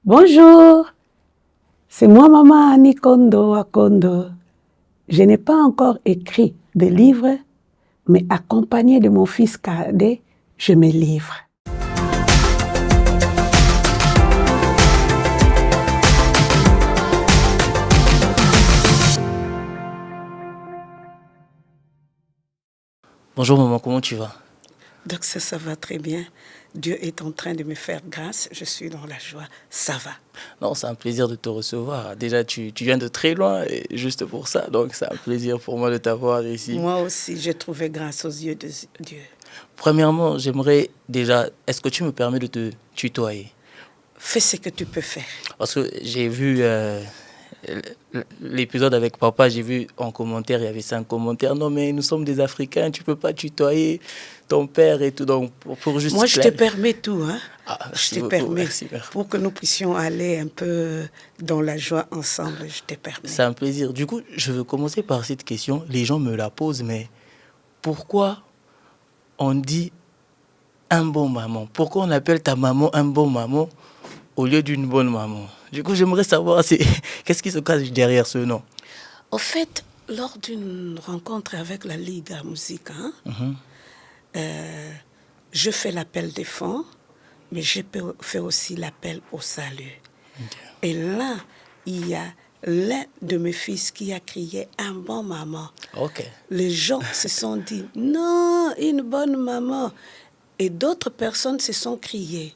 Bonjour, c'est moi Maman Annie Kondo Akondo. Je n'ai pas encore écrit de livre, mais accompagnée de mon fils cadet, je me livre. Bonjour maman, comment tu vas? Donc ça va très bien. Dieu est en train de me faire grâce, je suis dans la joie, ça va. Non, c'est un plaisir de te recevoir. Déjà, tu viens de très loin, et juste pour ça, donc c'est un plaisir pour moi de t'avoir ici. Moi aussi, j'ai trouvé grâce aux yeux de Dieu. Premièrement, j'aimerais déjà, est-ce que tu me permets de te tutoyer? Fais ce que tu peux faire. Parce que j'ai vu l'épisode avec papa, j'ai vu en commentaire, il y avait 5 commentaires. Non, mais nous sommes des Africains, tu peux pas tutoyer ton père et tout. Donc, pour juste moi, je te permets tout, hein. Je te permets. Merci. Pour que nous puissions aller un peu dans la joie ensemble, je te permets. C'est un plaisir. Du coup, je veux commencer par cette question. Les gens me la posent, mais pourquoi on dit un bon maman? Pourquoi on appelle ta maman un bon maman au lieu d'une bonne maman? Du coup, j'aimerais savoir qu'est-ce qui se cache derrière ce nom. Au fait, lors d'une rencontre avec la Liga Musique, je fais l'appel des fonds, mais je fais aussi l'appel au salut. Okay. Et là, il y a l'un de mes fils qui a crié un bon maman. Okay. Les gens se sont dit non, une bonne maman. Et d'autres personnes se sont criées.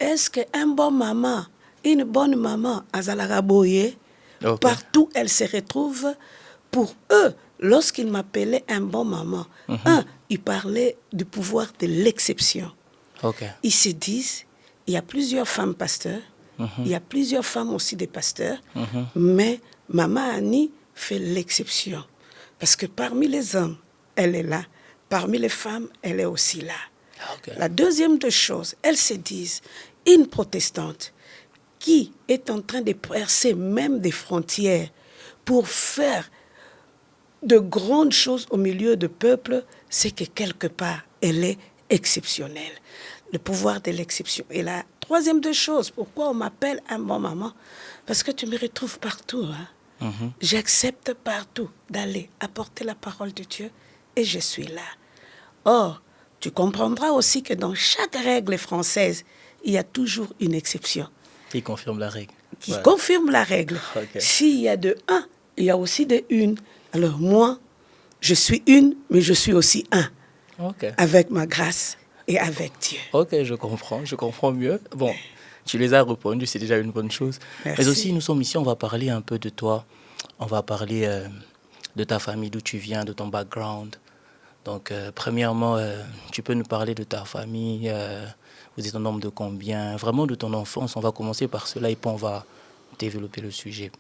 Est-ce qu'un bon maman, une bonne maman, Azalaraboye, okay. Partout elle se retrouve, pour eux, lorsqu'ils m'appelaient un bon maman, ils parlaient du pouvoir de l'exception. Okay. Ils se disent, il y a plusieurs femmes pasteurs, il y a plusieurs femmes aussi des pasteurs, mais Maman Annie fait l'exception. Parce que parmi les hommes, elle est là. Parmi les femmes, elle est aussi là. Okay. La deuxième des choses, elles se disent, une protestante qui est en train de percer même des frontières pour faire de grandes choses au milieu du peuple, c'est que quelque part, elle est exceptionnelle. Le pouvoir de l'exception. Et la troisième des choses, pourquoi on m'appelle un bon maman? Parce que tu me retrouves partout. J'accepte partout d'aller apporter la parole de Dieu et je suis là. Or, tu comprendras aussi que dans chaque règle française, il y a toujours une exception. Qui confirme la règle. Qui confirme la règle. Okay. S'il y a de un, il y a aussi de une. Alors moi, je suis une, mais je suis aussi un. Okay. Avec ma grâce et avec Dieu. Ok, je comprends mieux. Bon, tu les as répondu, c'est déjà une bonne chose. Merci. Mais aussi, nous sommes ici, on va parler un peu de toi. On va parler de ta famille, d'où tu viens, de ton background. Donc, premièrement, tu peux nous parler de ta famille. Vous êtes un nombre de combien? Vraiment de ton enfance. On va commencer par cela et puis on va développer le sujet.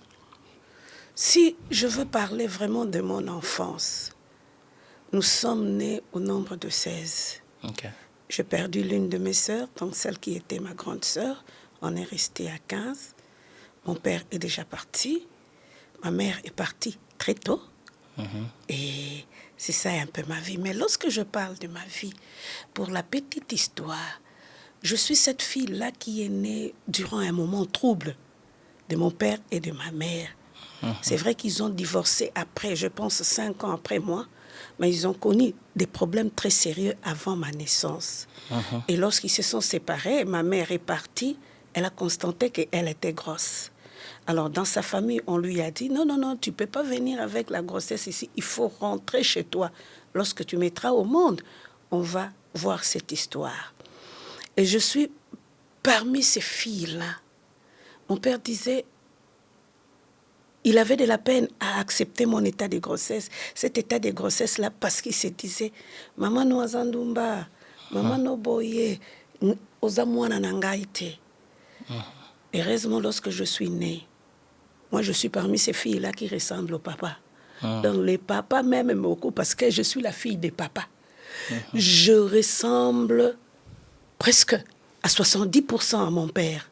Si je veux parler vraiment de mon enfance, nous sommes nés au nombre de 16. Okay. J'ai perdu l'une de mes sœurs, donc celle qui était ma grande sœur. On est resté à 15. Mon père est déjà parti. Ma mère est partie très tôt. Et c'est ça un peu ma vie. Mais lorsque je parle de ma vie, pour la petite histoire, je suis cette fille-là qui est née durant un moment trouble de mon père et de ma mère. C'est vrai qu'ils ont divorcé après, je pense 5 ans après moi, mais ils ont connu des problèmes très sérieux avant ma naissance. Et lorsqu'ils se sont séparés, ma mère est partie, elle a constaté qu'elle était grosse. Alors, dans sa famille, on lui a dit, non, tu ne peux pas venir avec la grossesse ici, il faut rentrer chez toi. Lorsque tu mettras au monde, on va voir cette histoire. Et je suis parmi ces filles-là. Mon père disait, il avait de la peine à accepter mon état de grossesse, cet état de grossesse-là, parce qu'il se disait, maman no azandumba, maman no boye, ozamwana nangaite. Heureusement, lorsque je suis née, moi, je suis parmi ces filles-là qui ressemblent au papa. Donc, les papas m'aiment beaucoup parce que je suis la fille des papas. Je ressemble presque à 70% à mon père.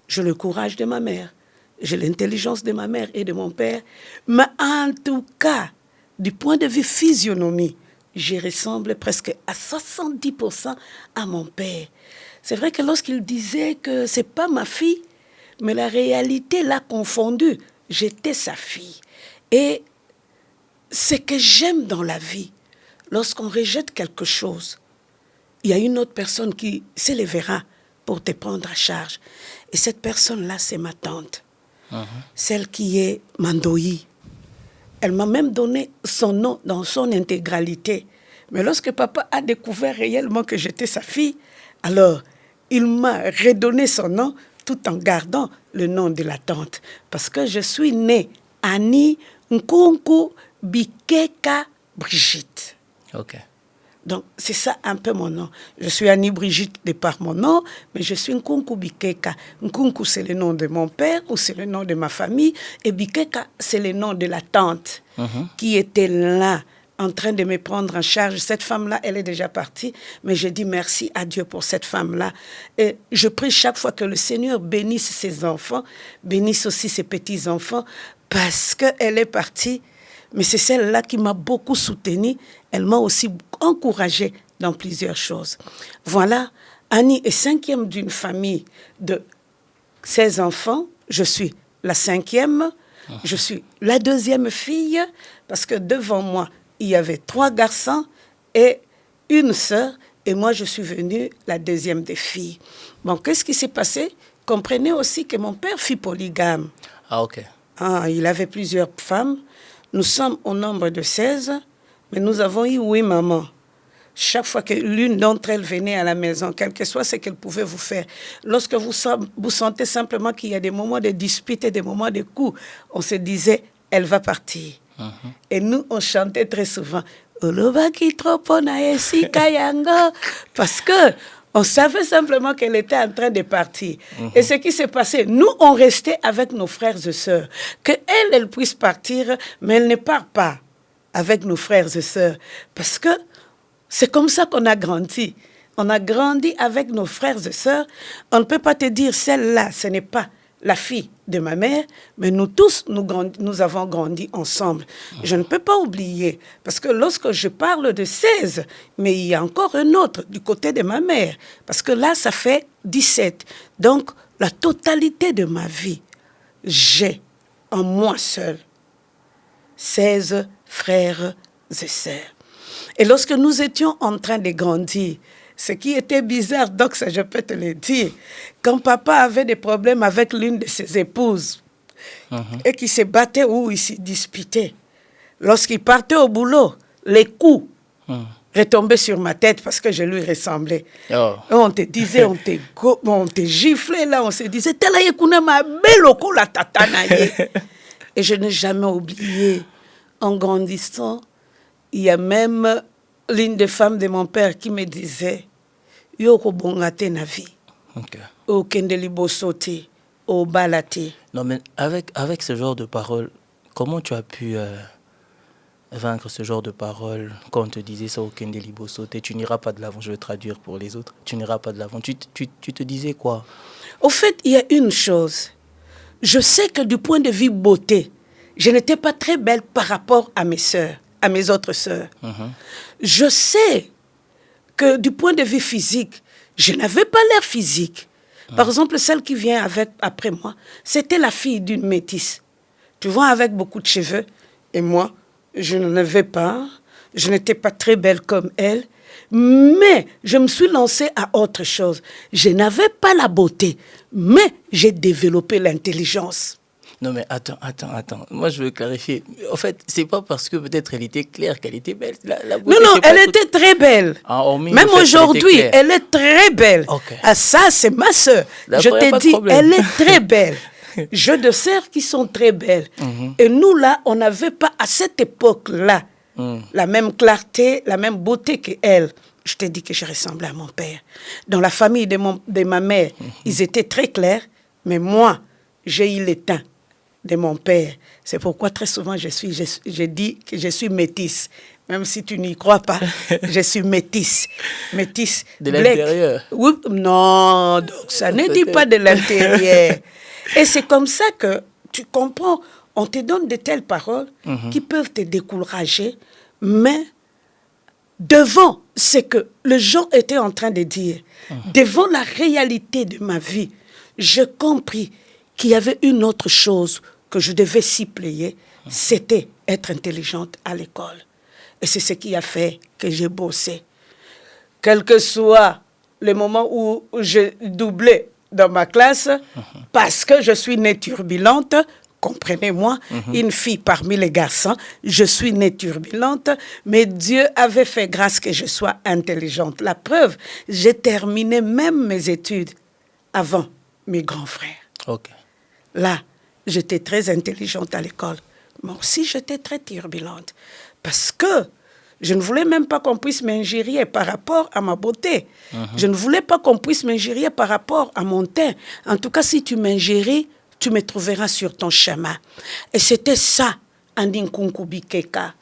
J'ai le courage de ma mère. J'ai l'intelligence de ma mère et de mon père. Mais en tout cas, du point de vue physionomie, je ressemble presque à 70% à mon père. c'est vrai que lorsqu'il disait que c'est pas ma fille, mais la réalité l'a confondu. J'étais sa fille. Et ce que j'aime dans la vie, lorsqu'on rejette quelque chose, il y a une autre personne qui s'élèvera pour te prendre à charge. Et cette personne-là, c'est ma tante, celle qui est Mandoï. Elle m'a même donné son nom dans son intégralité. Mais lorsque papa a découvert réellement que j'étais sa fille, alors il m'a redonné son nom tout en gardant le nom de la tante. Parce que je suis née Annie Nkunku Bikeka Brigitte. Ok. Donc, c'est ça un peu mon nom. Je suis Annie Brigitte de par mon nom, mais je suis Nkunku Bikeka. Nkunku, c'est le nom de mon père ou c'est le nom de ma famille. Et Bikeka, c'est le nom de la tante qui était là, en train de me prendre en charge. Cette femme-là, elle est déjà partie, mais je dis merci à Dieu pour cette femme-là. Et je prie chaque fois que le Seigneur bénisse ses enfants, bénisse aussi ses petits-enfants, parce qu'elle est partie. Mais c'est celle-là qui m'a beaucoup soutenue. Elle m'a aussi encouragée dans plusieurs choses. Voilà, Annie est 5e d'une famille de 16 enfants. Je suis la 5e. Je suis la 2e fille, parce que devant moi, il y avait 3 garçons et une sœur. Et moi, je suis venue la 2e des filles. Bon, qu'est-ce qui s'est passé? Comprenez aussi que mon père fut polygame. Ah, ok. Il avait plusieurs femmes. Nous sommes au nombre de 16, mais nous avons eu 8 mamans. Chaque fois que l'une d'entre elles venait à la maison, quel que soit ce qu'elle pouvait vous faire, lorsque vous sentez simplement qu'il y a des moments de dispute et des moments de coups, on se disait, elle va partir. Et nous, on chantait très souvent, parce que on savait simplement qu'elle était en train de partir. Et ce qui s'est passé, nous, on restait avec nos frères et sœurs. Elle puisse partir, mais elle ne part pas avec nos frères et sœurs. Parce que c'est comme ça qu'on a grandi. On a grandi avec nos frères et sœurs. On ne peut pas te dire, celle-là, ce n'est pas la fille de ma mère, mais nous tous, nous avons grandi ensemble. Je ne peux pas oublier, parce que lorsque je parle de 16, mais il y a encore un autre du côté de ma mère, parce que là, ça fait 17. Donc, la totalité de ma vie, j'ai en moi seul 16 frères et sœurs. Et lorsque nous étions en train de grandir, ce qui était bizarre, donc ça, je peux te le dire, quand papa avait des problèmes avec l'une de ses épouses et qu'il se battait ou il se disputait, lorsqu'il partait au boulot, les coups retombaient sur ma tête parce que je lui ressemblais. Oh. On te disait, on te giflait là, on se disait, et je n'ai jamais oublié, en grandissant, il y a même l'une des femmes de mon père qui me disait, Yoko bongate na vie. O kendeli bosote, o balate. Non, mais avec ce genre de paroles, comment tu as pu vaincre ce genre de paroles quand on te disait ça au kendeli bosote, tu n'iras pas de l'avant, je vais traduire pour les autres, tu n'iras pas de l'avant. Tu te disais quoi? Au fait, il y a une chose. Je sais que du point de vue beauté, je n'étais pas très belle par rapport à mes sœurs, à mes autres sœurs. Je sais que du point de vue physique, je n'avais pas l'air physique. Par exemple, celle qui vient après moi, c'était la fille d'une métisse. Tu vois, avec beaucoup de cheveux. Et moi, je n'en avais pas. Je n'étais pas très belle comme elle. Mais je me suis lancée à autre chose. Je n'avais pas la beauté, mais j'ai développé l'intelligence. Non, mais attends. Moi, je veux clarifier. En fait, c'est pas parce que peut-être elle était claire qu'elle était belle. La beauté, non, elle était très belle. Même aujourd'hui, elle est très belle. Okay. Ah, ça, c'est ma sœur. Je t'ai dit, elle est très belle. Jeux de sœurs qui sont très belles. Et nous, là, on n'avait pas, à cette époque-là, la même clarté, la même beauté qu'elle. Je t'ai dit que je ressemblais à mon père. Dans la famille de ma mère, ils étaient très clairs, mais moi, j'ai eu le teint de mon père. C'est pourquoi très souvent je dis que je suis métisse. Même si tu n'y crois pas, je suis métisse. Métisse. De l'intérieur? Oui, non, donc ça ne dit pas de l'intérieur. Et c'est comme ça que tu comprends. On te donne de telles paroles qui peuvent te décourager, mais devant ce que les gens étaient en train de dire, devant la réalité de ma vie, j'ai compris qu'il y avait une autre chose que je devais suppléer, c'était être intelligente à l'école. Et c'est ce qui a fait que j'ai bossé. Quel que soit le moment où j'ai doublé dans ma classe, parce que je suis née turbulente, comprenez-moi, une fille parmi les garçons, je suis née turbulente, mais Dieu avait fait grâce que je sois intelligente. La preuve, j'ai terminé même mes études avant mes grands frères. Ok. Là, j'étais très intelligente à l'école. Mais aussi, j'étais très turbulente. Parce que je ne voulais même pas qu'on puisse m'injurier par rapport à ma beauté. Je ne voulais pas qu'on puisse m'injurier par rapport à mon teint. En tout cas, si tu m'injuries, tu me trouveras sur ton chemin. Et c'était ça, Andinkunku Bikeka.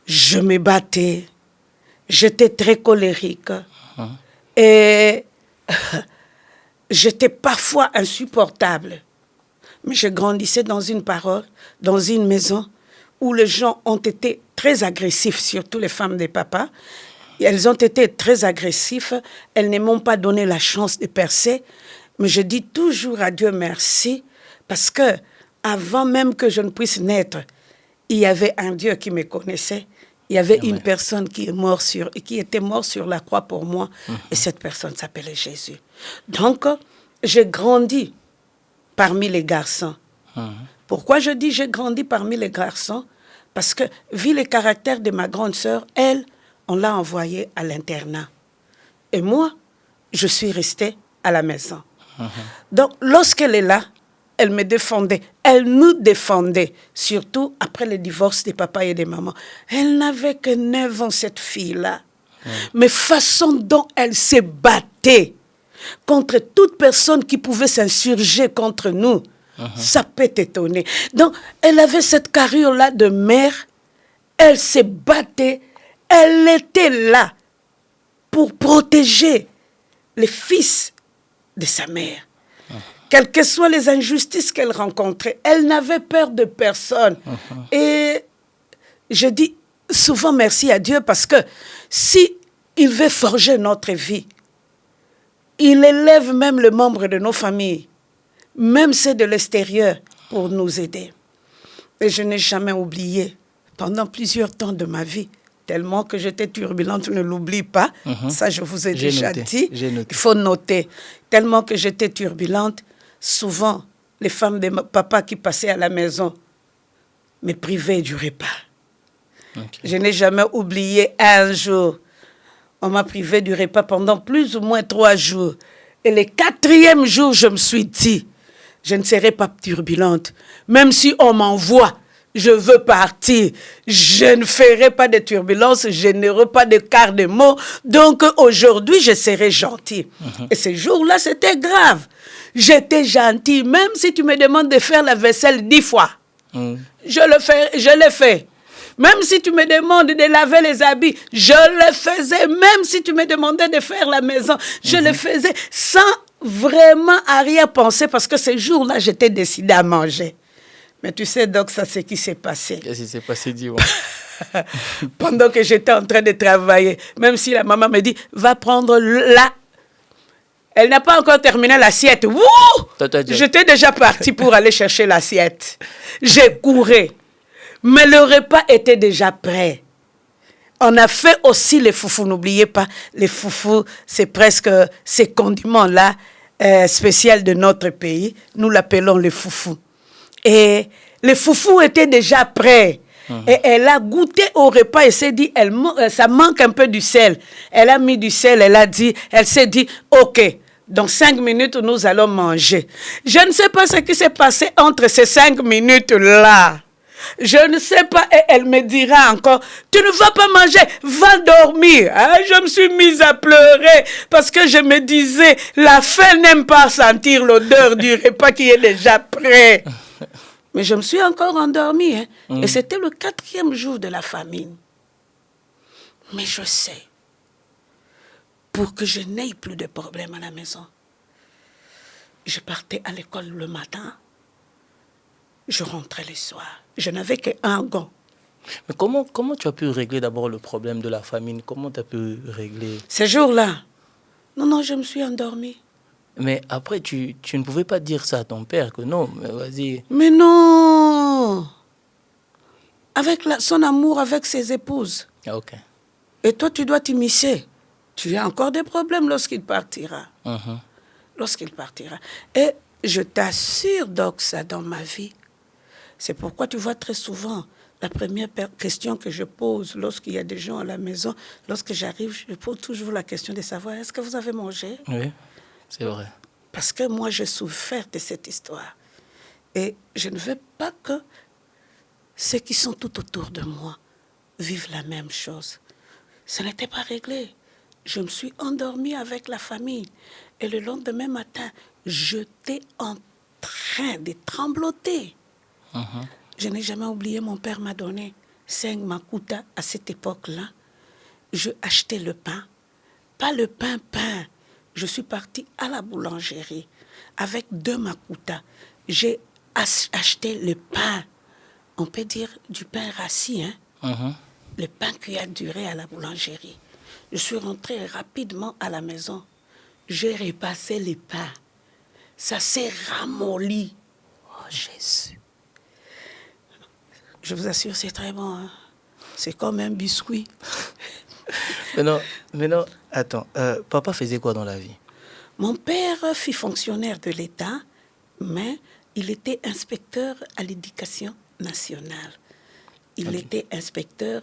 Je me battais. J'étais très colérique. Et j'étais parfois insupportable. Mais je grandissais dans une parole, dans une maison où les gens ont été très agressifs, surtout les femmes des papas. Et elles ont été très agressives. Elles ne m'ont pas donné la chance de percer. Mais je dis toujours à Dieu merci, parce que avant même que je ne puisse naître, il y avait un Dieu qui me connaissait. Il y avait une personne qui était morte sur la croix pour moi. Et cette personne s'appelait Jésus. Donc, j'ai grandi parmi les garçons. Pourquoi je dis j'ai grandi parmi les garçons? Parce que, vu le caractère de ma grande sœur, elle, on l'a envoyée à l'internat. Et moi, je suis restée à la maison. Donc, lorsqu'elle est là, elle me défendait. Elle nous défendait, surtout après le divorce des papas et des mamans. Elle n'avait que 9 ans, cette fille-là. Mais façon dont elle se battait contre toute personne qui pouvait s'insurger contre nous, ça peut t'étonner. Donc, elle avait cette carrure-là de mère, elle se battait, elle était là pour protéger les fils de sa mère. Quelles que soient les injustices qu'elle rencontrait, elle n'avait peur de personne. Et je dis souvent merci à Dieu, parce que si il veut forger notre vie, il élève même les membres de nos familles, même ceux de l'extérieur, pour nous aider. Et je n'ai jamais oublié, pendant plusieurs temps de ma vie, tellement que j'étais turbulente, ne l'oublie pas, ça je vous ai déjà dit, il faut noter, tellement que j'étais turbulente, souvent les femmes de papa qui passaient à la maison me privaient du repas. Je n'ai jamais oublié un jour, on m'a privé du repas pendant plus ou moins 3 jours. Et le 4e jour, je me suis dit, je ne serai pas turbulente. Même si on m'envoie, je veux partir. Je ne ferai pas de turbulence, je n'aurai pas de quart de mot. Donc aujourd'hui, je serai gentille. Et ce jour-là, c'était grave. J'étais gentille, même si tu me demandes de faire la vaisselle 10 fois. Je l'ai fait. Même si tu me demandes de laver les habits, je le faisais. Même si tu me demandais de faire la maison, je le faisais sans vraiment arrière-pensée, parce que ce jour-là, j'étais décidée à manger. Mais tu sais, donc, ça, c'est ce qui s'est passé. Qu'est-ce qui s'est passé, dis-moi? Pendant que j'étais en train de travailler, même si la maman me dit, va prendre là. Elle n'a pas encore terminé l'assiette. J'étais déjà partie pour aller chercher l'assiette. J'ai couru. Mais le repas était déjà prêt. On a fait aussi les foufous. N'oubliez pas, les foufous, c'est presque ces condiments-là spéciaux de notre pays. Nous l'appelons les foufous. Et les foufous étaient déjà prêts. Et elle a goûté au repas et s'est dit, ça manque un peu du sel. Elle a mis du sel, elle s'est dit, ok, dans 5 minutes, nous allons manger. Je ne sais pas ce qui s'est passé entre ces 5 minutes-là. Je ne sais pas, et elle me dira encore, tu ne vas pas manger, va dormir. Je me suis mise à pleurer parce que je me disais, la faim n'aime pas sentir l'odeur du repas qui est déjà prêt. Mais je me suis encore endormie. Et c'était le 4e jour de la famine. Mais je sais, pour que je n'aie plus de problème à la maison, je partais à l'école le matin, je rentrais le soir. Je n'avais qu'un gant. Mais comment tu as pu régler d'abord le problème de la famine? Comment tu as pu régler? Ces jours-là, non, je me suis endormie. Mais après, tu ne pouvais pas dire ça à ton père, que non, mais vas-y. Mais non! Avec son amour avec ses épouses. Ah, ok. Et toi, tu dois t'immiscer. Tu as encore des problèmes lorsqu'il partira. Mhm. Lorsqu'il partira. Et je t'assure, donc, ça dans ma vie. C'est pourquoi tu vois très souvent, la première question que je pose lorsqu'il y a des gens à la maison, lorsque j'arrive, je pose toujours la question de savoir, est-ce que vous avez mangé? Oui, c'est vrai. Parce que moi, j'ai souffert de cette histoire. Et je ne veux pas que ceux qui sont tout autour de moi vivent la même chose. Ce n'était pas réglé. Je me suis endormie avec la famille. Et le lendemain matin, j'étais en train de trembloter. Mhm. Je n'ai jamais oublié, mon père m'a donné 5 makuta à cette époque-là. Je achetais le pain. Pas le pain. Je suis partie à la boulangerie avec 2 makuta. J'ai acheté le pain. On peut dire du pain rassis, hein? Mhm. Le pain qui a duré à la boulangerie. Je suis rentrée rapidement à la maison. J'ai repassé le pain. Ça s'est ramolli. Oh Jésus. Je vous assure, c'est très bon. Hein? C'est comme un biscuit. Mais non, attends. Papa faisait quoi dans la vie? Mon père fut fonctionnaire de l'État, mais il était inspecteur à l'éducation nationale. Il était inspecteur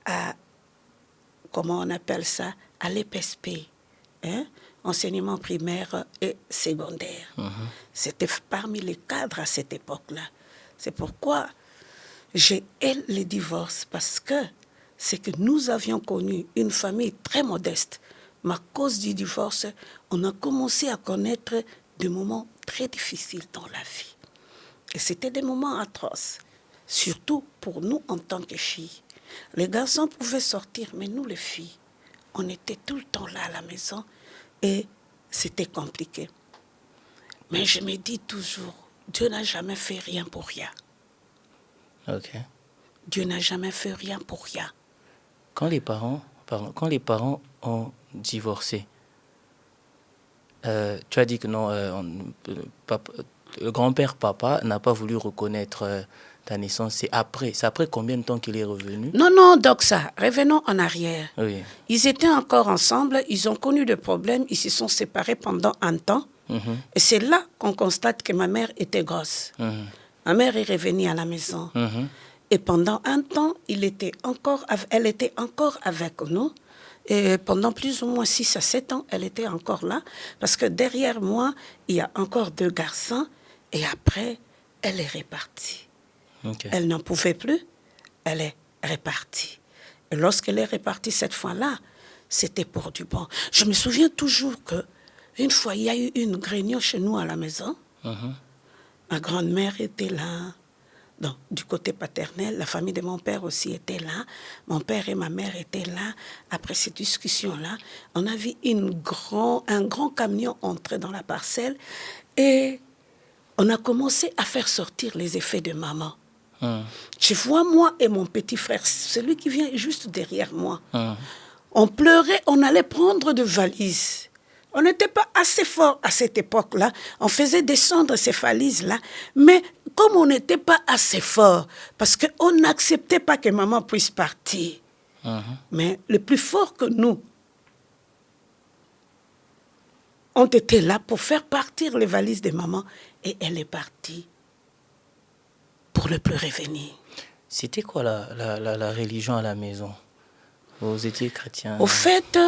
à, comment on appelle ça, à l'EPSP, hein? Enseignement primaire et secondaire. C'était parmi les cadres à cette époque-là. C'est pourquoi j'ai aimé les divorces, parce que c'est que nous avions connu une famille très modeste. Mais à cause du divorce, on a commencé à connaître des moments très difficiles dans la vie. Et c'était des moments atroces, surtout pour nous en tant que filles. Les garçons pouvaient sortir, mais nous les filles, on était tout le temps là à la maison et c'était compliqué. Mais je me dis toujours, Dieu n'a jamais fait rien pour rien. Ok. Dieu n'a jamais fait rien pour rien. Quand les parents ont divorcé, tu as dit que non, le grand-père papa n'a pas voulu reconnaître ta naissance. C'est après combien de temps qu'il est revenu? Non, Doxa, revenons en arrière. Oui. Ils étaient encore ensemble, ils ont connu des problèmes, ils se sont séparés pendant un temps. Et c'est là qu'on constate que ma mère était grosse. Ma mère est revenue à la maison. Et pendant un temps, elle était encore avec nous. Et pendant plus ou moins 6 à 7 ans, elle était encore là. Parce que derrière moi, il y a encore 2 garçons. Et après, elle est repartie. Okay. Elle n'en pouvait plus. Elle est repartie. Et lorsqu'elle est repartie cette fois-là, c'était pour du bon. Je me souviens toujours qu'une fois, il y a eu une réunion chez nous à la maison. Ma grand-mère était là. Donc, du côté paternel, la famille de mon père aussi était là. Mon père et ma mère étaient là. Après cette discussion-là, on a vu un grand camion entrer dans la parcelle et on a commencé à faire sortir les effets de maman. Je vois moi et mon petit frère, celui qui vient juste derrière moi. On pleurait, on allait prendre de valises. On n'était pas assez fort à cette époque-là. On faisait descendre ces valises-là. Mais comme on n'était pas assez fort, parce qu'on n'acceptait pas que maman puisse partir. Mais le plus fort que nous, on était là pour faire partir les valises de maman. Et elle est partie pour ne plus revenir. C'était quoi la religion à la maison? Vous étiez chrétien? Au fait,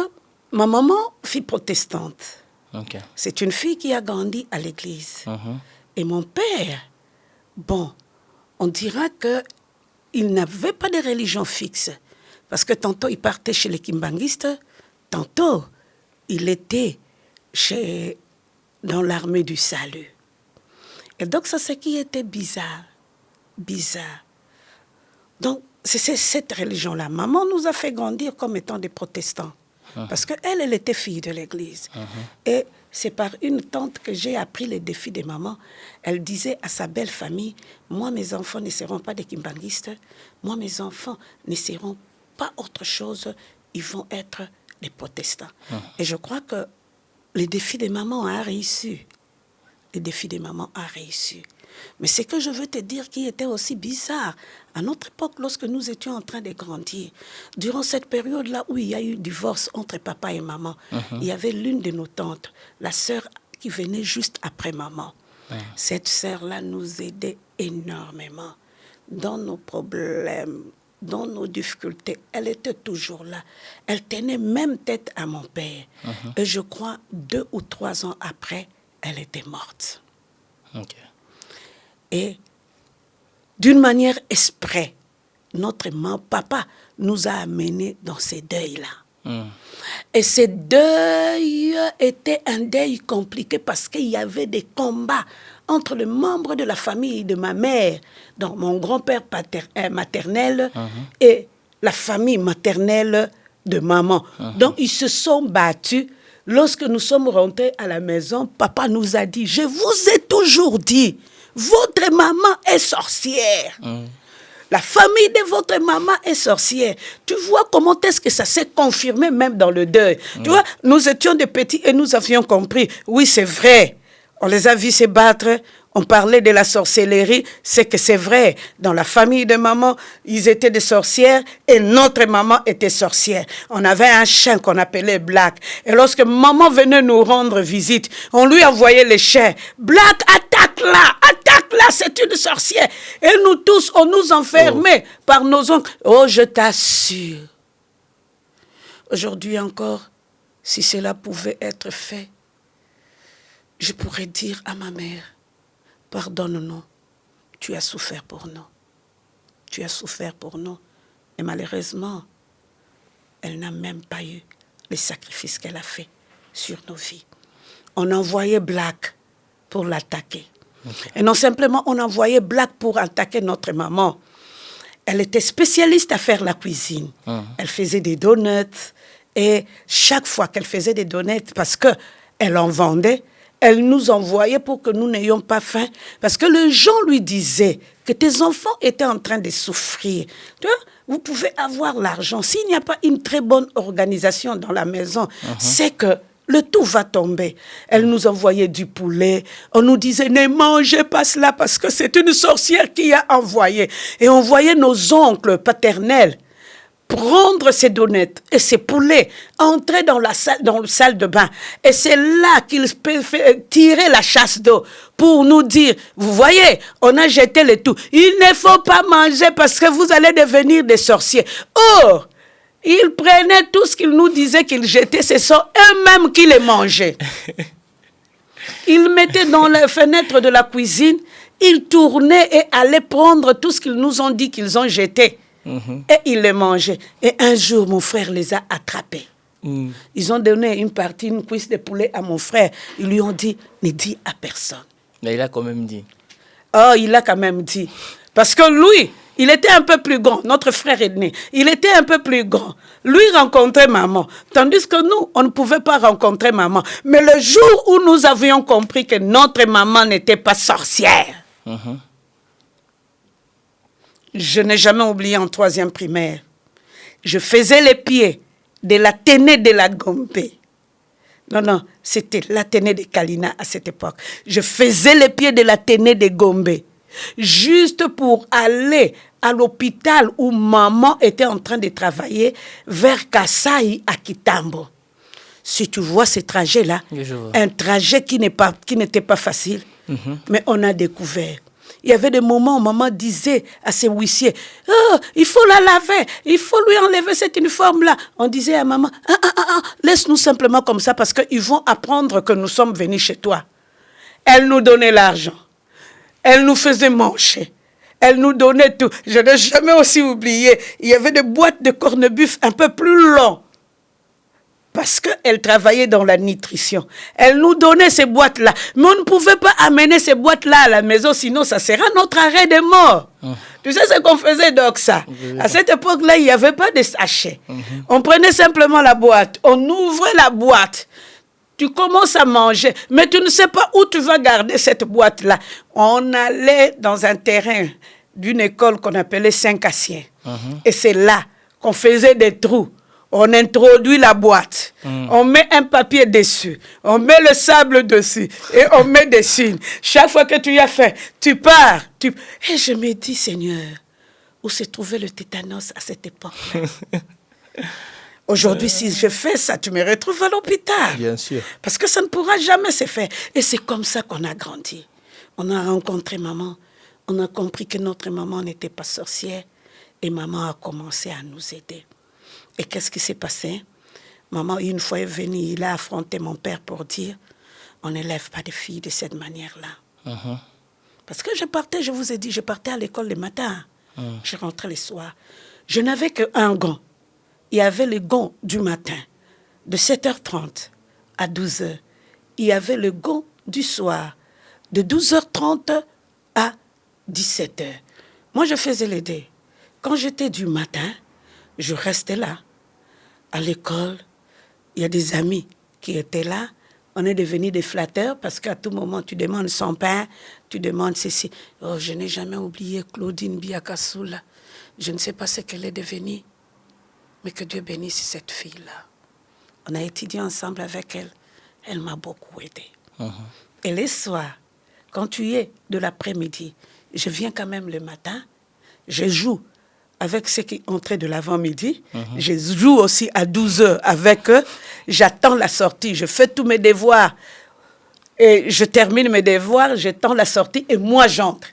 ma maman fut protestante. Okay. C'est une fille qui a grandi à l'église. Et mon père, bon, on dira qu'il n'avait pas de religion fixe. Parce que tantôt, il partait chez les kimbanguistes, tantôt, il était dans l'armée du salut. Et donc, ça, c'est qui était bizarre. Donc, c'est cette religion-là. Maman nous a fait grandir comme étant des protestants. Parce qu'elle, elle était fille de l'église. Et c'est par une tante que j'ai appris les défis des mamans. Elle disait à sa belle famille, moi, mes enfants ne seront pas des kimbanguistes, moi, mes enfants ne seront pas autre chose, ils vont être des protestants. Et je crois que les défis des mamans a réussi. Les défis des mamans a réussi. Mais ce que je veux te dire qui était aussi bizarre, à notre époque, lorsque nous étions en train de grandir, durant cette période-là où il y a eu divorce entre papa et maman, il y avait l'une de nos tantes, la sœur qui venait juste après maman. Cette sœur-là nous aidait énormément dans nos problèmes, dans nos difficultés. Elle était toujours là. Elle tenait même tête à mon père. Et je crois 2 ou 3 ans après, elle était morte. Ok. Et d'une manière exprès, notre papa nous a amenés dans ces deuils-là. Et ces deuils étaient un deuil compliqué parce qu'il y avait des combats entre les membres de la famille de ma mère, donc mon grand-père maternel, et la famille maternelle de maman. Donc ils se sont battus. Lorsque nous sommes rentrés à la maison, papa nous a dit, je vous ai toujours dit, votre maman est sorcière. La famille de votre maman est sorcière. Tu vois comment est-ce que ça s'est confirmé même dans le deuil. Tu vois, nous étions des petits et nous avions compris. Oui, c'est vrai. On les a vus se battre. On parlait de la sorcellerie. C'est que c'est vrai. Dans la famille de maman, ils étaient des sorcières et notre maman était sorcière. On avait un chien qu'on appelait Black. Et lorsque maman venait nous rendre visite, on lui envoyait les chiens. Black, attaque-la, attaque-la, c'est une sorcière. Et nous tous, on nous enfermait par nos oncles. Oh, je t'assure. Aujourd'hui encore, si cela pouvait être fait, je pourrais dire à ma mère, pardonne-nous, tu as souffert pour nous. Tu as souffert pour nous. Et malheureusement, elle n'a même pas eu les sacrifices qu'elle a fait sur nos vies. On envoyait Black pour l'attaquer. Et non simplement, on envoyait Black pour attaquer notre maman. Elle était spécialiste à faire la cuisine. Elle faisait des donuts. Et chaque fois qu'elle faisait des donuts, parce qu'elle en vendait, elle nous envoyait pour que nous n'ayons pas faim. Parce que les gens lui disaient que tes enfants étaient en train de souffrir. Tu vois, vous pouvez avoir l'argent. S'il n'y a pas une très bonne organisation dans la maison, c'est que le tout va tomber. Elle nous envoyait du poulet. On nous disait, ne mangez pas cela parce que c'est une sorcière qui a envoyé. Et on voyait nos oncles paternels prendre ces donuts et ces poulets, entrer dans la salle de bain. Et c'est là qu'ils tiraient la chasse d'eau pour nous dire, vous voyez, on a jeté le tout. Il ne faut pas manger parce que vous allez devenir des sorciers. Or, ils prenaient tout ce qu'ils nous disaient qu'ils jetaient, ce sont eux-mêmes qui les mangeaient. Ils mettaient dans les fenêtres de la cuisine, ils tournaient et allaient prendre tout ce qu'ils nous ont dit qu'ils ont jeté. Et ils les mangeaient. Et un jour, mon frère les a attrapés. Ils ont donné une cuisse de poulet à mon frère. Ils lui ont dit, ne dis à personne. Mais il a quand même dit. Oh, il a quand même dit. Parce que lui, il était un peu plus grand. Notre frère aîné, il était un peu plus grand. Lui rencontrait maman. Tandis que nous, on ne pouvait pas rencontrer maman. Mais le jour où nous avions compris que notre maman n'était pas sorcière, je n'ai jamais oublié en 3e primaire. Je faisais les pieds de l'Athénée de la Gombe. Non, c'était l'Athénée de Kalina à cette époque. Je faisais les pieds de l'Athénée de Gombe. Juste pour aller à l'hôpital où maman était en train de travailler vers Kasai à Kitambo. Si tu vois ce trajet-là, un trajet qui n'était pas facile, mais on a découvert. Il y avait des moments où maman disait à ses huissiers, oh, il faut la laver, il faut lui enlever cet uniforme-là. On disait à maman, laisse-nous simplement comme ça parce qu'ils vont apprendre que nous sommes venus chez toi. Elle nous donnait l'argent. Elle nous faisait manger. Elle nous donnait tout. Je n'ai jamais aussi oublié. Il y avait des boîtes de corned-beef un peu plus longues. Parce qu'elle travaillait dans la nutrition. Elle nous donnait ces boîtes-là. Mais on ne pouvait pas amener ces boîtes-là à la maison, sinon ça sera notre arrêt de mort. Tu sais ce qu'on faisait donc ça? À cette époque-là, il n'y avait pas de sachet. On prenait simplement la boîte. On ouvrait la boîte. Tu commences à manger, mais tu ne sais pas où tu vas garder cette boîte-là. On allait dans un terrain d'une école qu'on appelait Saint-Cassien. Et c'est là qu'on faisait des trous. On introduit la boîte. On met un papier dessus. On met le sable dessus. Et on met des signes. Chaque fois que tu as fait, tu pars. Et je me dis, Seigneur, où se trouvait le tétanos à cette époque-là? Aujourd'hui, si je fais ça, tu me retrouves à l'hôpital. Bien sûr. Parce que ça ne pourra jamais se faire. Et c'est comme ça qu'on a grandi. On a rencontré maman. On a compris que notre maman n'était pas sorcière. Et maman a commencé à nous aider. Et qu'est-ce qui s'est passé? Maman, une fois est venue, il a affronté mon père pour dire, on n'élève pas des filles de cette manière-là. Parce que je partais, je vous ai dit, je partais à l'école le matin. Je rentrais le soir. Je n'avais qu'un gant. Il y avait le gant du matin, de 7h30 à 12h. Il y avait le gant du soir, de 12h30 à 17h. Moi, je faisais les deux. Quand j'étais du matin, je restais là. À l'école, il y a des amis qui étaient là. On est devenus des flatteurs parce qu'à tout moment, tu demandes son pain, tu demandes ceci. Oh, je n'ai jamais oublié Claudine Biakasoula. Je ne sais pas ce qu'elle est devenue, mais que Dieu bénisse cette fille-là. On a étudié ensemble avec elle. Elle m'a beaucoup aidé. Et les soirs, quand tu es de l'après-midi, je viens quand même le matin, je joue avec ceux qui entraient de l'avant-midi. Je joue aussi à 12h avec eux. J'attends la sortie. Je fais tous mes devoirs. Et je termine mes devoirs. J'attends la sortie et moi, j'entre.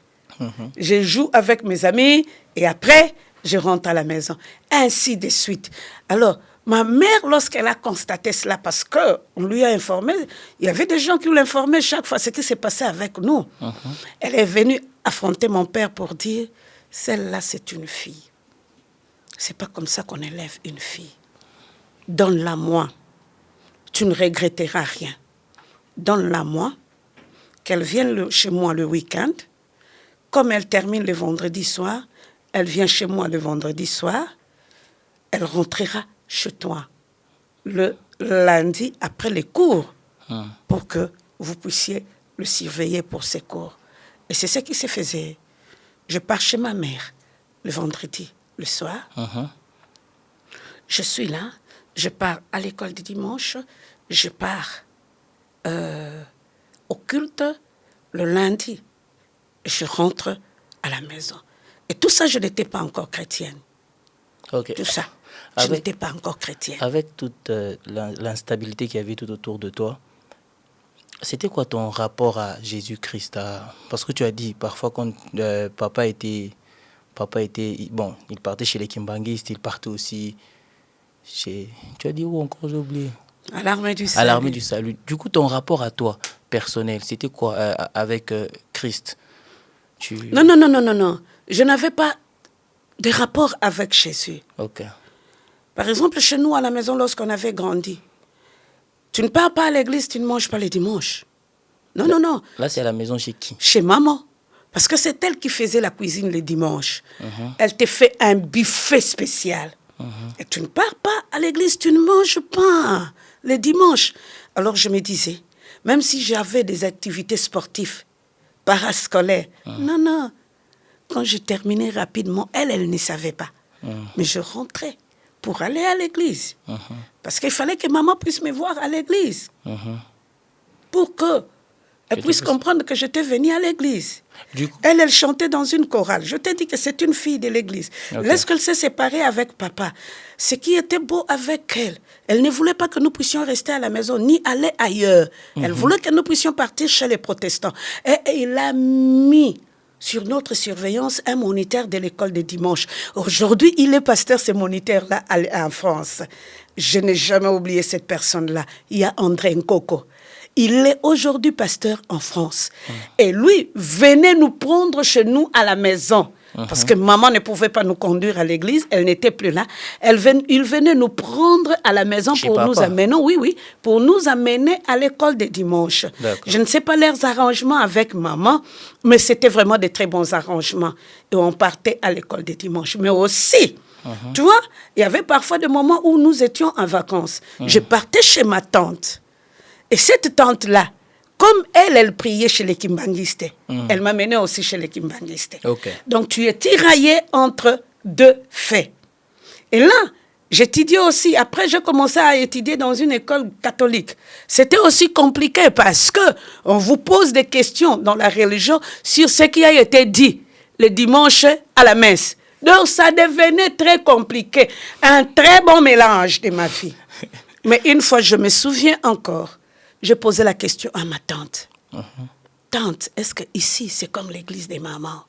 Je joue avec mes amis et après, je rentre à la maison. Ainsi de suite. Alors, ma mère, lorsqu'elle a constaté cela, parce qu'on lui a informé, il y avait des gens qui l'informaient chaque fois ce qui s'est passé avec nous. Elle est venue affronter mon père pour dire, celle-là, c'est une fille. C'est pas comme ça qu'on élève une fille. Donne-la moi. Tu ne regretteras rien. Donne-la moi. Qu'elle vienne chez moi le week-end. Comme elle termine le vendredi soir, elle vient chez moi le vendredi soir. Elle rentrera chez toi le lundi après les cours pour que vous puissiez le surveiller pour ses cours. Et c'est ce qui se faisait. Je pars chez ma mère le vendredi. Le soir, je suis là, je pars à l'école du dimanche, je pars au culte le lundi, je rentre à la maison. Et tout ça, je n'étais pas encore chrétienne. Tout ça, je n'étais pas encore chrétienne. Avec toute l'instabilité qu'il y avait tout autour de toi, c'était quoi ton rapport à Jésus-Christ? Parce que tu as dit, parfois, quand papa était, bon, il partait chez les Kimbanguistes, il partait aussi chez... Tu as dit où encore, j'ai oublié? À l'armée du salut. À l'armée du salut. Du coup, ton rapport à toi, personnel, c'était quoi avec Christ? Non. Je n'avais pas de rapport avec Jésus. Par exemple, chez nous, à la maison, lorsqu'on avait grandi, tu ne pars pas à l'église, tu ne manges pas les dimanches. Non. Là, c'est à la maison chez qui? Chez maman. Parce que c'est elle qui faisait la cuisine les dimanches. Elle te fait un buffet spécial. Et tu ne pars pas à l'église, tu ne manges pas les dimanches. Alors je me disais, même si j'avais des activités sportives, parascolaires, non. Quand je terminais rapidement, elle ne savait pas. Mais je rentrais pour aller à l'église. Parce qu'il fallait que maman puisse me voir à l'église. Pour qu'elle puisse comprendre que j'étais venue à l'église. Elle chantait dans une chorale. Je t'ai dit que c'est une fille de l'église. Lorsqu'elle s'est séparée avec papa, ce qui était beau avec elle, elle ne voulait pas que nous puissions rester à la maison, ni aller ailleurs. Elle voulait que nous puissions partir chez les protestants. Et il a mis sur notre surveillance un moniteur de l'école de dimanche. Aujourd'hui, il est pasteur, ce moniteur-là, en France. Je n'ai jamais oublié cette personne-là. Il y a André Nkoko. Il est aujourd'hui pasteur en France. Et lui venait nous prendre chez nous à la maison. Parce que maman ne pouvait pas nous conduire à l'église. Elle n'était plus là. Il venait nous prendre à la maison pour nous amener, pour nous amener à l'école de dimanche. Je ne sais pas leurs arrangements avec maman, mais c'était vraiment de très bons arrangements. Et on partait à l'école de dimanche. Mais aussi, tu vois, il y avait parfois des moments où nous étions en vacances. Je partais chez ma tante. Et cette tante-là, comme elle priait chez les Kimbanguistes, elle m'a mené aussi chez les Kimbanguistes. Okay. Donc, tu es tiraillé entre deux faits. Et là, j'étudiais aussi. Après, j'ai commencé à étudier dans une école catholique. C'était aussi compliqué parce que on vous pose des questions dans la religion sur ce qui a été dit le dimanche à la messe. Donc, ça devenait très compliqué. Un très bon mélange de ma vie. Mais une fois, je me souviens encore, j'ai posé la question à ma tante. Tante, est-ce que ici c'est comme l'église des mamans?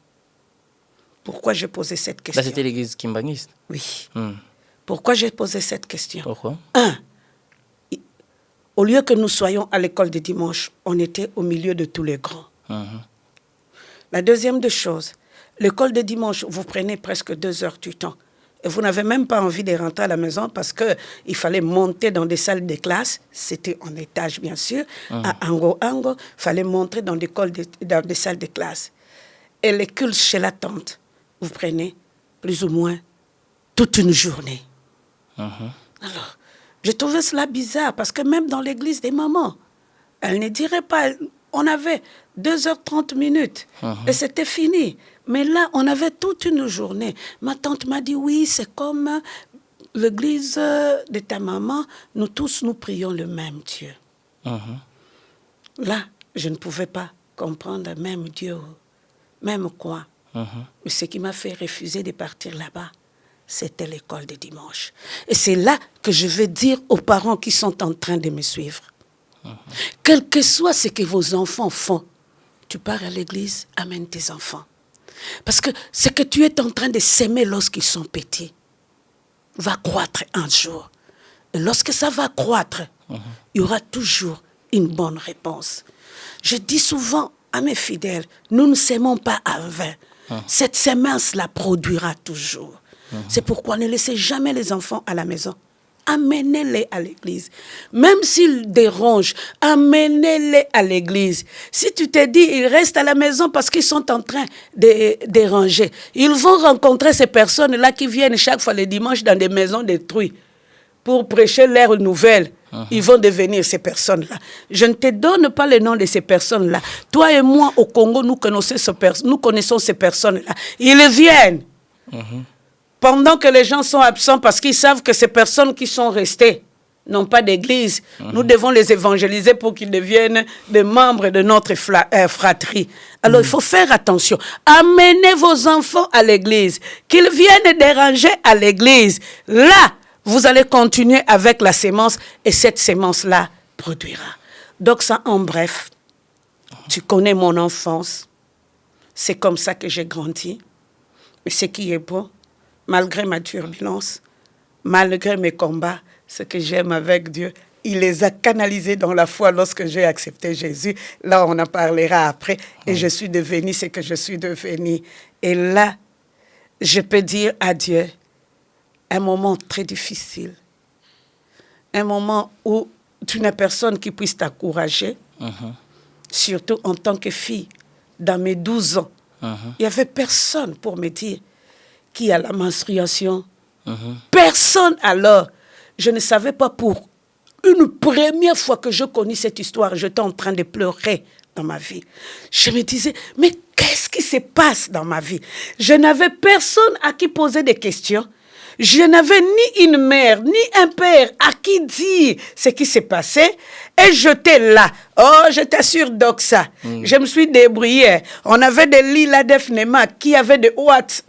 Pourquoi j'ai posé cette question? Là, c'était l'église kimbanguiste? Oui. Pourquoi j'ai posé cette question? Pourquoi? Au lieu que nous soyons à l'école de dimanche, on était au milieu de tous les grands. La deuxième des choses, l'école de dimanche, vous prenez presque 2 heures du temps. Et vous n'avez même pas envie de rentrer à la maison parce qu'il fallait monter dans des salles de classe. C'était en étage, bien sûr. À Ango, il fallait monter dans des salles de classe. Et les cultes chez la tante, vous prenez plus ou moins toute une journée. Alors, je trouvais cela bizarre parce que même dans l'église des mamans, elle ne dirait pas... On avait 2h30 et c'était fini. Mais là, on avait toute une journée. Ma tante m'a dit, oui, c'est comme l'église de ta maman. Nous tous, nous prions le même Dieu. Là, je ne pouvais pas comprendre même Dieu, même quoi. Ce qui m'a fait refuser de partir là-bas, c'était l'école de dimanche. Et c'est là que je vais dire aux parents qui sont en train de me suivre. Quel que soit ce que vos enfants font, tu pars à l'église, amène tes enfants. Parce que ce que tu es en train de s'aimer lorsqu'ils sont petits va croître un jour. Et lorsque ça va croître, il y aura toujours une bonne réponse. Je dis souvent à mes fidèles, nous ne s'aimons pas à vain. Cette semence la produira toujours. C'est pourquoi ne laissez jamais les enfants à la maison. Amenez-les à l'église. Même s'ils dérangent, amenez-les à l'église. Si tu te dis, ils restent à la maison parce qu'ils sont en train de déranger, ils vont rencontrer ces personnes-là qui viennent chaque fois le dimanche dans des maisons détruites pour prêcher leurs nouvelles. Ils vont devenir ces personnes-là. Je ne te donne pas le nom de ces personnes-là. Toi et moi, au Congo, nous connaissons ces personnes-là. Ils viennent. Pendant que les gens sont absents parce qu'ils savent que ces personnes qui sont restées n'ont pas d'église, nous devons les évangéliser pour qu'ils deviennent des membres de notre fratrie. Alors, il faut faire attention. Amenez vos enfants à l'église, qu'ils viennent déranger à l'église. Là, vous allez continuer avec la sémence et cette sémence-là produira. Donc ça, en bref, tu connais mon enfance. C'est comme ça que j'ai grandi. Mais ce qui est beau, malgré ma turbulence, malgré mes combats, ce que j'aime avec Dieu, il les a canalisés dans la foi lorsque j'ai accepté Jésus. Là, on en parlera après. Et je suis devenue ce que je suis devenue. Et là, je peux dire à Dieu, un moment très difficile, un moment où tu n'as personne qui puisse t'encourager, surtout en tant que fille, dans mes 12 ans. Il n'y avait personne pour me dire qui a la menstruation. Personne alors. Je ne savais pas pour une première fois que je connais cette histoire, j'étais en train de pleurer dans ma vie. Je me disais, mais qu'est-ce qui se passe dans ma vie? Je n'avais personne à qui poser des questions. Je n'avais ni une mère, ni un père à qui dire ce qui s'est passé. Et j'étais là. Oh, je t'assure, Doxa. Je me suis débrouillée. On avait des lits là d'Efnema qui avaient des watts.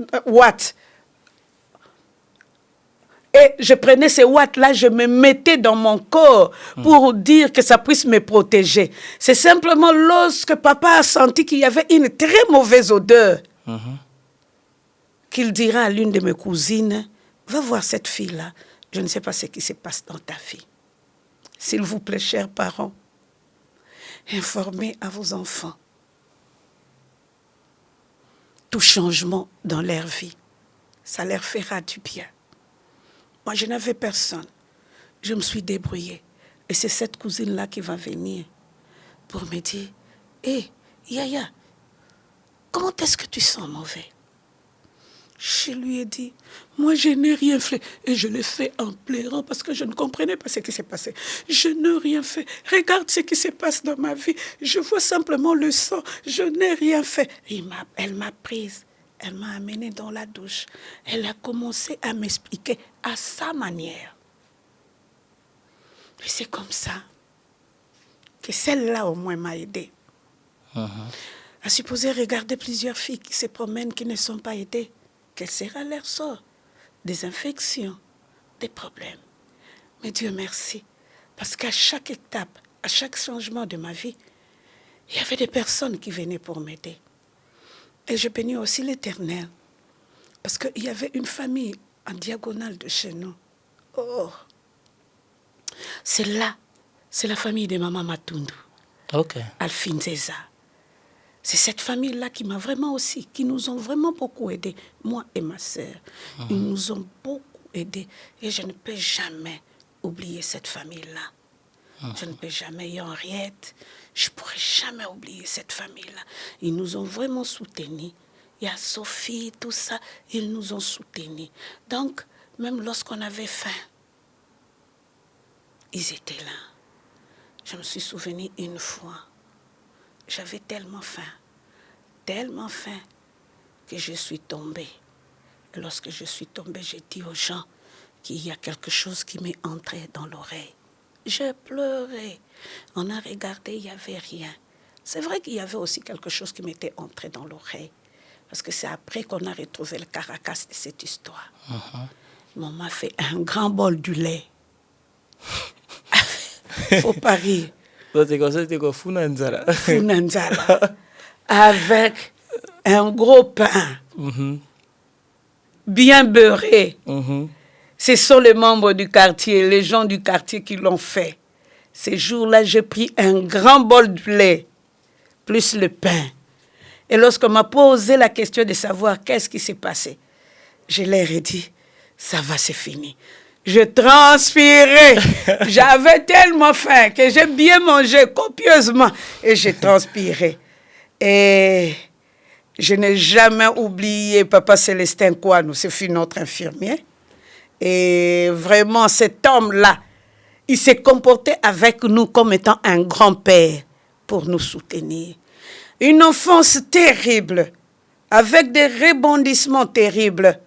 Et je prenais ces watts-là, je me mettais dans mon corps pour dire que ça puisse me protéger. C'est simplement lorsque papa a senti qu'il y avait une très mauvaise odeur qu'il dira à l'une de mes cousines, va voir cette fille-là. Je ne sais pas ce qui se passe dans ta vie. S'il vous plaît, chers parents, informez à vos enfants. Tout changement dans leur vie, ça leur fera du bien. Moi, je n'avais personne. Je me suis débrouillée. Et c'est cette cousine-là qui va venir pour me dire, « Hé, Yaya, comment est-ce que tu sens mauvais? Je lui ai dit, moi je n'ai rien fait. Et je l'ai fait en pleurant parce que je ne comprenais pas ce qui s'est passé. Je n'ai rien fait. Regarde ce qui se passe dans ma vie. Je vois simplement le sang. Je n'ai rien fait. Elle m'a prise. Elle m'a amenée dans la douche. Elle a commencé à m'expliquer à sa manière. Et c'est comme ça que celle-là au moins m'a aidée. À supposer regarder plusieurs filles qui se promènent, qui ne sont pas aidées. Quel sera leur sort? Des infections, des problèmes. Mais Dieu merci, parce qu'à chaque étape, à chaque changement de ma vie, il y avait des personnes qui venaient pour m'aider. Et je bénis aussi l'Éternel, parce qu'il y avait une famille en diagonale de chez nous. Oh, c'est là, c'est la famille de Maman Matundu, Alphine Zeza. C'est cette famille-là qui m'a vraiment aussi, qui nous ont vraiment beaucoup aidés, moi et ma sœur. Ils nous ont beaucoup aidés et je ne peux jamais oublier cette famille-là. Je ne peux jamais, et Henriette, je ne pourrai jamais oublier cette famille-là. Ils nous ont vraiment soutenus. Il y a Sophie, tout ça, ils nous ont soutenus. Donc, même lorsqu'on avait faim, ils étaient là. Je me suis souvenue une fois. J'avais tellement faim que je suis tombée. Et lorsque je suis tombée, j'ai dit aux gens qu'il y a quelque chose qui m'est entré dans l'oreille. J'ai pleuré. On a regardé, il n'y avait rien. C'est vrai qu'il y avait aussi quelque chose qui m'était entré dans l'oreille. Parce que c'est après qu'on a retrouvé le caracas de cette histoire. On m'a fait un grand bol du lait. Faut pas rire. C'était quoi, Funanzala? Funanzala. Avec un gros pain. Bien beurré. Ce sont les membres du quartier, les gens du quartier qui l'ont fait. Ces jours-là, j'ai pris un grand bol de lait, plus le pain. Et lorsqu'on m'a posé la question de savoir qu'est-ce qui s'est passé, je leur ai dit, ça va, c'est fini. Je transpirais. J'avais tellement faim que j'ai bien mangé copieusement et j'ai transpiré. Et je n'ai jamais oublié Papa Célestin Kouanou, ce fut notre infirmier. Et vraiment, cet homme-là, il s'est comporté avec nous comme étant un grand-père pour nous soutenir. Une enfance terrible, avec des rebondissements terribles.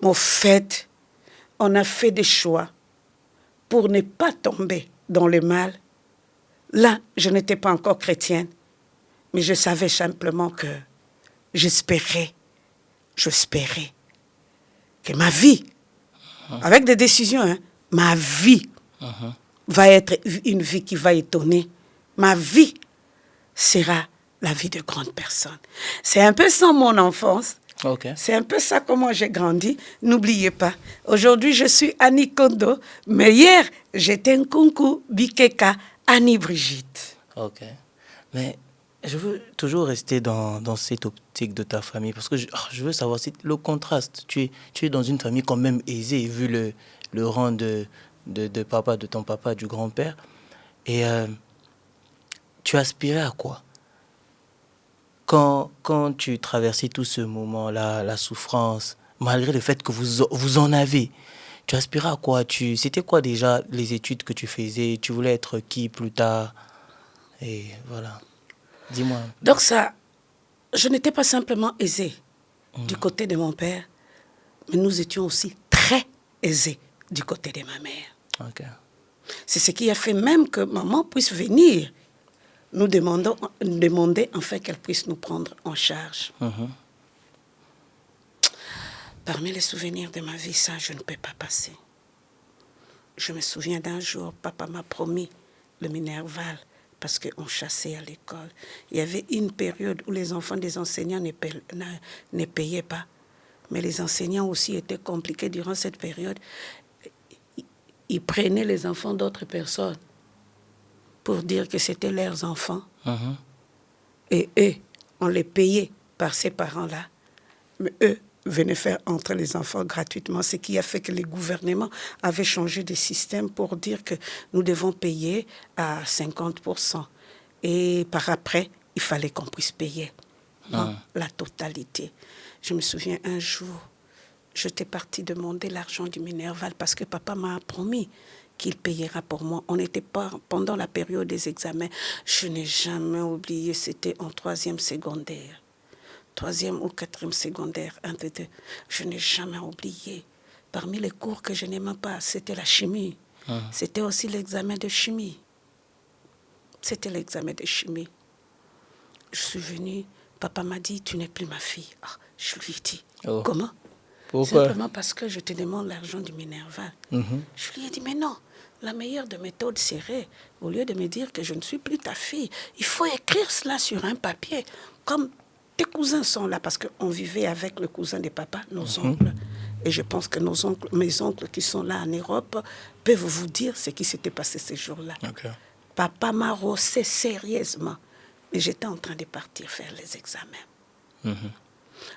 Mais au fait, on a fait des choix pour ne pas tomber dans le mal. Là, je n'étais pas encore chrétienne, mais je savais simplement que j'espérais que ma vie, avec des décisions, ma vie va être une vie qui va étonner. Ma vie sera la vie de grandes personnes. C'est un peu ça mon enfance. C'est un peu ça comment j'ai grandi. N'oubliez pas, aujourd'hui je suis Annie Kondo, mais hier j'étais Nkunku Bikeka Annie Brigitte. Mais je veux toujours rester dans cette optique de ta famille parce que je veux savoir si le contraste. Tu es dans une famille quand même aisée vu le rang de papa, de ton papa, du grand-père. Et tu aspirais à quoi? Quand tu traversais tout ce moment-là, la souffrance, malgré le fait que vous en avez, tu aspirais à quoi? C'était quoi déjà les études que tu faisais? Tu voulais être qui plus tard? Et voilà. Dis-moi. Donc ça, je n'étais pas simplement aisée du côté de mon père, mais nous étions aussi très aisés du côté de ma mère. C'est ce qui a fait même que maman puisse venir nous demander en fait qu'elle puisse nous prendre en charge. Parmi les souvenirs de ma vie, ça, je ne peux pas passer. Je me souviens d'un jour, papa m'a promis le Minerval parce qu'on chassait à l'école. Il y avait une période où les enfants des enseignants ne payaient pas. Mais les enseignants aussi étaient compliqués durant cette période. Ils prenaient les enfants d'autres personnes pour dire que c'était leurs enfants. Et eux, on les payait par ces parents-là. Mais eux venaient faire entrer les enfants gratuitement, ce qui a fait que les gouvernements avaient changé de système pour dire que nous devons payer à 50%. Et par après, il fallait qu'on puisse payer. la totalité. Je me souviens un jour, j'étais partie demander l'argent du Minerval parce que papa m'a promis qu'il payera pour moi. On n'était pas pendant la période des examens. Je n'ai jamais oublié, c'était en 3e secondaire. 3e ou 4e secondaire, un des deux. Je n'ai jamais oublié. Parmi les cours que je n'aimais pas, c'était la chimie. C'était aussi l'examen de chimie. C'était l'examen de chimie. Je suis venue, papa m'a dit, tu n'es plus ma fille. Ah, je lui ai dit, comment? Pourquoi? Simplement parce que je te demande l'argent du Minerval. Je lui ai dit, mais non, la meilleure de méthodes serait, au lieu de me dire que je ne suis plus ta fille, il faut écrire cela sur un papier, comme tes cousins sont là, parce qu'on vivait avec le cousin de papa, nos oncles. Et je pense que mes oncles qui sont là en Europe peuvent vous dire ce qui s'était passé ces jours-là. Okay. Papa m'a rossé sérieusement. Mais j'étais en train de partir faire les examens.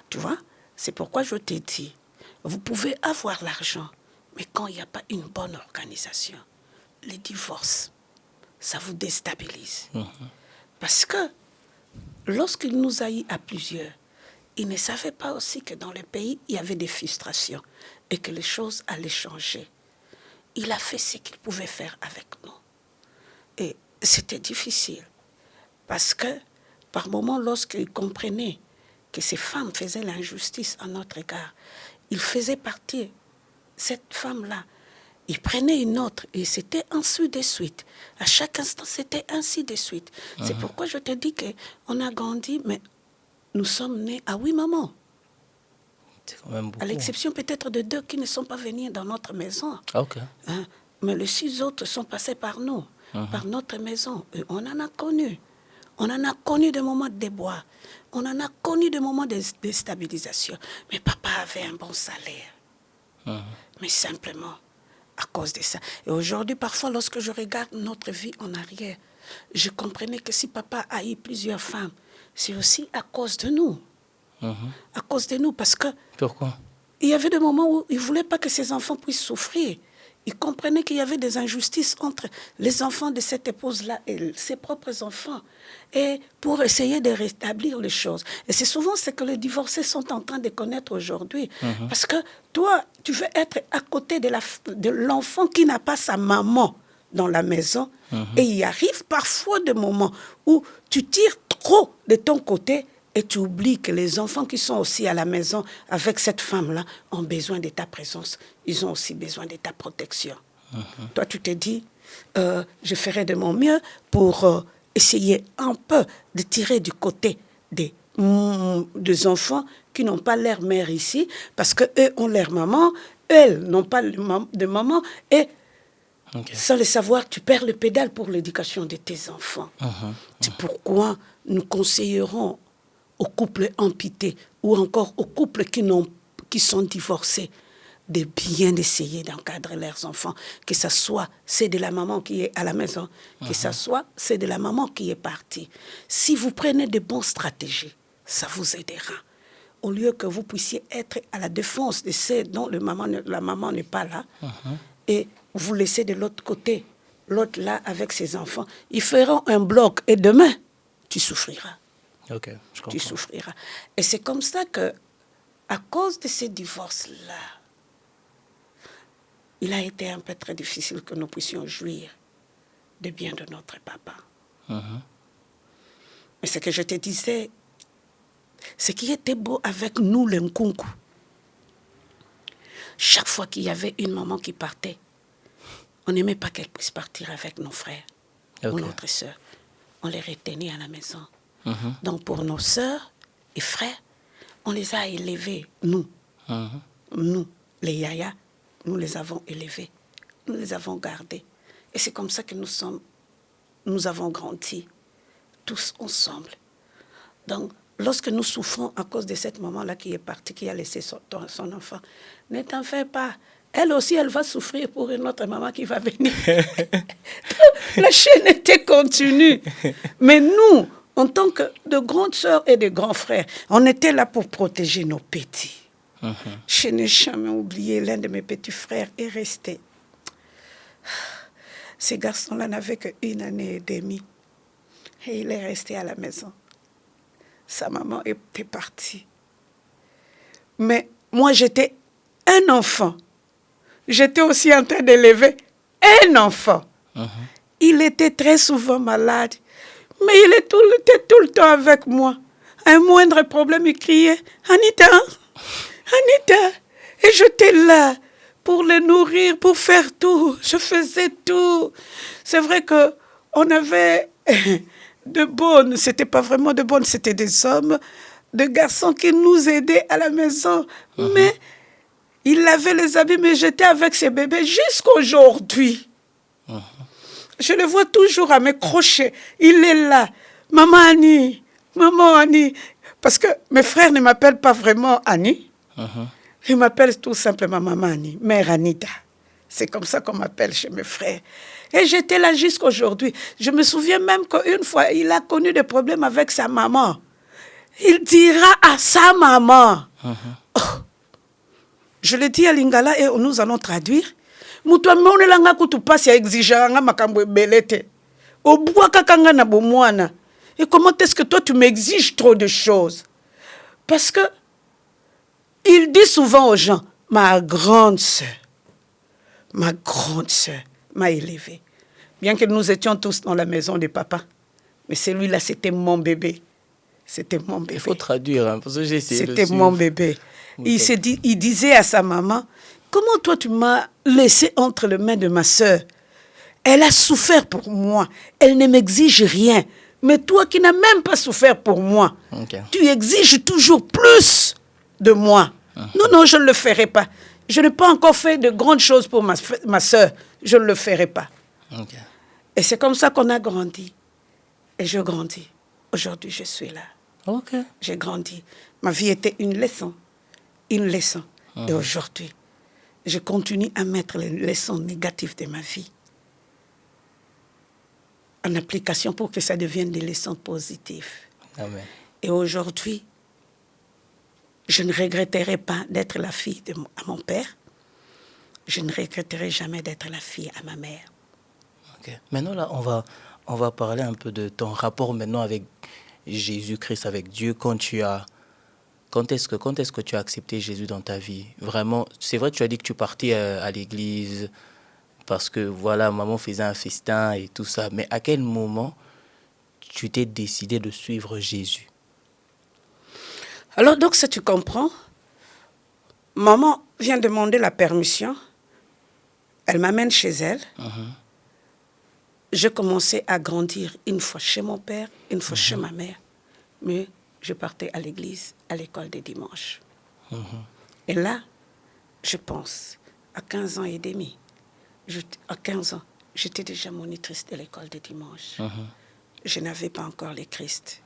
Tu vois, c'est pourquoi je t'ai dit, vous pouvez avoir l'argent, mais quand il n'y a pas une bonne organisation, les divorces, ça vous déstabilise. Parce que lorsqu'il nous a eu à plusieurs, il ne savait pas aussi que dans le pays, il y avait des frustrations et que les choses allaient changer. Il a fait ce qu'il pouvait faire avec nous. Et c'était difficile. Parce que, par moments, lorsqu'il comprenait que ces femmes faisaient l'injustice à notre égard, il faisait partir cette femme-là. Il prenait une autre et c'était ainsi de suite. À chaque instant, c'était ainsi de suite. C'est pourquoi je te dis qu'on a grandi, mais nous sommes nés à 8 mamans. C'est quand même beaucoup. À l'exception peut-être de 2 qui ne sont pas venus dans notre maison. Okay. Hein? Mais les 6 autres sont passés par nous, par notre maison. Et on en a connu. On en a connu des moments de déboire. On en a connu des moments de déstabilisation. Mais papa avait un bon salaire. Mais simplement, à cause de ça. Et aujourd'hui, parfois, lorsque je regarde notre vie en arrière, je comprenais que si papa a eu plusieurs femmes, c'est aussi à cause de nous. À cause de nous, parce que... Pourquoi? Il y avait des moments où il ne voulait pas que ses enfants puissent souffrir. Il comprenait qu'il y avait des injustices entre les enfants de cette épouse-là et ses propres enfants. Et pour essayer de rétablir les choses. Et c'est souvent ce que les divorcés sont en train de connaître aujourd'hui. Parce que toi, tu veux être à côté de l'enfant qui n'a pas sa maman dans la maison. Et il arrive parfois des moments où tu tires trop de ton côté et tu oublies que les enfants qui sont aussi à la maison avec cette femme-là ont besoin de ta présence. Ils ont aussi besoin de ta protection. Toi, tu te dis, je ferai de mon mieux pour essayer un peu de tirer du côté des enfants qui n'ont pas leur mère ici, parce qu'eux ont leur maman, elles n'ont pas de maman, et sans le savoir, tu perds le pédale pour l'éducation de tes enfants. C'est pourquoi nous conseillerons aux couples amputés ou encore aux couples qui sont divorcés de bien essayer d'encadrer leurs enfants, que ce soit c'est de la maman qui est à la maison, que ce soit c'est de la maman qui est partie. Si vous prenez de bonnes stratégies, ça vous aidera. Au lieu que vous puissiez être à la défense de ceux dont la maman n'est pas là, et vous laissez de l'autre côté, l'autre là avec ses enfants, ils feront un bloc et demain, tu souffriras. Ok, je comprends. Tu souffriras. Et c'est comme ça que, à cause de ces divorces-là, il a été un peu très difficile que nous puissions jouir des biens de notre papa. Mais ce que je te disais, ce qui était beau avec nous, les Nkunku, chaque fois qu'il y avait une maman qui partait, on n'aimait pas qu'elle puisse partir avec nos frères ou notre soeur. On les retenait à la maison. Donc pour nos sœurs et frères, on les a élevés, nous. Nous, les yaya, nous les avons élevés. Nous les avons gardés. Et c'est comme ça que nous avons grandi, tous ensemble. Donc, lorsque nous souffrons à cause de cette maman-là qui est partie, qui a laissé son enfant, ne t'en fais pas. Elle aussi, elle va souffrir pour une autre maman qui va venir. La chaîne était continue. Mais nous, en tant que de grandes sœurs et de grands frères, on était là pour protéger nos petits. Je n'ai jamais oublié, l'un de mes petits frères est resté. Ces garçons-là n'avaient qu'1 année et demie. Et il est resté à la maison. sa maman était partie. Mais moi, j'étais un enfant. J'étais aussi en train d'élever un enfant. Il était très souvent malade, mais il était tout le temps avec moi. Un moindre problème, il criait « Anita, Anita !» Et j'étais là pour le nourrir, pour faire tout. Je faisais tout. C'est vrai qu'on avait de bonnes, c'était pas vraiment de bonnes, c'était des hommes, de garçons qui nous aidaient à la maison. Mais il lavait les habits, mais j'étais avec ces bébés jusqu'à aujourd'hui. Je le vois toujours à mes crochets. Il est là. Maman Annie, maman Annie. Parce que mes frères ne m'appellent pas vraiment Annie. Ils m'appellent tout simplement maman Annie, mère Anita. C'est comme ça qu'on m'appelle chez mes frères. Et j'étais là jusqu'à aujourd'hui. Je me souviens même qu'une fois, il a connu des problèmes avec sa maman. Il dira à sa maman. Oh. Je le dis à Lingala et nous allons traduire. Et comment est-ce que toi tu m'exiges trop de choses? Parce que il dit souvent aux gens, ma grande sœur m'a élevé. Bien que nous étions tous dans la maison de papa, mais celui-là c'était mon bébé. C'était mon bébé. Il faut traduire, hein, parce que j'ai essayé de C'était mon bébé. Il disait à sa maman, comment toi tu m'as laissé entre les mains de ma sœur? Elle a souffert pour moi. Elle ne m'exige rien. Mais toi qui n'as même pas souffert pour moi, tu exiges toujours plus de moi. Non, je ne le ferai pas. Je n'ai pas encore fait de grandes choses pour ma sœur. Je ne le ferai pas. Et c'est comme ça qu'on a grandi. Et je grandis. Aujourd'hui, je suis là. J'ai grandi. Ma vie était une leçon. Une leçon. Et aujourd'hui, je continue à mettre les leçons négatives de ma vie en application pour que ça devienne des leçons positives. Amen. Et aujourd'hui, je ne regretterai pas d'être la fille à mon père. Je ne regretterai jamais d'être la fille à ma mère. Maintenant, là, on va parler un peu de ton rapport maintenant avec Jésus-Christ, avec Dieu. Quand est-ce que tu as accepté Jésus dans ta vie? Vraiment, c'est vrai que tu as dit que tu partais à l'église parce que, voilà, maman faisait un festin et tout ça. Mais à quel moment tu t'es décidé de suivre Jésus? Alors, donc, si tu comprends, maman vient demander la permission. Elle m'amène chez elle. Je commençais à grandir une fois chez mon père, une fois chez ma mère. Mais je partais à l'église, à l'école des dimanches. Et là, je pense, à 15 ans et demi, à 15 ans, j'étais déjà monitrice de l'école des dimanches. Je n'avais pas encore le Christ.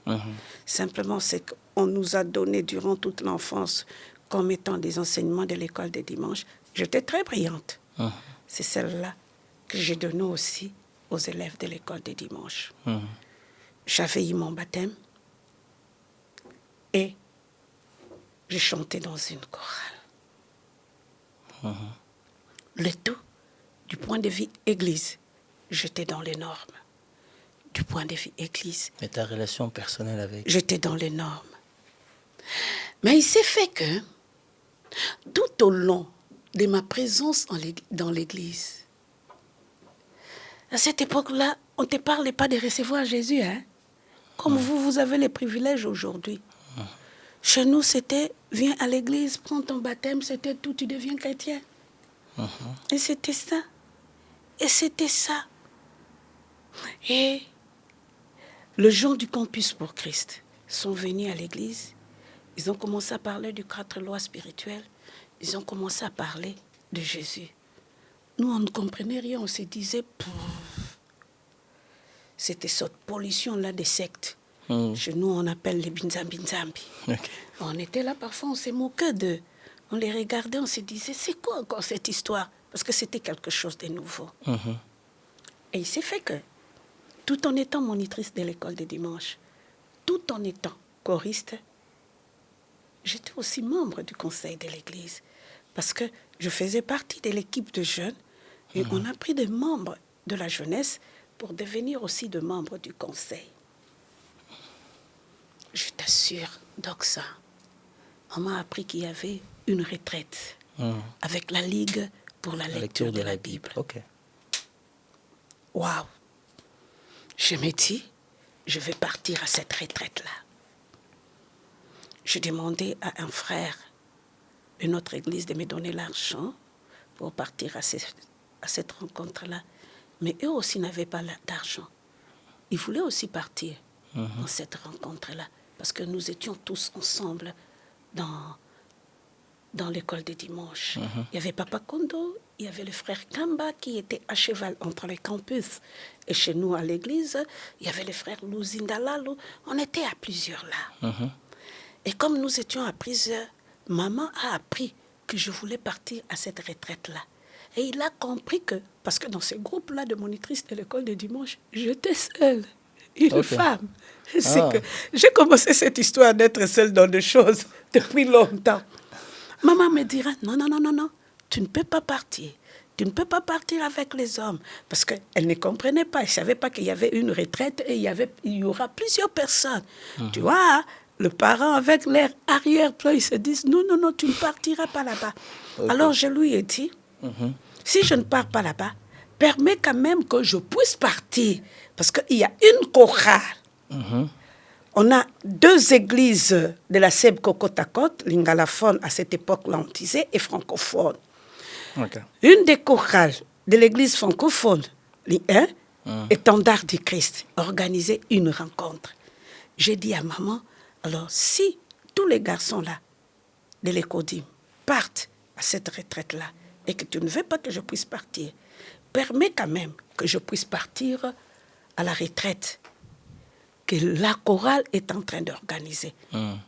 Simplement, c'est qu'on nous a donné durant toute l'enfance comme étant des enseignements de l'école des dimanches. J'étais très brillante. C'est celle-là que j'ai donnée aussi aux élèves de l'école des dimanches. J'avais eu mon baptême et j'ai chanté dans une chorale. Le tout, du point de vue église, j'étais dans les normes. Du point de vue église. Mais ta relation personnelle avec... J'étais dans les normes. Mais il s'est fait que, tout au long de ma présence dans l'église, à cette époque-là, on ne te parlait pas de recevoir Jésus, hein? Comme vous avez les privilèges aujourd'hui. Chez nous, c'était, viens à l'église, prends ton baptême, c'était tout, tu deviens chrétien. Et c'était ça. Et c'était ça. Et les gens du Campus pour Christ sont venus à l'église. Ils ont commencé à parler du 4 lois spirituelles. Ils ont commencé à parler de Jésus. Nous, on ne comprenait rien. On se disait, c'était cette pollution-là des sectes. Chez nous, on appelle les binzambi. On était là, parfois, on se moquait d'eux. On les regardait, on se disait, c'est quoi encore cette histoire? Parce que c'était quelque chose de nouveau. Et il s'est fait que, tout en étant monitrice de l'école des dimanches, tout en étant choriste, j'étais aussi membre du conseil de l'église. Parce que je faisais partie de l'équipe de jeunes et on a pris des membres de la jeunesse pour devenir aussi des membres du conseil. je t'assure, Doxa, on m'a appris qu'il y avait une retraite avec la Ligue pour la lecture de la Bible. Ok. Waouh! Je me dis, je vais partir à cette retraite-là. J'ai demandé à un frère de notre église de me donner l'argent pour partir à cette rencontre-là. Mais eux aussi n'avaient pas d'argent. Ils voulaient aussi partir dans cette rencontre-là parce que nous étions tous ensemble dans l'école de dimanche. Il y avait Papa Kondo, il y avait le frère Kamba qui était à cheval entre les campus. Et chez nous à l'église, il y avait le frère Luzindalalo. On était à plusieurs là. Et comme nous étions à plusieurs, maman a appris que je voulais partir à cette retraite-là. Et il a compris que, parce que dans ce groupe-là de monitrices de l'école de dimanche, j'étais seule, une femme. C'est que j'ai commencé cette histoire d'être seule dans des choses depuis longtemps. Maman me dira, non, tu ne peux pas partir. Tu ne peux pas partir avec les hommes. Parce qu'elle ne comprenait pas. Elle ne savait pas qu'il y avait une retraite et il y aura plusieurs personnes. Tu vois, le parent avec l'air arrière-plan, ils se disent, non, tu ne partiras pas là-bas. Alors je lui ai dit, si je ne pars pas là-bas, permets quand même que je puisse partir. Parce qu'il y a une chorale. On a 2 églises de la Seb Kokotakot, lingalaphone à cette époque-là, on disait, et francophone. Une des chorales de l'église francophone, Étendard du Christ, organisait une rencontre. J'ai dit à maman, alors si tous les garçons-là de l'Écodim partent à cette retraite-là et que tu ne veux pas que je puisse partir, permets quand même que je puisse partir à la retraite que la chorale est en train d'organiser.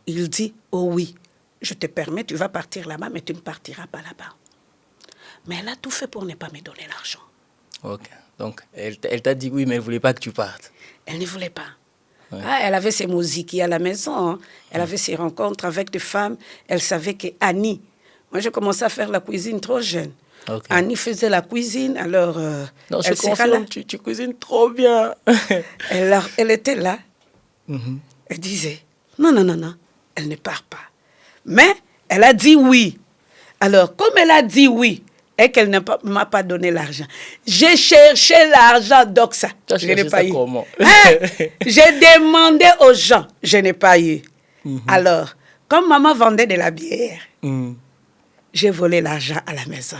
Il dit, oh oui, je te permets, tu vas partir là-bas, mais tu ne partiras pas là-bas. Mais elle a tout fait pour ne pas me donner l'argent. Ok. Donc, elle t'a dit oui, mais elle ne voulait pas que tu partes. Elle ne voulait pas. Elle avait ses musiques à la maison. Hein. Elle avait ses rencontres avec des femmes. Elle savait que Annie... Moi, j'ai commencé à faire la cuisine trop jeune. Annie faisait la cuisine, alors... non, je confirme, tu cuisines trop bien. Elle était là. Elle disait, non, elle ne part pas. Mais elle a dit oui. Alors, comme elle a dit oui, et qu'elle ne m'a pas donné l'argent, j'ai cherché l'argent, donc ça, je n'ai pas eu. Comment? J'ai demandé aux gens, je n'ai pas eu. Alors, comme maman vendait de la bière, j'ai volé l'argent à la maison.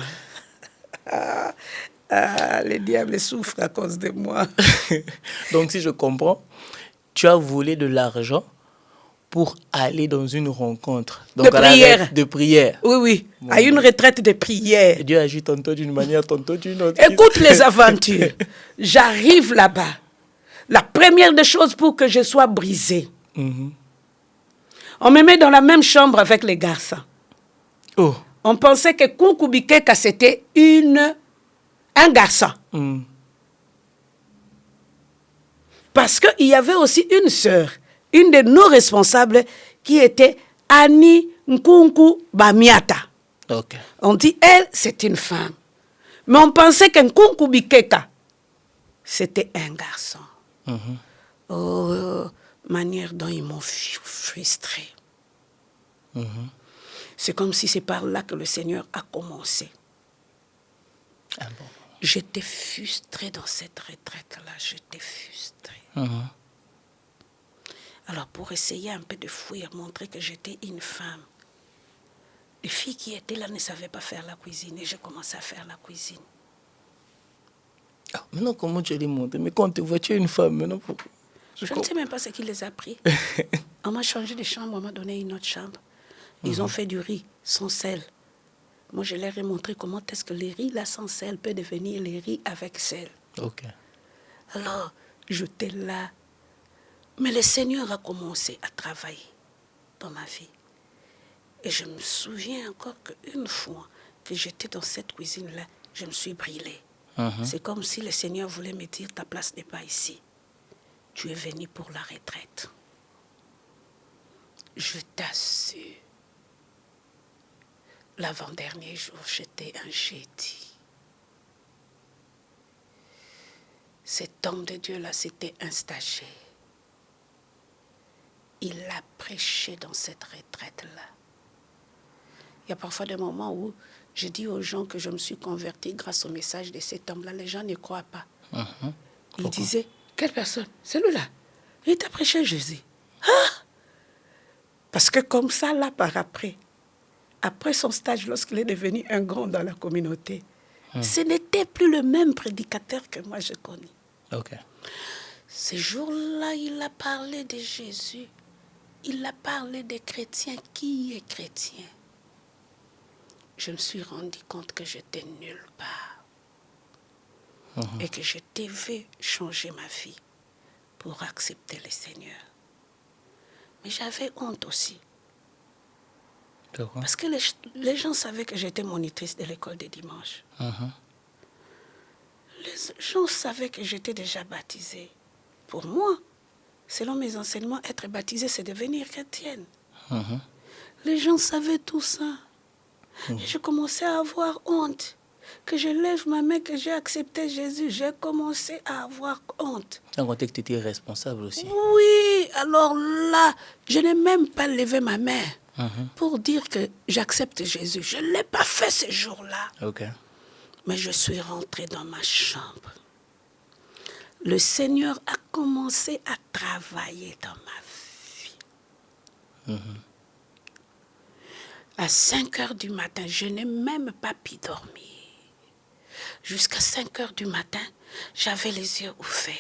Le diable souffre à cause de moi. Donc, si je comprends, tu as volé de l'argent pour aller dans une rencontre. Donc, de prière. Oui, bon, à une retraite de prière. Dieu agit tantôt d'une manière, tantôt d'une autre. Écoute les aventures. J'arrive là-bas. La première des choses pour que je sois brisée. On me met dans la même chambre avec les garçons. On pensait que Kunkubikeka, c'était un garçon. Parce qu'il y avait aussi une sœur, une de nos responsables, qui était Annie Nkunku Bamiata. On dit, elle, c'est une femme. Mais on pensait que Kunkubikeka, c'était un garçon. Oh, manière dont ils m'ont frustré. C'est comme si c'est par là que le Seigneur a commencé. J'étais frustrée dans cette retraite-là. J'étais frustrée. Alors, pour essayer un peu de fuir, montrer que j'étais une femme, les filles qui étaient là ne savaient pas faire la cuisine et j'ai commencé à faire la cuisine. Maintenant, comment tu les montres? Mais quand tu vois, tu es une femme. Maintenant, je ne sais même pas ce qui les a pris. On m'a changé de chambre, on m'a donné une autre chambre. Ils ont fait du riz sans sel. Moi, je leur ai montré comment est-ce que les riz là sans sel peut devenir les riz avec sel. Alors, j'étais là. Mais le Seigneur a commencé à travailler dans ma vie. Et je me souviens encore qu'une fois que j'étais dans cette cuisine-là, je me suis brûlée. C'est comme si le Seigneur voulait me dire, ta place n'est pas ici. Tu es venu pour la retraite. Je t'assure. L'avant-dernier jour, j'étais un jeudi. Cet homme de Dieu-là, c'était un stagiaire. il a prêché dans cette retraite-là. Il y a parfois des moments où je dis aux gens que je me suis convertie grâce au message de cet homme-là. Les gens ne croient pas. Ils disaient, quelle personne? Celui-là. Il t'a prêché Jésus. Ah! Parce que comme ça, là, par après son stage, lorsqu'il est devenu un grand dans la communauté, ce n'était plus le même prédicateur que moi je connais. Okay. Ce jour-là, il a parlé de Jésus. Il a parlé des chrétiens. Qui est chrétien? Je me suis rendu compte que j'étais nulle part. Et que je devais changer ma vie pour accepter le Seigneur. Mais j'avais honte aussi. D'accord. Parce que les gens savaient que j'étais monitrice de l'école des dimanches. Les gens savaient que j'étais déjà baptisée. Pour moi, selon mes enseignements, être baptisée, c'est devenir chrétienne. Les gens savaient tout ça. Et je commençais à avoir honte. Que je lève ma main, que j'ai accepté Jésus, j'ai commencé à avoir honte. Tu as compté que tu étais responsable aussi. Oui, alors là, je n'ai même pas levé ma main pour dire que j'accepte Jésus. Je ne l'ai pas fait ce jour-là. Okay. Mais je suis rentrée dans ma chambre. Le Seigneur a commencé à travailler dans ma vie. À 5 heures du matin, je n'ai même pas pu dormir. Jusqu'à 5 heures du matin, j'avais les yeux ouverts.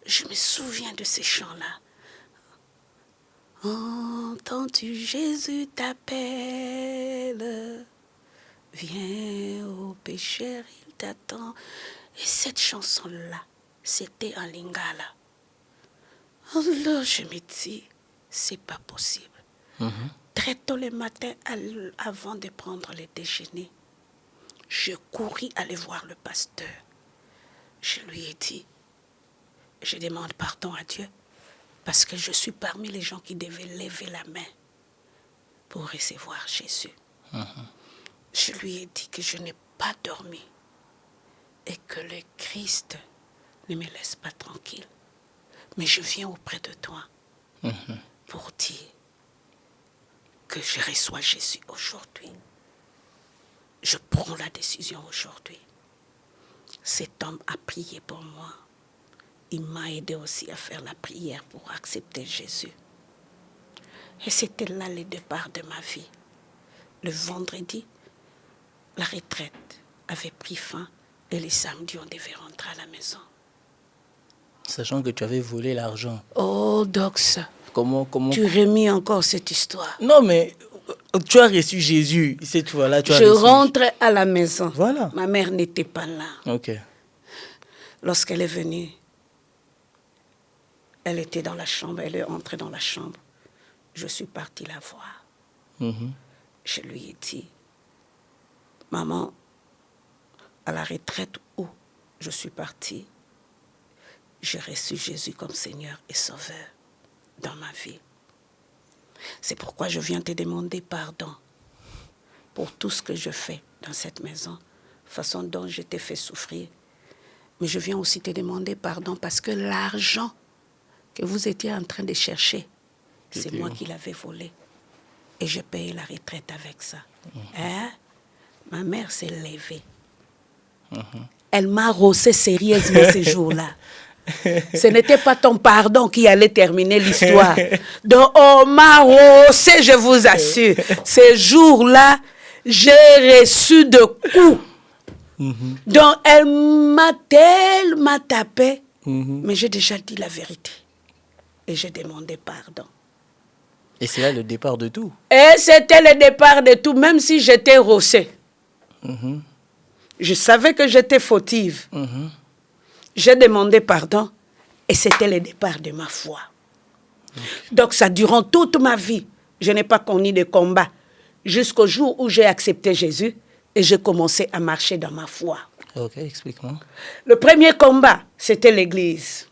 Je me souviens de ces chants-là. Entends-tu, Jésus t'appelle. Viens au pécheur, il t'attend. Et cette chanson-là, c'était en lingala. Alors je me dis, c'est pas possible. Très tôt le matin, avant de prendre le déjeuner, je courus aller voir le pasteur. Je lui ai dit, je demande pardon à Dieu parce que je suis parmi les gens qui devaient lever la main pour recevoir Jésus. Je lui ai dit que je n'ai pas dormi et que le Christ ne me laisse pas tranquille. Mais je viens auprès de toi pour dire que je reçois Jésus aujourd'hui. Je prends la décision aujourd'hui. Cet homme a prié pour moi. Il m'a aidé aussi à faire la prière pour accepter Jésus. Et c'était là le départ de ma vie. Le vendredi, la retraite avait pris fin et le samedi, on devait rentrer à la maison. Sachant que tu avais volé l'argent. Oh, Dox, Comment... tu remis encore cette histoire. Non, mais tu as reçu Jésus. Cette fois-là, tu as Je reçu... rentre à la maison. Voilà. Ma mère n'était pas là. Ok. Lorsqu'elle est venue, elle était dans la chambre, elle est entrée dans la chambre. Je suis partie la voir. Je lui ai dit, maman, à la retraite où je suis partie, j'ai reçu Jésus comme Seigneur et Sauveur dans ma vie. C'est pourquoi je viens te demander pardon pour tout ce que je fais dans cette maison, façon dont je t'ai fait souffrir. Mais je viens aussi te demander pardon parce que l'argent que vous étiez en train de chercher, c'est moi qui l'avais volé. Et j'ai payé la retraite avec ça. Hein? Ma mère s'est levée. Elle m'a rossé sérieusement ce jour-là. Ce n'était pas ton pardon qui allait terminer l'histoire. Donc, on m'a rossé, je vous assure. Ce jour-là, j'ai reçu de coups. Donc, elle m'a tellement tapé. Mais j'ai déjà dit la vérité. Et j'ai demandé pardon. Et c'est là le départ de tout. Et c'était le départ de tout, même si j'étais rossée. Je savais que j'étais fautive. J'ai demandé pardon et c'était le départ de ma foi. Donc ça, durant toute ma vie, je n'ai pas connu de combat jusqu'au jour où j'ai accepté Jésus et j'ai commencé à marcher dans ma foi. Ok, explique-moi. Le premier combat, c'était l'église.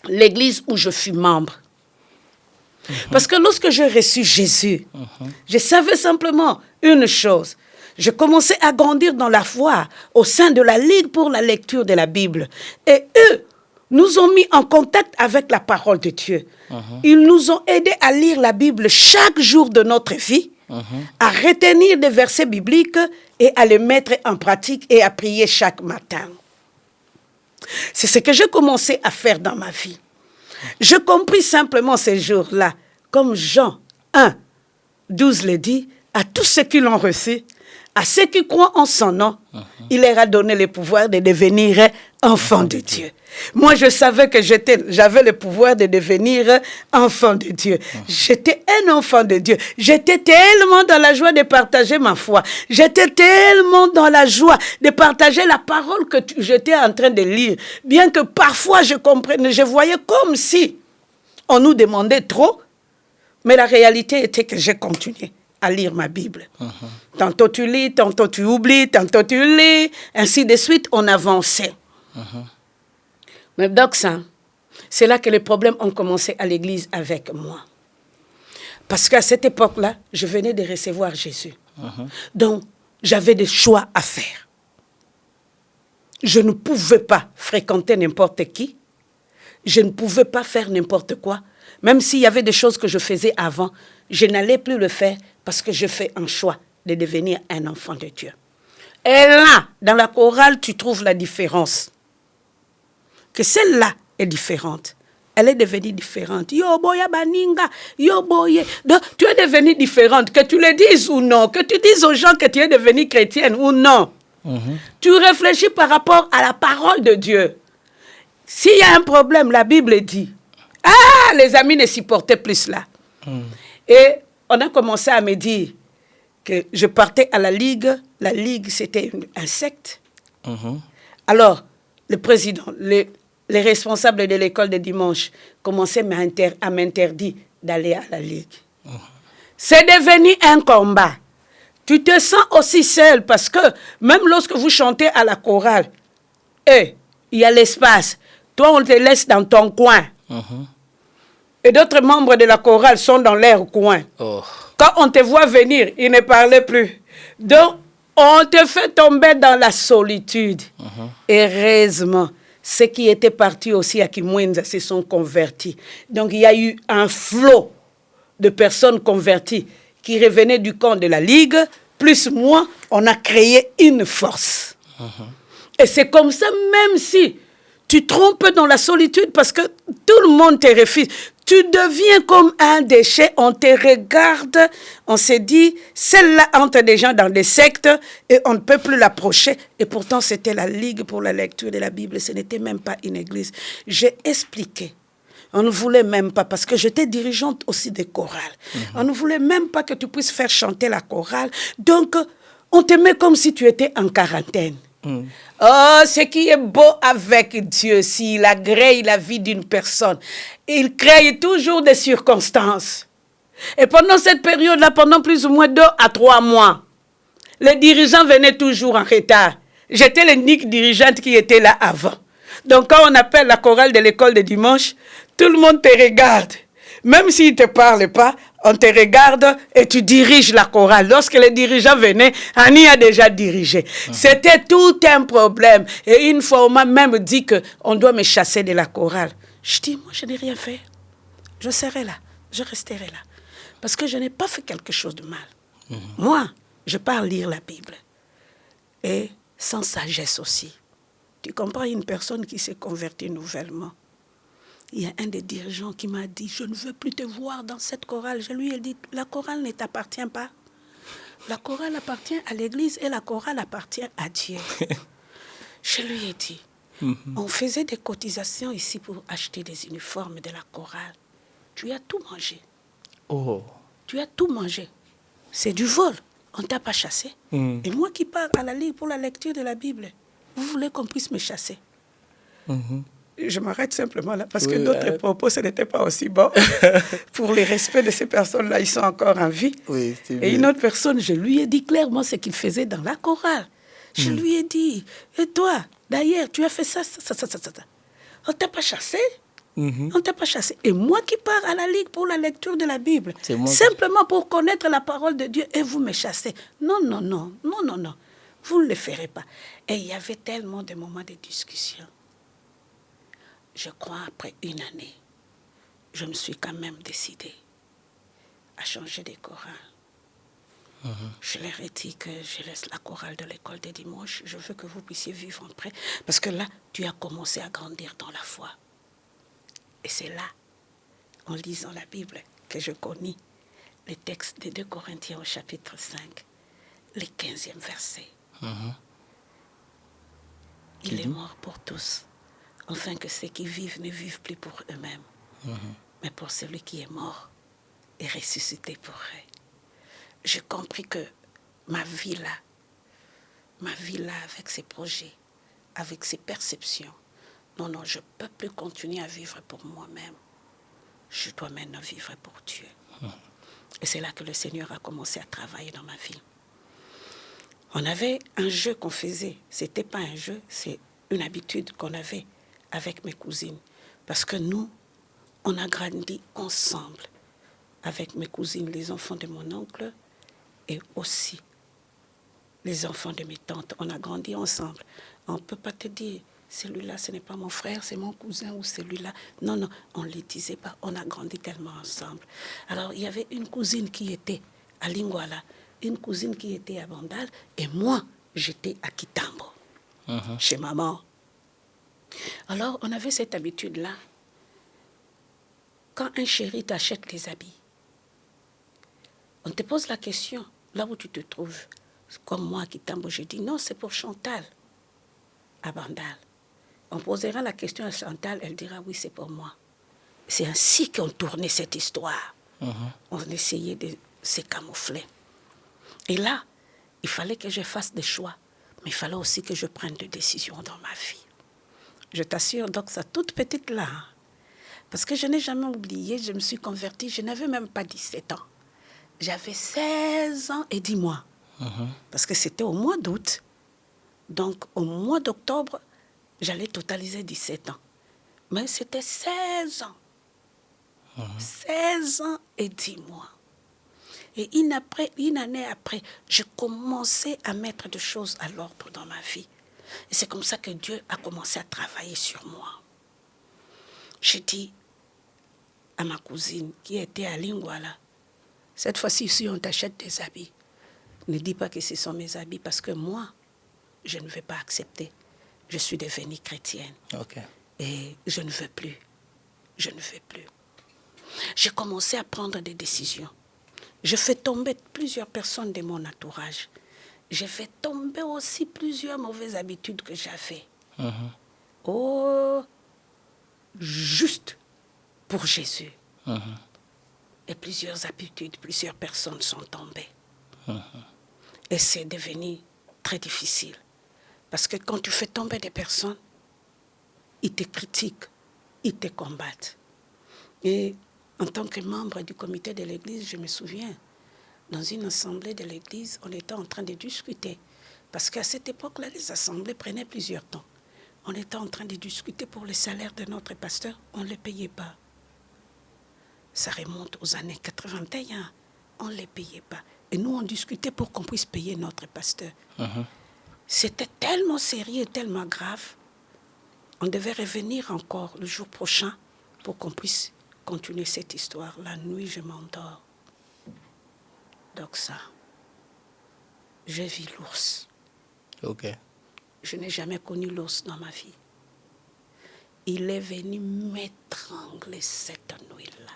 L'église où je fus membre. Parce que lorsque j'ai reçu Jésus, je savais simplement une chose. Je commençais à grandir dans la foi au sein de la Ligue pour la lecture de la Bible. Et eux nous ont mis en contact avec la parole de Dieu. Ils nous ont aidés à lire la Bible chaque jour de notre vie, à retenir des versets bibliques et à les mettre en pratique et à prier chaque matin. C'est ce que j'ai commencé à faire dans ma vie. Je compris simplement ces jours-là, comme Jean 1, 12 le dit, à tous ceux qui l'ont reçu, à ceux qui croient en son nom, il leur a donné le pouvoir de devenir enfants de Dieu. Moi, je savais que j'avais le pouvoir de devenir enfant de Dieu. J'étais un enfant de Dieu. J'étais tellement dans la joie de partager ma foi. J'étais tellement dans la joie de partager la parole que j'étais en train de lire. Bien que parfois je comprenais, je voyais comme si on nous demandait trop. Mais la réalité était que j'ai continué à lire ma Bible. Tantôt tu lis, tantôt tu oublies, tantôt tu lis, ainsi de suite, on avançait. Mais donc ça, c'est là que les problèmes ont commencé à l'église avec moi. Parce qu'à cette époque-là, je venais de recevoir Jésus. Donc, j'avais des choix à faire. Je ne pouvais pas fréquenter n'importe qui. Je ne pouvais pas faire n'importe quoi. Même s'il y avait des choses que je faisais avant, je n'allais plus le faire parce que je fais un choix de devenir un enfant de Dieu. Et là, dans la chorale, tu trouves la différence. Que celle-là est différente. Elle est devenue différente. Yo boya baninga, yo boye. Donc, tu es devenue différente. Que tu le dises ou non, que tu dises aux gens que tu es devenue chrétienne ou non. Tu réfléchis par rapport à la parole de Dieu. S'il y a un problème, la Bible dit, ah, les amis ne supportaient plus cela. Et on a commencé à me dire que je partais à la Ligue. La Ligue, c'était un secte. Alors, le président, les responsables de l'école de dimanche commençaient à m'interdire d'aller à la Ligue. C'est devenu un combat. Tu te sens aussi seul parce que même lorsque vous chantez à la chorale, il y a l'espace. Toi, on te laisse dans ton coin. Et d'autres membres de la chorale sont dans leur coin. Quand on te voit venir, ils ne parlaient plus. Donc, on te fait tomber dans la solitude. Heureusement, ceux qui étaient partis aussi à Kimwenza se sont convertis. Donc, il y a eu un flot de personnes converties qui revenaient du camp de la Ligue. Plus moi, on a créé une force. Et c'est comme ça, même si tu trompes dans la solitude parce que tout le monde te refuse. Tu deviens comme un déchet, on te regarde, on se dit, celle-là entre des gens dans des sectes et on ne peut plus l'approcher. Et pourtant, c'était la Ligue pour la lecture de la Bible, ce n'était même pas une église. J'ai expliqué. On ne voulait même pas, parce que j'étais dirigeante aussi des chorales. On ne voulait même pas que tu puisses faire chanter la chorale. Donc, on te met comme si tu étais en quarantaine. Oh, ce qui est beau avec Dieu, s'il agrée la vie d'une personne, il crée toujours des circonstances. Et pendant cette période-là, pendant plus ou moins 2 à 3 mois, les dirigeants venaient toujours en retard. J'étais l'unique dirigeante qui était là avant. Donc quand on appelle la chorale de l'école de dimanche, tout le monde te regarde. Même s'ils ne te parlent pas, on te regarde et tu diriges la chorale. Lorsque les dirigeants venaient, Annie a déjà dirigé. C'était tout un problème. Et une fois, on m'a même dit qu'on doit me chasser de la chorale. Je dis, moi, je n'ai rien fait. Je serai là. Je resterai là. Parce que je n'ai pas fait quelque chose de mal. Moi, je pars lire la Bible. Et sans sagesse aussi. Tu comprends, une personne qui s'est convertie nouvellement. Il y a un des dirigeants qui m'a dit, je ne veux plus te voir dans cette chorale. Je lui ai dit, la chorale ne t'appartient pas. La chorale appartient à l'église et la chorale appartient à Dieu. Je lui ai dit, on faisait des cotisations ici pour acheter des uniformes de la chorale. Tu as tout mangé. Tu as tout mangé. C'est du vol. On ne t'a pas chassé. Et moi qui pars à la Ligue pour la lecture de la Bible, vous voulez qu'on puisse me chasser. Je m'arrête simplement là parce que d'autres propos, ce n'était pas aussi bon. Pour le respect de ces personnes-là, ils sont encore en vie. Et une autre personne, je lui ai dit clairement ce qu'il faisait dans la chorale. Je lui ai dit, et toi, d'ailleurs, tu as fait ça. On ne t'a pas chassé. On ne t'a pas chassé. Et moi qui pars à la ligue pour la lecture de la Bible, C'est simplement pour connaître la parole de Dieu, et vous me chassez. Non, non, non, non, non, non. Vous ne le ferez pas. Et il y avait tellement de moments de discussion. Je crois après une année, je me suis quand même décidée à changer de chorale. Je leur ai dit que je laisse la chorale de l'école des dimanches. Je veux que vous puissiez vivre en paix. Parce que là, tu as commencé à grandir dans la foi. Et c'est là, en lisant la Bible, que je connais le texte des 2 Corinthiens au chapitre 5, le 15e verset. Il est mort pour tous, afin que ceux qui vivent ne vivent plus pour eux-mêmes, mais pour celui qui est mort et ressuscité pour eux. J'ai compris que ma vie là, avec ses projets, avec ses perceptions, non, je ne peux plus continuer à vivre pour moi-même. Je dois maintenant vivre pour Dieu. Et c'est là que le Seigneur a commencé à travailler dans ma vie. On avait un jeu qu'on faisait. Ce n'était pas un jeu, c'est une habitude qu'on avait avec mes cousines. Parce que nous, on a grandi ensemble avec mes cousines, les enfants de mon oncle et aussi les enfants de mes tantes. On a grandi ensemble. On ne peut pas te dire, celui-là, ce n'est pas mon frère, c'est mon cousin ou celui-là. Non, on ne les disait pas. On a grandi tellement ensemble. Alors, il y avait une cousine qui était à Lingwala, une cousine qui était à Bandal, et moi, j'étais à Kitambo, chez maman. Alors, on avait cette habitude-là. Quand un chéri t'achète les habits, on te pose la question, là où tu te trouves. Comme moi à Kitambo, j'ai dit non, c'est pour Chantal, à Bandal. On posera la question à Chantal, elle dira oui, c'est pour moi. C'est ainsi qu'on tournait cette histoire. On essayait de se camoufler. Et là, il fallait que je fasse des choix, mais il fallait aussi que je prenne des décisions dans ma vie. Je t'assure, donc, ça toute petite là, parce que je n'ai jamais oublié, je me suis convertie, je n'avais même pas 17 ans. J'avais 16 ans et 10 mois. Parce que c'était au mois d'août. Donc, au mois d'octobre, j'allais totaliser 17 ans. Mais c'était 16 ans. 16 ans et 10 mois. Et une année après, je commençais à mettre des choses à l'ordre dans ma vie. Et c'est comme ça que Dieu a commencé à travailler sur moi. J'ai dit à ma cousine qui était à Lingwala, cette fois-ci, si on t'achète des habits, ne dis pas que ce sont mes habits parce que moi, je ne vais pas accepter. Je suis devenue chrétienne. Et je ne veux plus. Je ne veux plus. J'ai commencé à prendre des décisions. Je fais tomber plusieurs personnes de mon entourage. J'ai fait tomber aussi plusieurs mauvaises habitudes que j'avais. Oh, juste pour Jésus. Et plusieurs habitudes, plusieurs personnes sont tombées. Et c'est devenu très difficile. Parce que quand tu fais tomber des personnes, ils te critiquent, ils te combattent. Et en tant que membre du comité de l'église, je me souviens, dans une assemblée de l'église, on était en train de discuter. Parce qu'à cette époque-là, les assemblées prenaient plusieurs temps. On était en train de discuter pour le salaire de notre pasteur, on ne le payait pas. Ça remonte aux années 81, on ne les payait pas. Et nous, on discutait pour qu'on puisse payer notre pasteur. C'était tellement sérieux, tellement grave. On devait revenir encore le jour prochain pour qu'on puisse continuer cette histoire. La nuit, je m'endors. Donc ça, je vis l'ours. Je n'ai jamais connu l'ours dans ma vie. Il est venu m'étrangler cette nuit-là.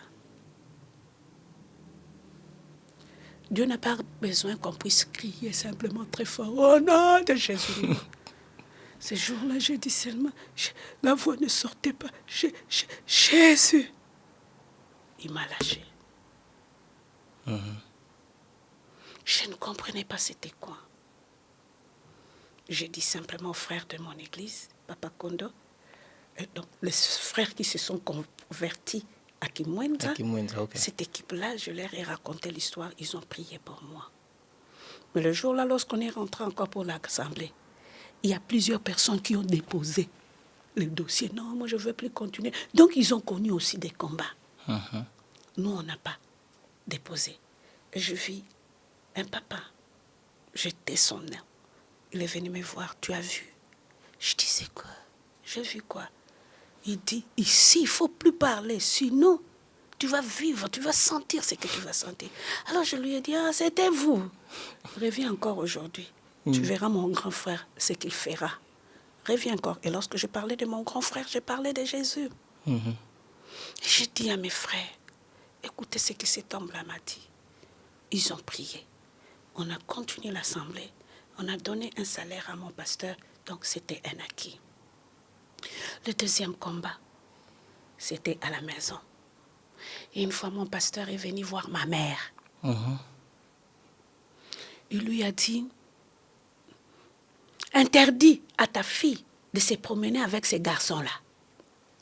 Dieu n'a pas besoin qu'on puisse crier simplement très fort. Oh non, de Jésus. Ce jour-là, j'ai dit seulement, la voix ne sortait pas. Jésus. Il m'a lâché. Je ne comprenais pas c'était quoi. J'ai dit simplement aux frères de mon église, Papa Kondo, donc les frères qui se sont convertis à Kimwenza, cette équipe-là, je leur ai raconté l'histoire, ils ont prié pour moi. Mais le jour-là, lorsqu'on est rentré encore pour l'assemblée, il y a plusieurs personnes qui ont déposé le dossier. Non, moi, je ne veux plus continuer. Donc, ils ont connu aussi des combats. Nous, on n'a pas déposé. Et je vis un papa. J'étais son nom. Il est venu me voir. Tu as vu? Je dis, c'est quoi? J'ai vu quoi? Il dit, ici, il ne faut plus parler. Sinon, tu vas vivre, tu vas sentir ce que tu vas sentir. Alors, je lui ai dit, ah, c'était vous. Reviens encore aujourd'hui. Tu verras mon grand frère, ce qu'il fera. Reviens encore. Et lorsque je parlais de mon grand frère, je parlais de Jésus. J'ai dit à mes frères, écoutez ce que cet homme-là m'a dit. Ils ont prié. On a continué l'assemblée. On a donné un salaire à mon pasteur. Donc, c'était un acquis. Le deuxième combat, c'était à la maison. Et une fois, mon pasteur est venu voir ma mère. Il lui a dit, interdis à ta fille de se promener avec ces garçons-là.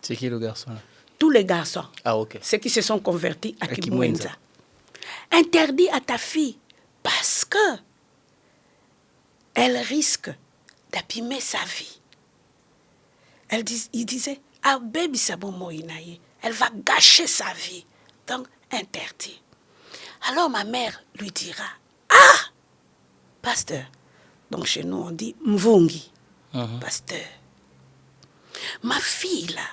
C'est qui le garçon là? Tous les garçons. Ah, ok. Ceux qui se sont convertis à Kimwenza. Interdis à ta fille parce que elle risque d'abîmer sa vie. Il disait, ah, baby Sabo Moïnaye, elle va gâcher sa vie. Donc, interdit. Alors ma mère lui dira, ah, pasteur. Donc chez nous, on dit Mvungi, pasteur. Ma fille, là,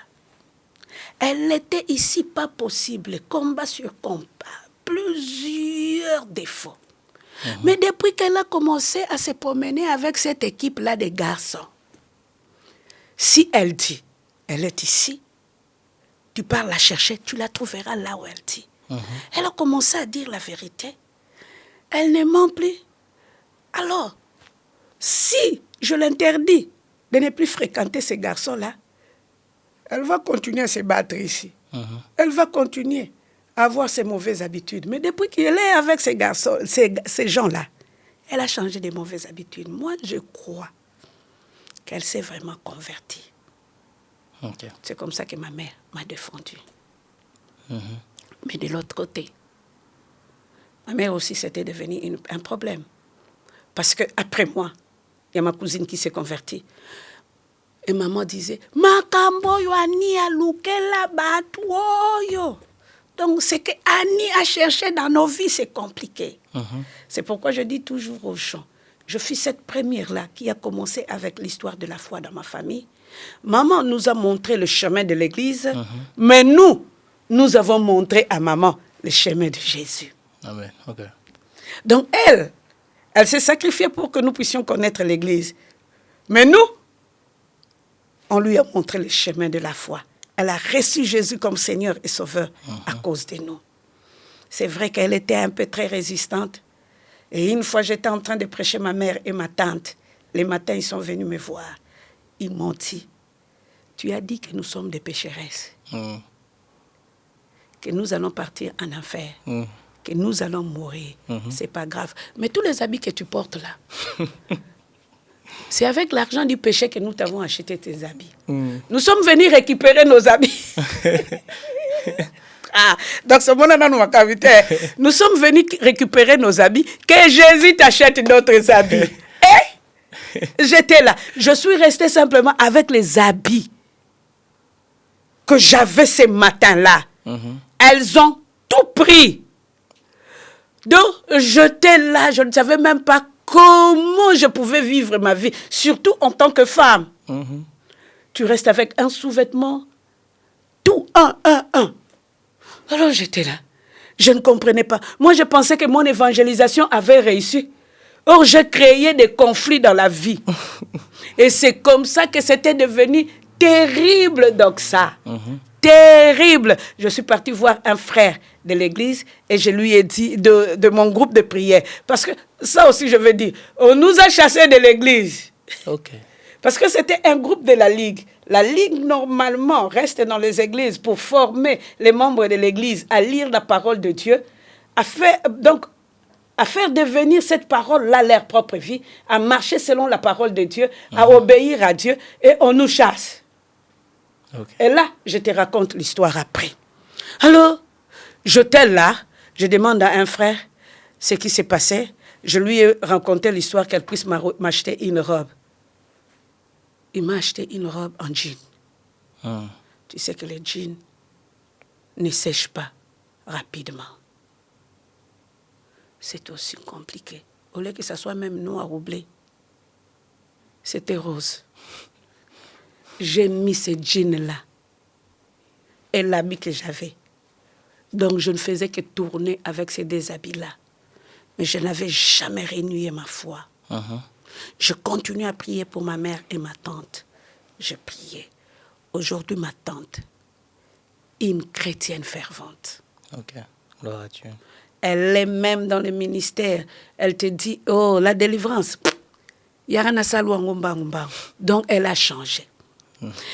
elle n'était ici pas possible, combat sur combat, plusieurs défauts. Mais depuis qu'elle a commencé à se promener avec cette équipe-là de garçons, si elle dit, elle est ici, tu pars la chercher, tu la trouveras là où elle dit. Elle a commencé à dire la vérité. Elle ne ment plus. Alors, si je l'interdis de ne plus fréquenter ces garçons-là, elle va continuer à se battre ici. Elle va continuer à avoir ses mauvaises habitudes. Mais depuis qu'elle est avec ces garçons, ces gens-là, elle a changé de mauvaises habitudes. Moi, je crois qu'elle s'est vraiment convertie. Okay. C'est comme ça que ma mère m'a défendue. Mais de l'autre côté, ma mère aussi, c'était devenu un problème. Parce qu'après moi, il y a ma cousine qui s'est convertie. Et maman disait, Makambo yo ani alukela batuoyo. Donc, ce que Annie a cherché dans nos vies, c'est compliqué. C'est pourquoi je dis toujours aux gens, je suis cette première-là qui a commencé avec l'histoire de la foi dans ma famille. Maman nous a montré le chemin de l'Église, mais nous avons montré à maman le chemin de Jésus. Amen. Okay. Donc, elle s'est sacrifiée pour que nous puissions connaître l'Église. Mais nous, on lui a montré le chemin de la foi. Elle a reçu Jésus comme Seigneur et Sauveur à cause de nous. C'est vrai qu'elle était un peu très résistante. Et une fois, j'étais en train de prêcher ma mère et ma tante. Les matins, ils sont venus me voir. Ils m'ont dit, tu as dit que nous sommes des pécheresses, que nous allons partir en enfer, que nous allons mourir. C'est pas grave. Mais tous les habits que tu portes là, c'est avec l'argent du péché que nous t'avons acheté tes habits. Nous sommes venus récupérer nos habits. Donc, ce moment dans nos cavités, nous sommes venus récupérer nos habits, que Jésus t'achète d'autres habits. J'étais là. Je suis restée simplement avec les habits que j'avais ce matin-là. Elles ont tout pris. Donc, j'étais là. Je ne savais même pas comment je pouvais vivre ma vie, surtout en tant que femme. Tu restes avec un sous-vêtement, tout un. Alors, j'étais là. Je ne comprenais pas. Moi, je pensais que mon évangélisation avait réussi. Or, j'ai créé des conflits dans la vie. Et c'est comme ça que c'était devenu terrible, donc ça. Terrible. Je suis partie voir un frère de l'église et je lui ai dit, de mon groupe de prière. Parce que ça aussi, je veux dire, on nous a chassés de l'église. Okay. Parce que c'était un groupe de la Ligue. La Ligue, normalement, reste dans les églises pour former les membres de l'église à lire la parole de Dieu, à faire devenir cette parole-là leur propre vie, à marcher selon la parole de Dieu, à obéir à Dieu, et on nous chasse. Okay. Et là, je te raconte l'histoire après. Alors, j'étais là, je demande à un frère ce qui s'est passé. Je lui ai raconté l'histoire qu'elle puisse m'acheter une robe. Il m'a acheté une robe en jean. Tu sais que les jeans ne sèchent pas rapidement. C'est aussi compliqué. Au lieu que ça soit même noir ou bleu, c'était rose. J'ai mis ces jeans-là et l'habit que j'avais. Donc, je ne faisais que tourner avec ces deux habits-là. Mais je n'avais jamais renié ma foi. Je continuais à prier pour ma mère et ma tante. Je priais. Aujourd'hui, ma tante, une chrétienne fervente. Ok, gloire à Dieu. Elle est même dans le ministère. Elle te dit, oh, la délivrance. Donc, elle a changé.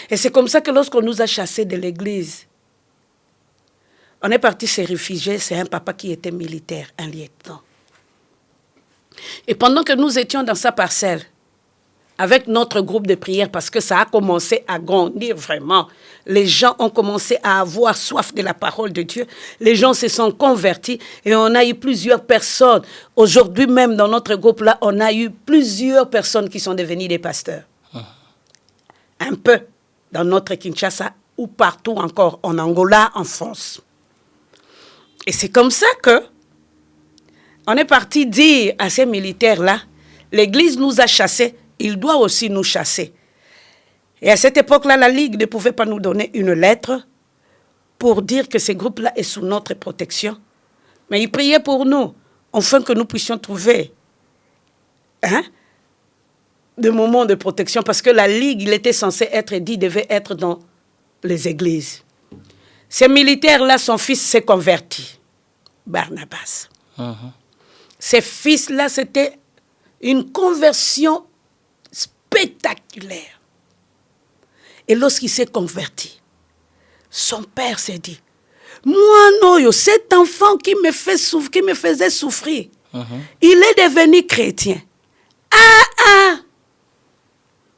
Et c'est comme ça que lorsqu'on nous a chassés de l'église, on est parti se réfugier. C'est un papa qui était militaire, un lieutenant. Et pendant que nous étions dans sa parcelle, avec notre groupe de prière, parce que ça a commencé à grandir vraiment, les gens ont commencé à avoir soif de la parole de Dieu. Les gens se sont convertis et on a eu plusieurs personnes. Aujourd'hui même, dans notre groupe-là, on a eu plusieurs personnes qui sont devenues des pasteurs. Un peu dans notre Kinshasa ou partout encore, en Angola, en France. Et c'est comme ça que on est parti dire à ces militaires-là, l'Église nous a chassés, il doit aussi nous chasser. Et à cette époque-là, la Ligue ne pouvait pas nous donner une lettre pour dire que ce groupe-là est sous notre protection. Mais ils priaient pour nous, afin que nous puissions trouver des moments de protection, parce que la Ligue, il était censé être dit, devait être dans les églises. Ces militaires-là, son fils s'est converti, Barnabas. Ces fils-là, c'était une conversion spectaculaire. Et lorsqu'il s'est converti, son père s'est dit, moi, non, cet enfant qui me faisait souffrir, il est devenu chrétien.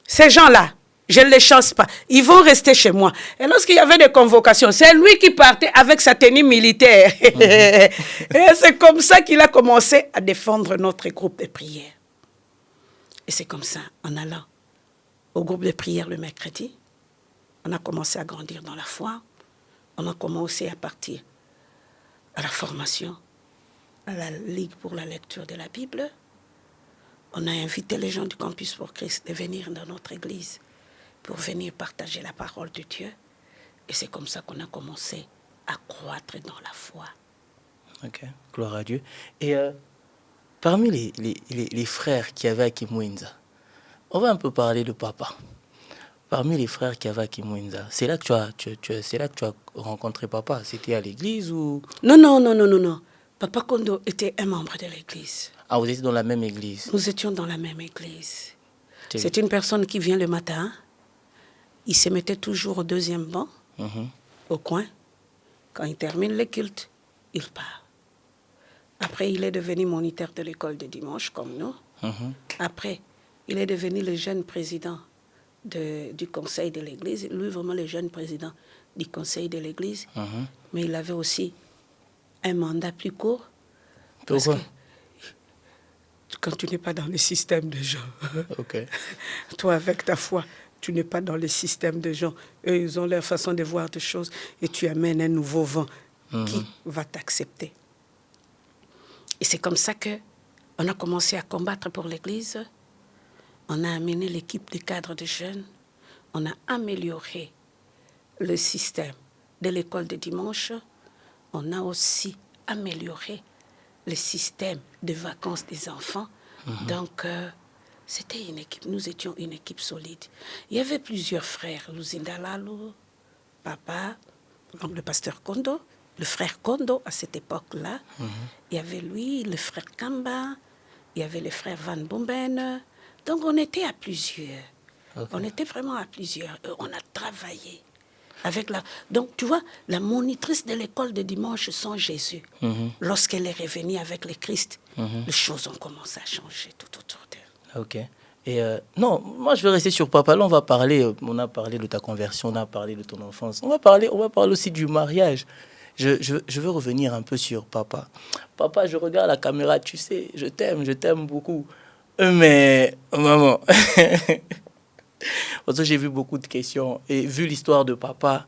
Ces gens-là, je ne les chasse pas. Ils vont rester chez moi. Et lorsqu'il y avait des convocations, c'est lui qui partait avec sa tenue militaire. Et c'est comme ça qu'il a commencé à défendre notre groupe de prière. Et c'est comme ça, en allant au groupe de prière le mercredi, on a commencé à grandir dans la foi. On a commencé à partir à la formation, à la Ligue pour la lecture de la Bible. On a invité les gens du Campus pour Christ de venir dans notre église pour venir partager la parole de Dieu. Et c'est comme ça qu'on a commencé à croître dans la foi. Ok, gloire à Dieu. Et parmi les frères qui avaient à Kimwenza, on va un peu parler de papa. Parmi les frères qui avaient à Kimwenza, c'est là que tu as rencontré papa. C'était à l'église ou... Non. Papa Kondo était un membre de l'église. Ah, vous étiez dans la même église? Nous étions dans la même église. C'est une personne qui vient le matin. Il se mettait toujours au deuxième banc, au coin. Quand il termine le culte, il part. Après, il est devenu moniteur de l'école de dimanche, comme nous. Après, il est devenu le jeune président du conseil de l'église. Lui, vraiment, le jeune président du conseil de l'église. Mais il avait aussi un mandat plus court. Pourquoi? Quand tu n'es pas dans le système de gens, toi, avec ta foi, tu n'es pas dans le système de gens. Eux, ils ont leur façon de voir des choses et tu amènes un nouveau vent qui va t'accepter. Et c'est comme ça qu'on a commencé à combattre pour l'Église. On a amené l'équipe de cadres de jeunes. On a amélioré le système de l'école de dimanche. On a aussi amélioré le système de vacances des enfants. Donc, c'était une équipe. Nous étions une équipe solide. Il y avait plusieurs frères. Luzinda Lalo, papa, donc le pasteur Kondo, le frère Kondo à cette époque-là. Il y avait lui, le frère Kamba, il y avait le frère Van Bomben. Donc, on était à plusieurs. On était vraiment à plusieurs. On a travaillé. Donc, tu vois, la monitrice de l'école de dimanche sans Jésus, lorsqu'elle est revenue avec le Christ, les choses ont commencé à changer tout autour d'elle. Ok. Et non, moi je vais rester sur papa. Là, on a parlé de ta conversion, on a parlé de ton enfance. On va parler aussi du mariage. Je veux revenir un peu sur papa. Papa, je regarde la caméra, tu sais, je t'aime beaucoup. Mais, maman, Parce que j'ai vu beaucoup de questions et vu l'histoire de papa.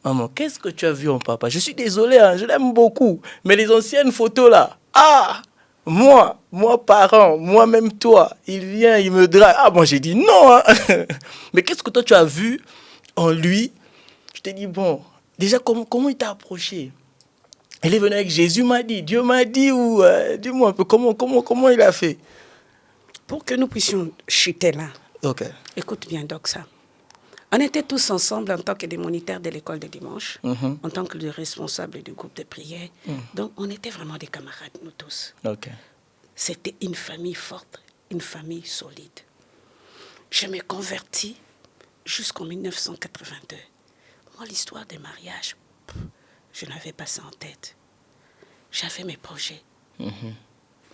Maman, qu'est-ce que tu as vu en papa? Je suis désolé, hein, je l'aime beaucoup. Mais les anciennes photos là, moi parent, moi-même toi, il vient, il me drague. Ah, moi j'ai dit non. Hein. Mais qu'est-ce que toi tu as vu en lui? Je t'ai dit, bon, déjà comment il t'a approché? Elle est venue avec Jésus, m'a dit, Dieu m'a dit, ou dis-moi un peu comment il a fait? Pour que nous puissions chuter là, Ok. écoute bien, Doxa. On était tous ensemble en tant que des moniteurs de l'école de dimanche, en tant que des responsables du groupe de prière. Donc, on était vraiment des camarades, nous tous. Ok. C'était une famille forte, une famille solide. Je me convertis jusqu'en 1982. Moi, l'histoire des mariages, je n'avais pas ça en tête. J'avais mes projets.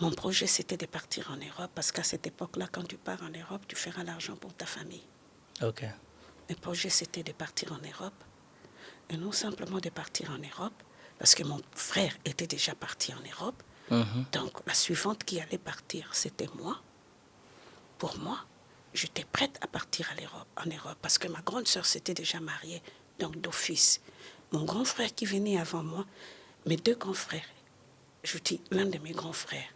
Mon projet, c'était de partir en Europe, parce qu'à cette époque-là, quand tu pars en Europe, tu feras l'argent pour ta famille. Ok. Mes projets, c'était de partir en Europe. Et non simplement de partir en Europe, parce que mon frère était déjà parti en Europe. Donc, la suivante qui allait partir, c'était moi. Pour moi, j'étais prête à partir en Europe, parce que ma grande sœur s'était déjà mariée, donc d'office. Mon grand frère qui venait avant moi, mes deux grands frères, je dis l'un de mes grands frères,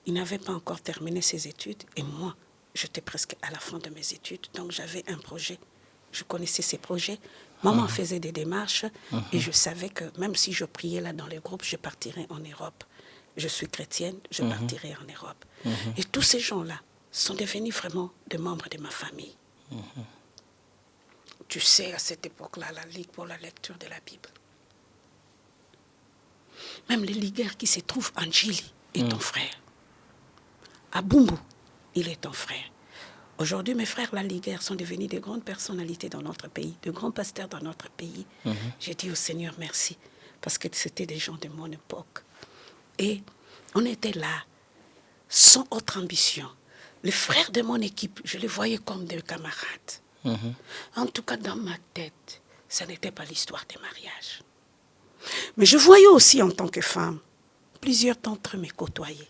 il n'avait pas encore terminé ses études, et moi, j'étais presque à la fin de mes études, donc j'avais un projet. Je connaissais ces projets. Maman faisait des démarches et je savais que même si je priais là dans les groupes, je partirais en Europe. Je suis chrétienne, je partirai en Europe. Et tous ces gens-là sont devenus vraiment des membres de ma famille. Tu sais, à cette époque-là, la Ligue pour la lecture de la Bible. Même le ligueur qui se trouve en Chili est ton frère. À Bumbu, il est ton frère. Aujourd'hui, mes frères Laliguerre sont devenus de grandes personnalités dans notre pays, de grands pasteurs dans notre pays. J'ai dit au Seigneur merci, parce que c'était des gens de mon époque. Et on était là, sans autre ambition. Les frères de mon équipe, je les voyais comme des camarades. En tout cas, dans ma tête, ça n'était pas l'histoire des mariages. Mais je voyais aussi en tant que femme, plusieurs d'entre eux me côtoyaient.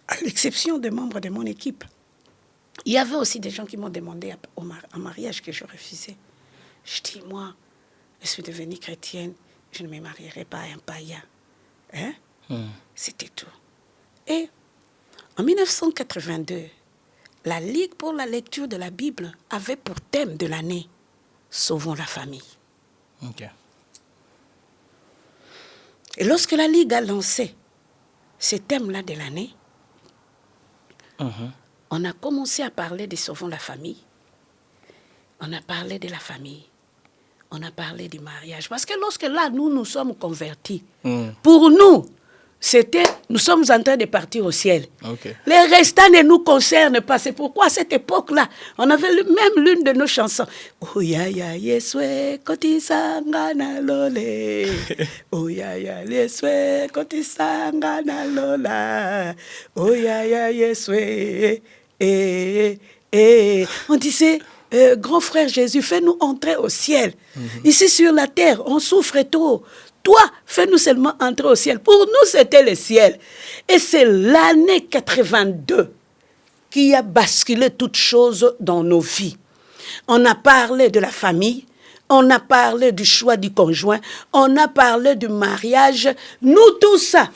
À l'exception des membres de mon équipe. Il y avait aussi des gens qui m'ont demandé en mariage que je refusais. Je dis, moi, je suis devenue chrétienne, je ne me marierai pas à un païen. Hein? C'était tout. Et en 1982, la Ligue pour la lecture de la Bible avait pour thème de l'année « Sauvons la famille ». Ok. Et lorsque la Ligue a lancé ce thème-là de l'année, on a commencé à parler de Sauvons la famille. On a parlé de la famille. On a parlé du mariage. Parce que lorsque là, nous sommes convertis, pour nous, nous sommes en train de partir au ciel. Okay. Les restants ne nous concernent pas. C'est pourquoi à cette époque-là, on avait même l'une de nos chansons. Oh ya ya yeswe kotisanga na lole. Oh ya ya yeswe kotisanga na lola. Oh ya ya yeswe. On disait, grand frère Jésus, fais-nous entrer au ciel. Ici sur la terre, on souffre trop. Toi, fais-nous seulement entrer au ciel. Pour nous, c'était le ciel. Et c'est l'année 82 qui a basculé toutes choses dans nos vies. On a parlé de la famille, on a parlé du choix du conjoint, on a parlé du mariage. Nous, tout ça,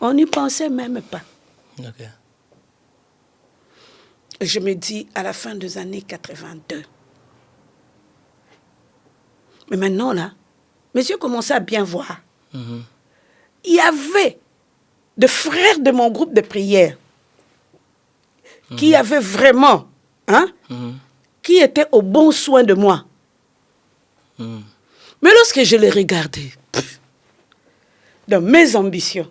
on n'y pensait même pas. Okay. Je me dis, à la fin des années 82. Mais maintenant, là, monsieur commençait à bien voir. Il y avait des frères de mon groupe de prière qui avaient vraiment, qui étaient au bon soin de moi. Mais lorsque je les regardais, dans mes ambitions,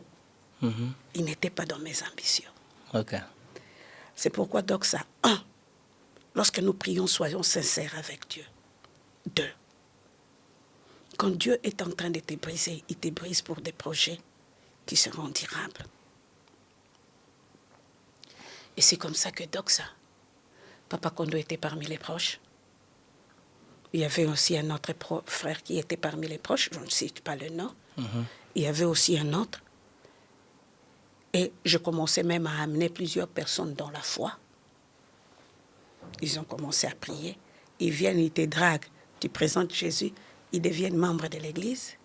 ils n'étaient pas dans mes ambitions. Okay. C'est pourquoi, Doxa, 1, lorsque nous prions, soyons sincères avec Dieu. 2, quand Dieu est en train de te briser, il te brise pour des projets qui seront durables. Et c'est comme ça que Doxa, Papa Kondo était parmi les proches. Il y avait aussi un autre frère qui était parmi les proches, je ne cite pas le nom. Il y avait aussi un autre. Et je commençais même à amener plusieurs personnes dans la foi. Ils ont commencé à prier. Ils viennent, ils te draguent. Tu présentes Jésus, ils deviennent membres de l'église.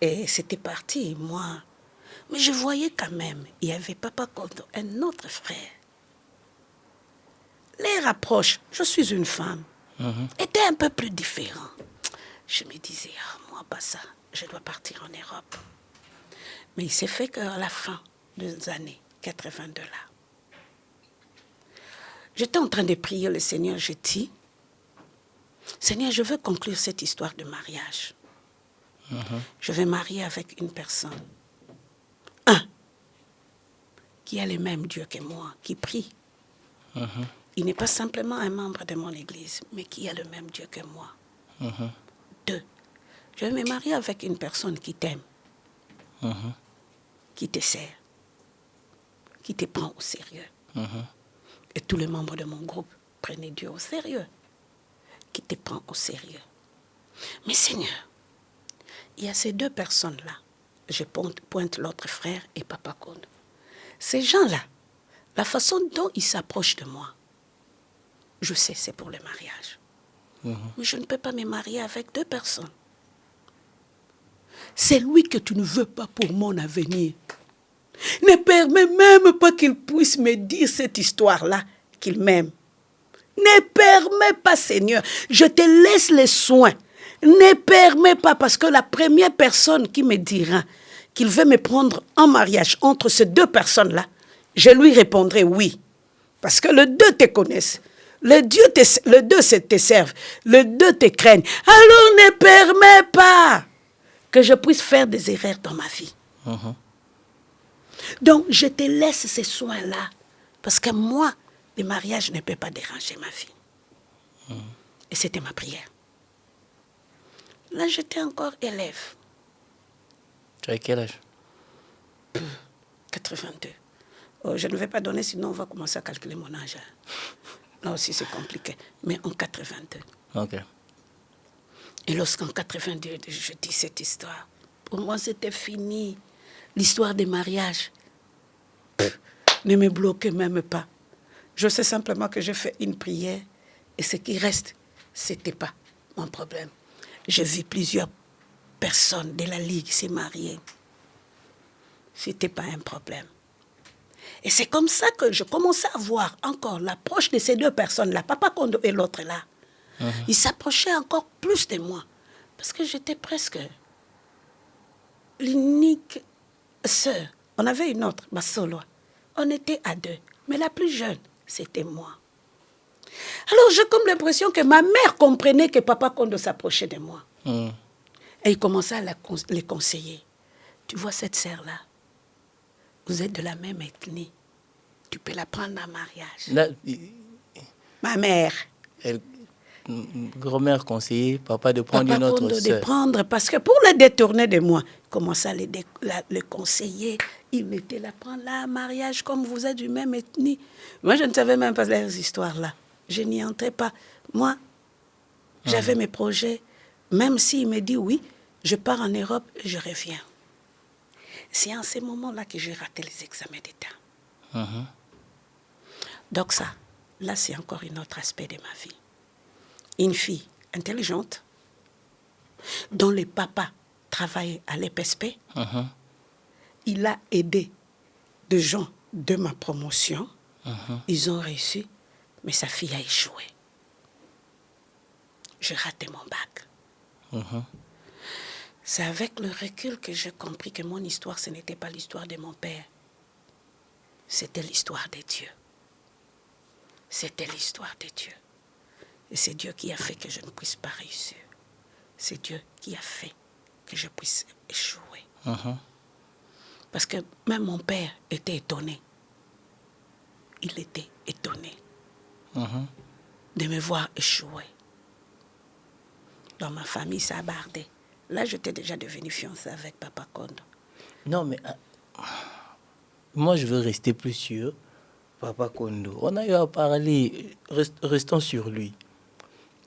Et c'était parti, moi. Mais je voyais quand même, il y avait Papa Kondo, un autre frère. Les rapproches, je suis une femme, étaient un peu plus différents. Je me disais, moi, pas ça, je dois partir en Europe. Mais il s'est fait qu'à la fin des années 82 là, j'étais en train de prier le Seigneur, je dis, Seigneur, je veux conclure cette histoire de mariage. Je vais marier avec une personne. Qui a le même Dieu que moi, qui prie. Il n'est pas simplement un membre de mon église, mais qui a le même Dieu que moi. 2, je vais me marier avec une personne qui t'aime, qui te sert, qui te prend au sérieux. Et tous les membres de mon groupe prenaient Dieu au sérieux, qui te prend au sérieux. Mais Seigneur, il y a ces 2 personnes-là. Je pointe l'autre frère et Papa Kondo. Ces gens-là, la façon dont ils s'approchent de moi, je sais, c'est pour le mariage. Mais je ne peux pas me marier avec 2 personnes. C'est lui que tu ne veux pas pour mon avenir. Ne permets même pas qu'il puisse me dire cette histoire-là, qu'il m'aime. Ne permets pas, Seigneur. Je te laisse les soins. Ne permets pas, parce que la première personne qui me dira qu'il veut me prendre en mariage entre ces 2 personnes-là, je lui répondrai oui. Parce que les 2 te connaissent. Les 2 te servent. Les 2 te craignent. Alors ne permets pas que je puisse faire des erreurs dans ma vie. Donc, je te laisse ces soins-là. Parce que moi, le mariage ne peut pas déranger ma vie. Et c'était ma prière. Là, j'étais encore élève. Tu as quel âge? 82. Oh, je ne vais pas donner, sinon on va commencer à calculer mon âge. Là aussi, c'est compliqué. Mais en 82. Ok. Et lorsqu'en 82, je dis cette histoire, pour moi, c'était fini. L'histoire des mariages. Ne me bloquez même pas. Je sais simplement que j'ai fait une prière et ce qui reste, ce n'était pas mon problème. J'ai vu plusieurs personnes de la Ligue se marier. Ce n'était pas un problème. Et c'est comme ça que je commençais à voir encore l'approche de ces 2 personnes-là, Papa Kondo et l'autre là. Ils s'approchaient encore plus de moi. Parce que j'étais presque l'unique sœur. On avait une autre, ma solo. On était à 2. Mais la plus jeune, c'était moi. Alors j'ai comme l'impression que ma mère comprenait que Papa Kondo s'approchait de moi. Et il commençait à les conseiller. Tu vois cette sœur-là, vous êtes de la même ethnie. Tu peux la prendre en mariage. Là, ma mère. Grand-mère conseillée, papa de prendre Papa une autre Kondo sœur. de prendre, parce que pour le détourner de moi, il commençait à le conseiller. Il mettait la prendre là en mariage comme vous êtes du même ethnie. Moi, je ne savais même pas les histoires-là. Je n'y entrais pas. Moi, j'avais mes projets. Même s'il me dit oui, je pars en Europe et je reviens. C'est en ces moments-là que j'ai raté les examens d'État. Donc ça, là, c'est encore un autre aspect de ma vie. Une fille intelligente, dont le papa travaille à l'EPSP. Il a aidé des gens de ma promotion. Ils ont réussi, mais sa fille a échoué. J'ai raté mon bac. C'est avec le recul que j'ai compris que mon histoire, ce n'était pas l'histoire de mon père. C'était l'histoire de Dieu. C'était l'histoire de Dieu. Et c'est Dieu qui a fait que je ne puisse pas réussir. C'est Dieu qui a fait que je puisse échouer. Parce que même mon père était étonné. Il était étonné de me voir échouer. Dans ma famille, ça a bardé. Là, j'étais déjà devenue fiancée avec Papa Kondo. Non, mais moi, je veux rester plus sûr. Papa Kondo, on a eu à parler, restons sur lui.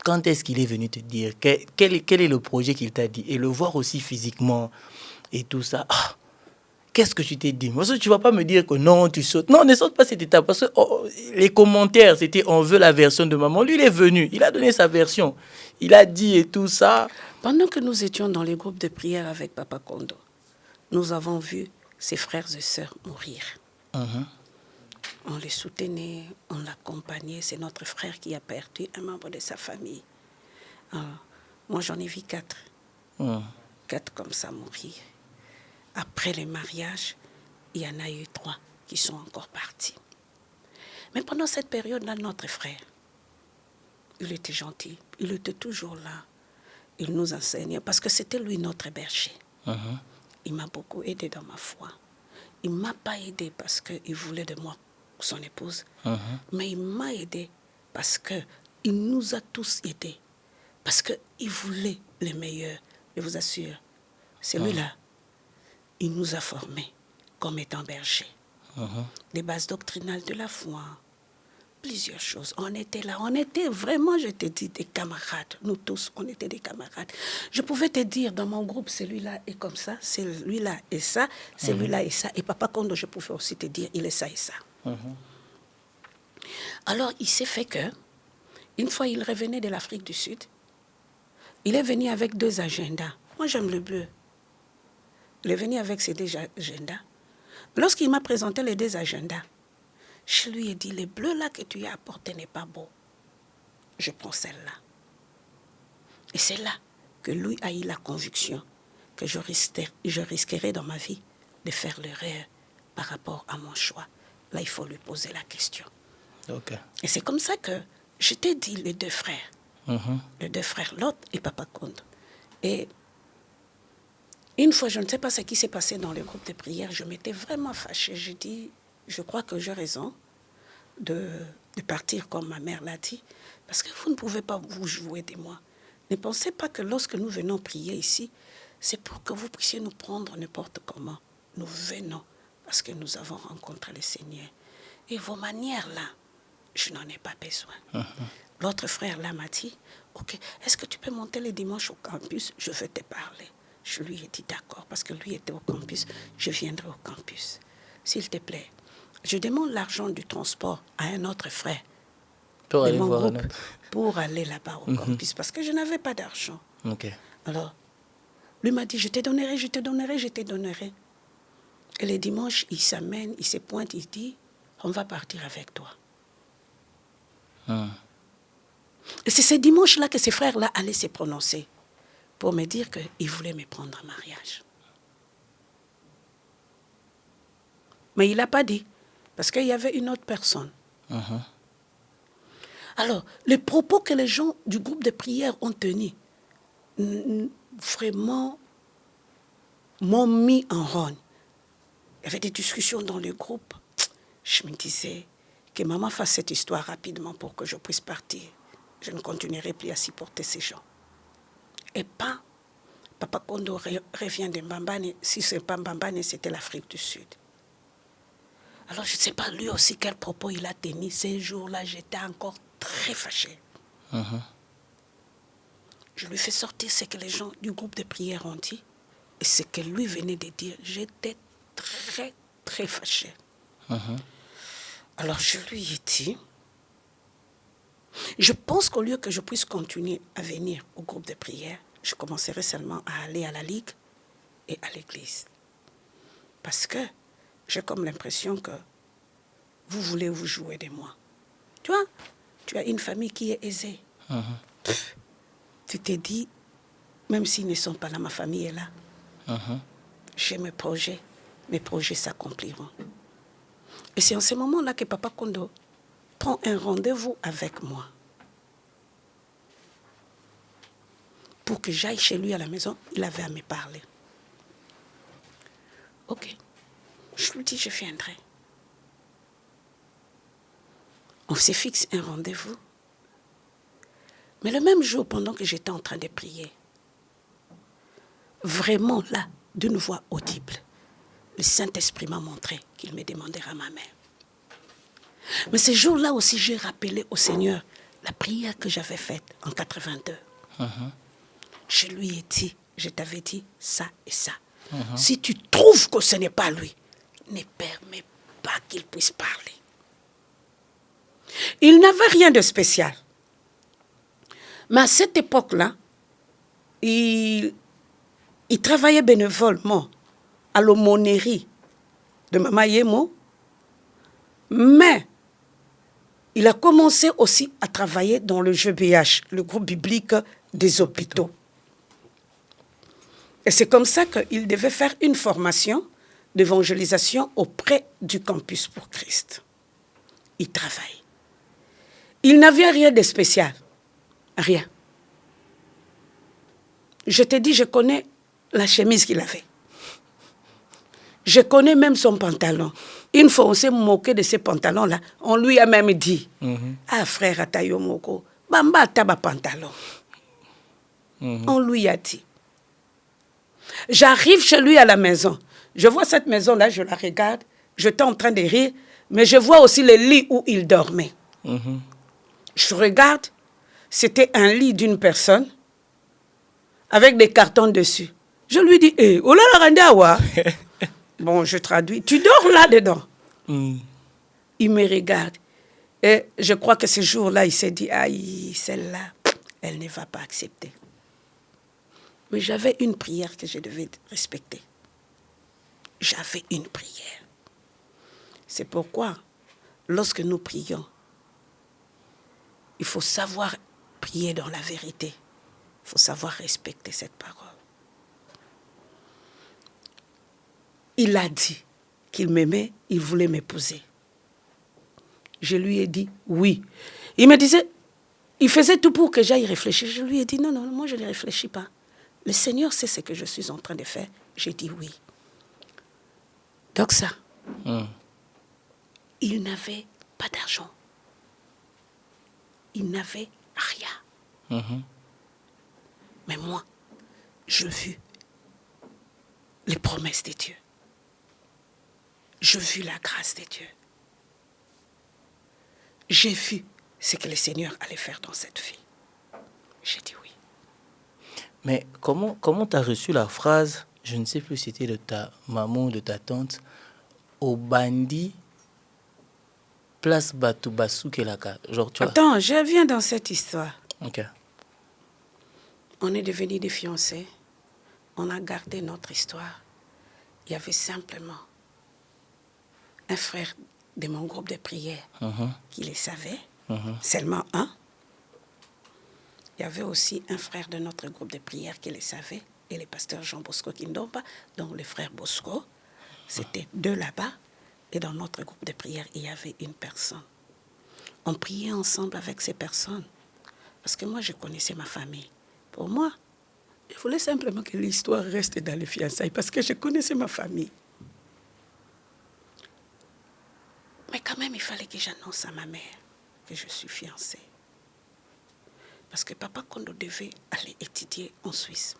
Quand est-ce qu'il est venu te dire quel est le projet qu'il t'a dit? Et le voir aussi physiquement et tout ça. qu'est-ce que tu t'es dit? Parce que tu ne vas pas me dire que non, tu sautes. Non, ne saute pas cette étape. Parce que les commentaires, c'était on veut la version de maman. Lui, il est venu, il a donné sa version. Il a dit et tout ça. Pendant que nous étions dans les groupes de prière avec Papa Kondo, nous avons vu ses frères et sœurs mourir. On les soutenait, on l'accompagnait. C'est notre frère qui a perdu un membre de sa famille. Moi, j'en ai vu 4. 4 comme ça mourir. Après les mariages, il y en a eu 3 qui sont encore partis. Mais pendant cette période-là, notre frère, il était gentil. Il était toujours là. Il nous enseignait parce que c'était lui notre berger. Il m'a beaucoup aidé dans ma foi. Il ne m'a pas aidé parce qu'il voulait de moi son épouse, mais il m'a aidé parce qu'il nous a tous aidés, parce qu'il voulait le meilleur. Je vous assure, celui-là, il nous a formés comme étant bergers. Les bases doctrinales de la foi, plusieurs choses. On était là, on était vraiment, je te dis, des camarades. Nous tous, on était des camarades. Je pouvais te dire, dans mon groupe, celui-là est comme ça, celui-là est ça, celui-là est ça. Et Papa Kondo, je pouvais aussi te dire, il est ça et ça. Alors, il s'est fait que, une fois, il revenait de l'Afrique du Sud. Il est venu avec 2 agendas. Moi, j'aime le bleu. Il est venu avec ces 2 agendas. Lorsqu'il m'a présenté les 2 agendas, je lui ai dit, le bleu là que tu as apporté n'est pas beau. Je prends celle-là. Et c'est là que lui a eu la conviction que je risquerais dans ma vie de faire l'erreur par rapport à mon choix. Là, il faut lui poser la question. Et c'est comme ça que je t'ai dit les 2 frères. Les 2 frères, Lot et Papa Kondo. Et une fois, je ne sais pas ce qui s'est passé dans le groupe de prière, je m'étais vraiment fâchée. J'ai dit, je crois que j'ai raison de partir comme ma mère l'a dit, parce que vous ne pouvez pas vous jouer de moi. Ne pensez pas que lorsque nous venons prier ici, c'est pour que vous puissiez nous prendre n'importe comment. Nous venons parce que nous avons rencontré le Seigneur. Et vos manières-là, je n'en ai pas besoin. L'autre frère là m'a dit, ok, est-ce que tu peux monter les dimanches au campus? Je vais te parler. Je lui ai dit d'accord, parce que lui était au campus, je viendrai au campus. S'il te plaît, je demande l'argent du transport à un autre frère pour de aller mon voir groupe pour aller là-bas au campus, parce que je n'avais pas d'argent. Alors, lui m'a dit, je te donnerai, je te donnerai, je te donnerai. Et les dimanches, il s'amène, il se pointe, il dit, on va partir avec toi. Et c'est ce dimanche-là que ces frères-là allaient se prononcer pour me dire qu'ils voulaient me prendre en mariage. Mais il n'a pas dit, parce qu'il y avait une autre personne. Alors, les propos que les gens du groupe de prière ont tenus, vraiment m'ont mis en rogne. Il y avait des discussions dans le groupe. Je me disais que maman fasse cette histoire rapidement pour que je puisse partir. Je ne continuerai plus à supporter ces gens. Et pas, Papa Kondo revient de Mbambane. Si ce n'est pas Mbambane, c'était l'Afrique du Sud. Alors, je ne sais pas lui aussi quel propos il a tenu. Ces jours-là, j'étais encore très fâchée. Je lui fais sortir ce que les gens du groupe de prière ont dit et ce que lui venait de dire. J'étais très, très fâchée. Alors, je lui ai dit, je pense qu'au lieu que je puisse continuer à venir au groupe de prière, je commencerai seulement à aller à la ligue et à l'église. Parce que j'ai comme l'impression que vous voulez vous jouer de moi. Tu vois, tu as une famille qui est aisée. Tu t'es dit, même s'ils ne sont pas là, ma famille est là. J'ai mes projets s'accompliront. Et c'est en ce moment-là que Papa Kondo prend un rendez-vous avec moi pour que j'aille chez lui à la maison. Il avait à me parler. Ok. Je lui dis, je viendrai. On se fixe un rendez-vous. Mais le même jour, pendant que j'étais en train de prier, vraiment là, d'une voix audible, le Saint-Esprit m'a montré qu'il me demandera ma main. Mais ce jour-là aussi, j'ai rappelé au Seigneur la prière que j'avais faite en 1982. Je lui ai dit, je t'avais dit ça et ça. Si tu trouves que ce n'est pas lui, ne permets pas qu'il puisse parler. Il n'avait rien de spécial. Mais à cette époque-là, il travaillait bénévolement à l'aumônerie de Mama Yemo, mais il a commencé aussi à travailler dans le GBH, le groupe biblique des hôpitaux. Et c'est comme ça qu'il devait faire une formation d'évangélisation auprès du Campus pour Christ. Il travaille. Il n'avait rien de spécial. Rien. Je te dis, je connais la chemise qu'il avait. Je connais même son pantalon. Une fois, on s'est moqué de ces pantalons-là. On lui a même dit, ah frère Atayo Moko, bamba taba pantalon. On lui a dit. J'arrive chez lui à la maison. Je vois cette maison-là, je la regarde. J'étais en train de rire, mais je vois aussi le lit où il dormait. Je regarde, c'était un lit d'une personne avec des cartons dessus. Je lui dis, eh, oh là là, Randawa. Bon, je traduis. Tu dors là-dedans. Il me regarde. Et je crois que ce jour-là, il s'est dit, aïe, celle-là, elle ne va pas accepter. Mais j'avais une prière que je devais respecter. J'avais une prière. C'est pourquoi, lorsque nous prions, il faut savoir prier dans la vérité. Il faut savoir respecter cette parole. Il a dit qu'il m'aimait, il voulait m'épouser. Je lui ai dit oui. Il me disait, il faisait tout pour que j'aille réfléchir. Je lui ai dit non, moi je ne réfléchis pas. Le Seigneur sait ce que je suis en train de faire. J'ai dit oui. Donc ça, il n'avait pas d'argent. Il n'avait rien. Mais moi, je vis les promesses de Dieu. Je vis la grâce de Dieu. J'ai vu ce que le Seigneur allait faire dans cette vie. J'ai dit oui. Mais comment tu as reçu la phrase, je ne sais plus si c'était de ta maman ou de ta tante, au bandit, place Batoubasou Kelaka. Genre, tu vois. Attends, je viens dans cette histoire. Ok. On est devenus des fiancés. On a gardé notre histoire. Il y avait simplement un frère de mon groupe de prière qui le savait, seulement un. Il y avait aussi un frère de notre groupe de prière qui le savait, et le pasteur Jean Bosco Kindomba, donc le frère Bosco. C'était deux là-bas, et dans notre groupe de prière, il y avait une personne. On priait ensemble avec ces personnes, parce que moi, je connaissais ma famille. Pour moi, je voulais simplement que l'histoire reste dans les fiançailles, parce que je connaissais ma famille. Mais quand même, il fallait que j'annonce à ma mère que je suis fiancée. Parce que Papa Kondo devait aller étudier en Suisse.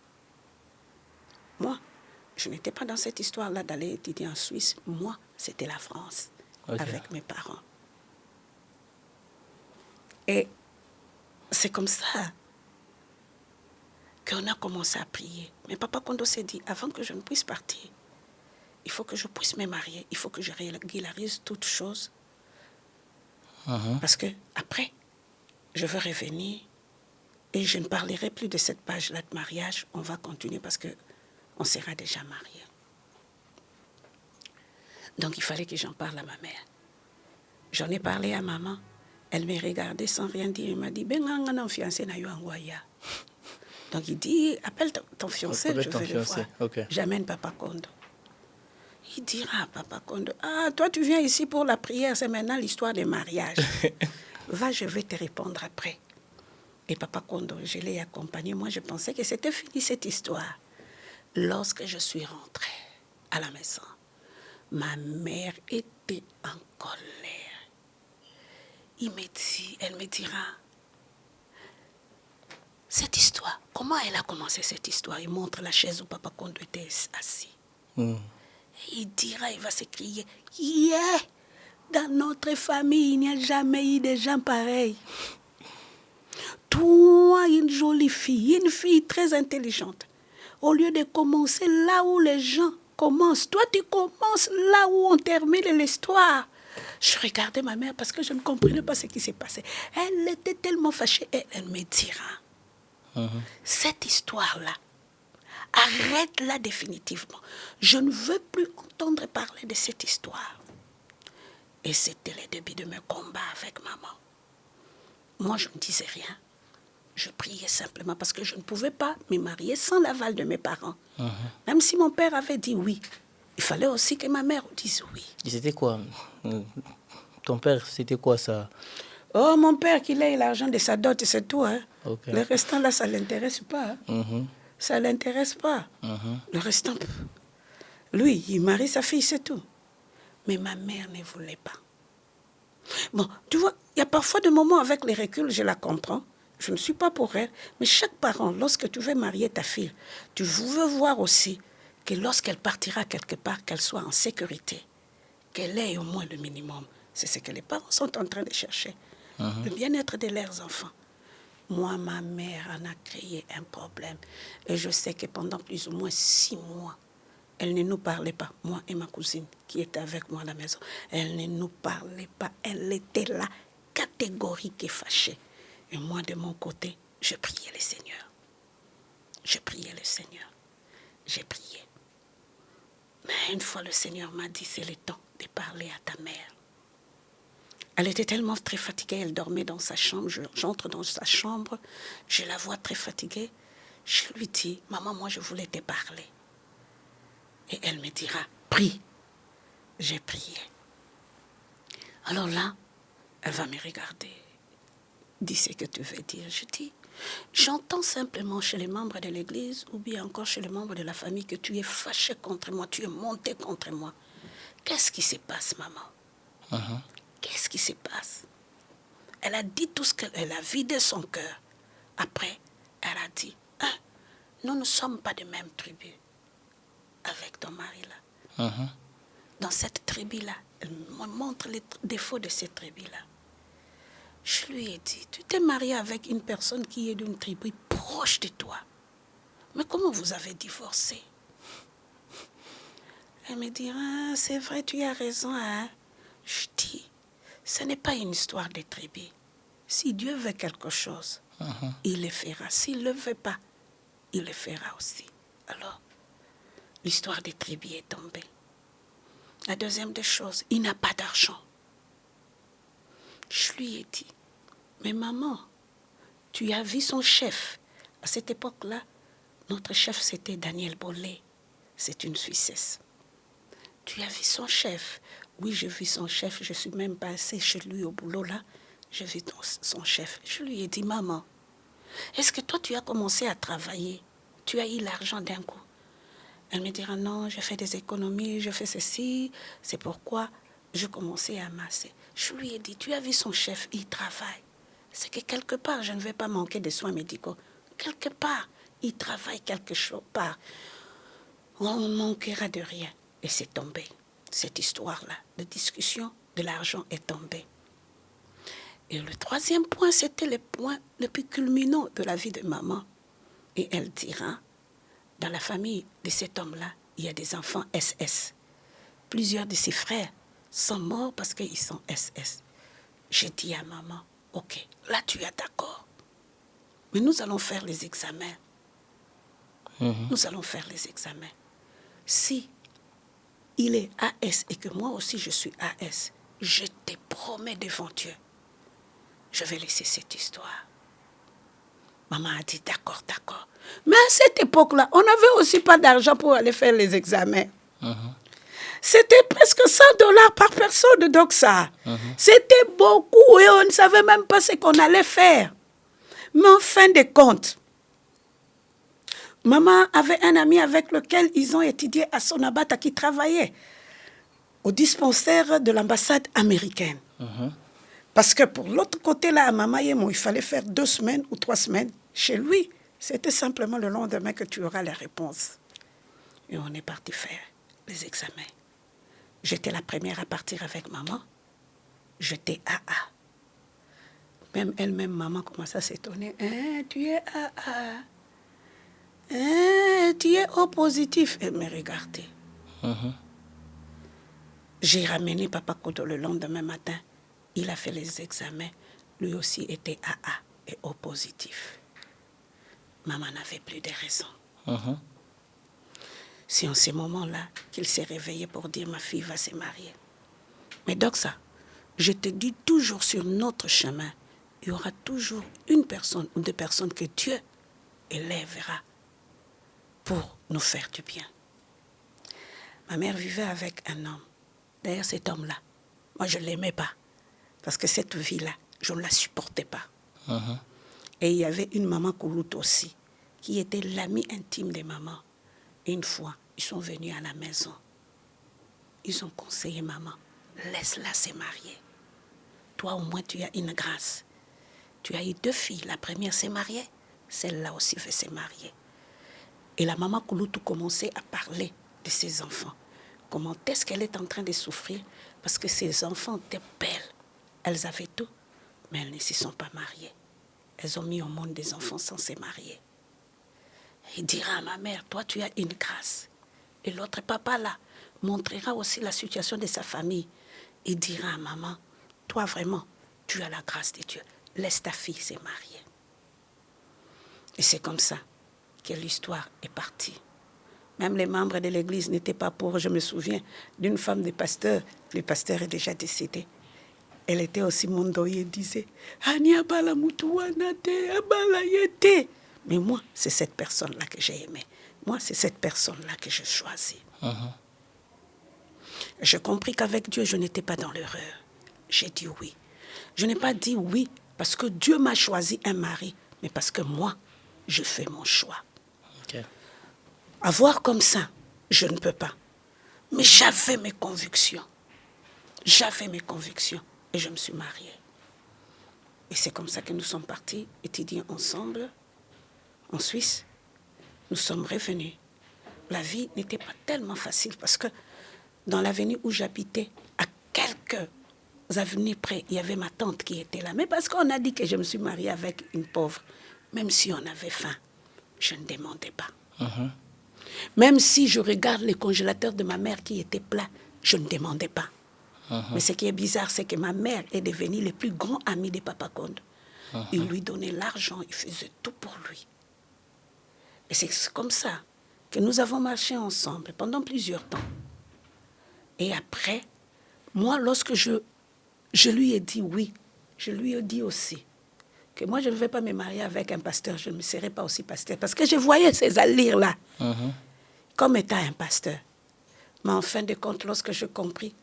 Moi, je n'étais pas dans cette histoire-là d'aller étudier en Suisse. Moi, c'était la France, avec mes parents. Et c'est comme ça qu'on a commencé à prier. Mais Papa Kondo s'est dit, avant que je ne puisse partir, il faut que je puisse me marier, il faut que je régularise toutes choses. Parce que après, je veux revenir et je ne parlerai plus de cette page-là de mariage. On va continuer parce qu'on sera déjà mariés. Donc il fallait que j'en parle à ma mère. J'en ai parlé à maman. Elle m'a regardé sans rien dire. Elle m'a dit, ben non fiancé na yo angoya. Donc il dit, appelle ton fiancé, je vais le voir. Okay. J'amène Papa Kondo. Il dira à Papa Kondo, ah, toi tu viens ici pour la prière, c'est maintenant l'histoire des mariages. Va, je vais te répondre après. Et Papa Kondo, je l'ai accompagné. Moi, je pensais que c'était fini cette histoire. Lorsque je suis rentrée à la maison, ma mère était en colère. Elle me dira, cette histoire, comment elle a commencé cette histoire? Il montre la chaise où Papa Kondo était assis. Il dira, il va s'écrier, dans notre famille, il n'y a jamais eu de gens pareils. Toi, une jolie fille, une fille très intelligente. Au lieu de commencer là où les gens commencent, toi tu commences là où on termine l'histoire. Je regardais ma mère parce que je ne comprenais pas ce qui s'est passé. Elle était tellement fâchée et elle me dira, cette histoire-là, arrête-la définitivement. Je ne veux plus entendre parler de cette histoire. Et c'était le début de mes combats avec maman. Moi, je ne disais rien. Je priais simplement parce que je ne pouvais pas me marier sans l'aval de mes parents. Même si mon père avait dit oui, il fallait aussi que ma mère dise oui. Et c'était quoi ton père, c'était quoi ça? Oh, mon père, qu'il ait l'argent de sa dot, c'est tout. Hein. Okay. Le restant, là, ça ne l'intéresse pas. Hein. Ça ne l'intéresse pas. Le restant, lui, il marie sa fille, c'est tout. Mais ma mère ne voulait pas. Bon, tu vois, il y a parfois des moments avec les reculs, je la comprends. Je ne suis pas pour elle. Mais chaque parent, lorsque tu veux marier ta fille, tu veux voir aussi que lorsqu'elle partira quelque part, qu'elle soit en sécurité, qu'elle ait au moins le minimum. C'est ce que les parents sont en train de chercher. Le bien-être de leurs enfants. Moi, ma mère en a créé un problème. Et je sais que pendant plus ou moins 6 mois, elle ne nous parlait pas, moi et ma cousine qui était avec moi à la maison. Elle ne nous parlait pas. Elle était là, catégorique et fâchée. Et moi, de mon côté, je priais le Seigneur. Je priais le Seigneur. J'ai prié. Mais une fois, le Seigneur m'a dit, c'est le temps de parler à ta mère. Elle était tellement très fatiguée, elle dormait dans sa chambre. J'entre dans sa chambre, je la vois très fatiguée. Je lui dis, maman, moi, je voulais te parler. Et elle me dira, prie. J'ai prié. Alors là, elle va me regarder. Dis ce que tu veux dire. Je dis, j'entends simplement chez les membres de l'église ou bien encore chez les membres de la famille que tu es fâché contre moi, tu es monté contre moi. Qu'est-ce qui se passe, maman? Qu'est-ce qui se passe? Elle a dit tout ce qu'elle a vidé son cœur. Après, elle a dit, nous ne sommes pas de même tribu avec ton mari-là. Dans cette tribu-là, elle me montre les défauts de cette tribu-là. Je lui ai dit, tu t'es marié avec une personne qui est d'une tribu proche de toi. Mais comment vous avez divorcé? Elle me dit, c'est vrai, tu as raison. Hein? Je dis, ce n'est pas une histoire de tribu. Si Dieu veut quelque chose, il le fera. S'il ne le veut pas, il le fera aussi. Alors, l'histoire des tribus est tombée. La deuxième des choses, il n'a pas d'argent. Je lui ai dit, mais maman, tu as vu son chef. À cette époque-là, notre chef, c'était Daniel Bollet. C'est une Suissesse. Tu as vu son chef? Oui, j'ai vu son chef. Je suis même passée chez lui au boulot là. J'ai vu son chef. Je lui ai dit, maman, est-ce que toi, tu as commencé à travailler? Tu as eu l'argent d'un coup? Elle me dira, non, j'ai fait des économies, je fais ceci. C'est pourquoi je commençais à amasser. Je lui ai dit, tu as vu son chef, il travaille. C'est que quelque part, je ne vais pas manquer de soins médicaux. Quelque part, il travaille quelque part. On ne manquera de rien. Et c'est tombé. Cette histoire-là, de discussion de l'argent est tombée. Et le troisième point, c'était le point le plus culminant de la vie de maman. Et elle dira, dans la famille de cet homme-là, il y a des enfants SS. Plusieurs de ses frères sont morts parce qu'ils sont SS. J'ai dit à maman, ok, là tu es d'accord. Mais nous allons faire les examens. Nous allons faire les examens. Si il est AS et que moi aussi je suis AS, je te promets devant Dieu, je vais laisser cette histoire. Maman a dit d'accord, d'accord. Mais à cette époque-là, on n'avait aussi pas d'argent pour aller faire les examens. C'était presque $100 par personne, donc ça. C'était beaucoup et on ne savait même pas ce qu'on allait faire. Mais en fin de compte, maman avait un ami avec lequel ils ont étudié à Sonabata qui travaillait au dispensaire de l'ambassade américaine. Parce que pour l'autre côté, là, à Mamayemo, il fallait faire 2 semaines ou 3 semaines. Chez lui, c'était simplement le lendemain que tu auras la réponse. Et on est parti faire les examens. J'étais la première à partir avec maman. J'étais AA. Même elle-même, maman, commençait à s'étonner. Hein, tu es AA. Hein, tu es O positif. Elle me regardait. J'ai ramené Papa Kodo le lendemain matin. Il a fait les examens. Lui aussi était AA et O positif. Maman n'avait plus de raison. C'est en ce moment-là qu'il s'est réveillé pour dire ma fille va se marier. Mais donc ça, je te dis toujours sur notre chemin, il y aura toujours une personne ou deux personnes que Dieu élèvera pour nous faire du bien. Ma mère vivait avec un homme. D'ailleurs, cet homme-là, moi, je ne l'aimais pas. Parce que cette vie-là, je ne la supportais pas. Et il y avait une maman Koulout aussi, qui était l'amie intime des mamans. Et une fois, ils sont venus à la maison. Ils ont conseillé maman, laisse-la se marier. Toi, au moins, tu as une grâce. Tu as eu 2 filles. La première s'est mariée. Celle-là aussi veut se marier. Et la maman Kouloutou commençait à parler de ses enfants. Comment est-ce qu'elle est en train de souffrir? Parce que ses enfants étaient belles. Elles avaient tout, mais elles ne se sont pas mariées. Elles ont mis au monde des enfants sans se marier. Il dira à ma mère, toi tu as une grâce. Et l'autre papa là montrera aussi la situation de sa famille. Il dira à maman, toi vraiment, tu as la grâce de Dieu. Laisse ta fille se marier. Et c'est comme ça que l'histoire est partie. Même les membres de l'église n'étaient pas pour. Je me souviens d'une femme de pasteur. Le pasteur est déjà décédé. Elle était aussi mondoye et disait Ani abala mutuana te abala yete. Mais moi, c'est cette personne-là que j'ai aimée. Moi, c'est cette personne-là que je choisis. J'ai compris qu'avec Dieu, je n'étais pas dans l'erreur. J'ai dit oui. Je n'ai pas dit oui parce que Dieu m'a choisi un mari, mais parce que moi, je fais mon choix. Okay. Avoir comme ça, je ne peux pas. Mais j'avais mes convictions. J'avais mes convictions et je me suis mariée. Et c'est comme ça que nous sommes partis étudier ensemble en Suisse. Nous sommes revenus. La vie n'était pas tellement facile parce que dans l'avenue où j'habitais, à quelques avenues près, il y avait ma tante qui était là. Mais parce qu'on a dit que je me suis mariée avec une pauvre, même si on avait faim, je ne demandais pas. Même si je regarde les congélateurs de ma mère qui étaient pleins, je ne demandais pas. Mais ce qui est bizarre, c'est que ma mère est devenue le plus grand ami de Papa Kondo. Il lui donnait l'argent, il faisait tout pour lui. Et c'est comme ça que nous avons marché ensemble pendant plusieurs temps. Et après, moi, lorsque je lui ai dit oui, je lui ai dit aussi que moi, je ne vais pas me marier avec un pasteur, je ne serai pas aussi pasteur. Parce que je voyais ces allures-là comme étant un pasteur. Mais en fin de compte, lorsque je compris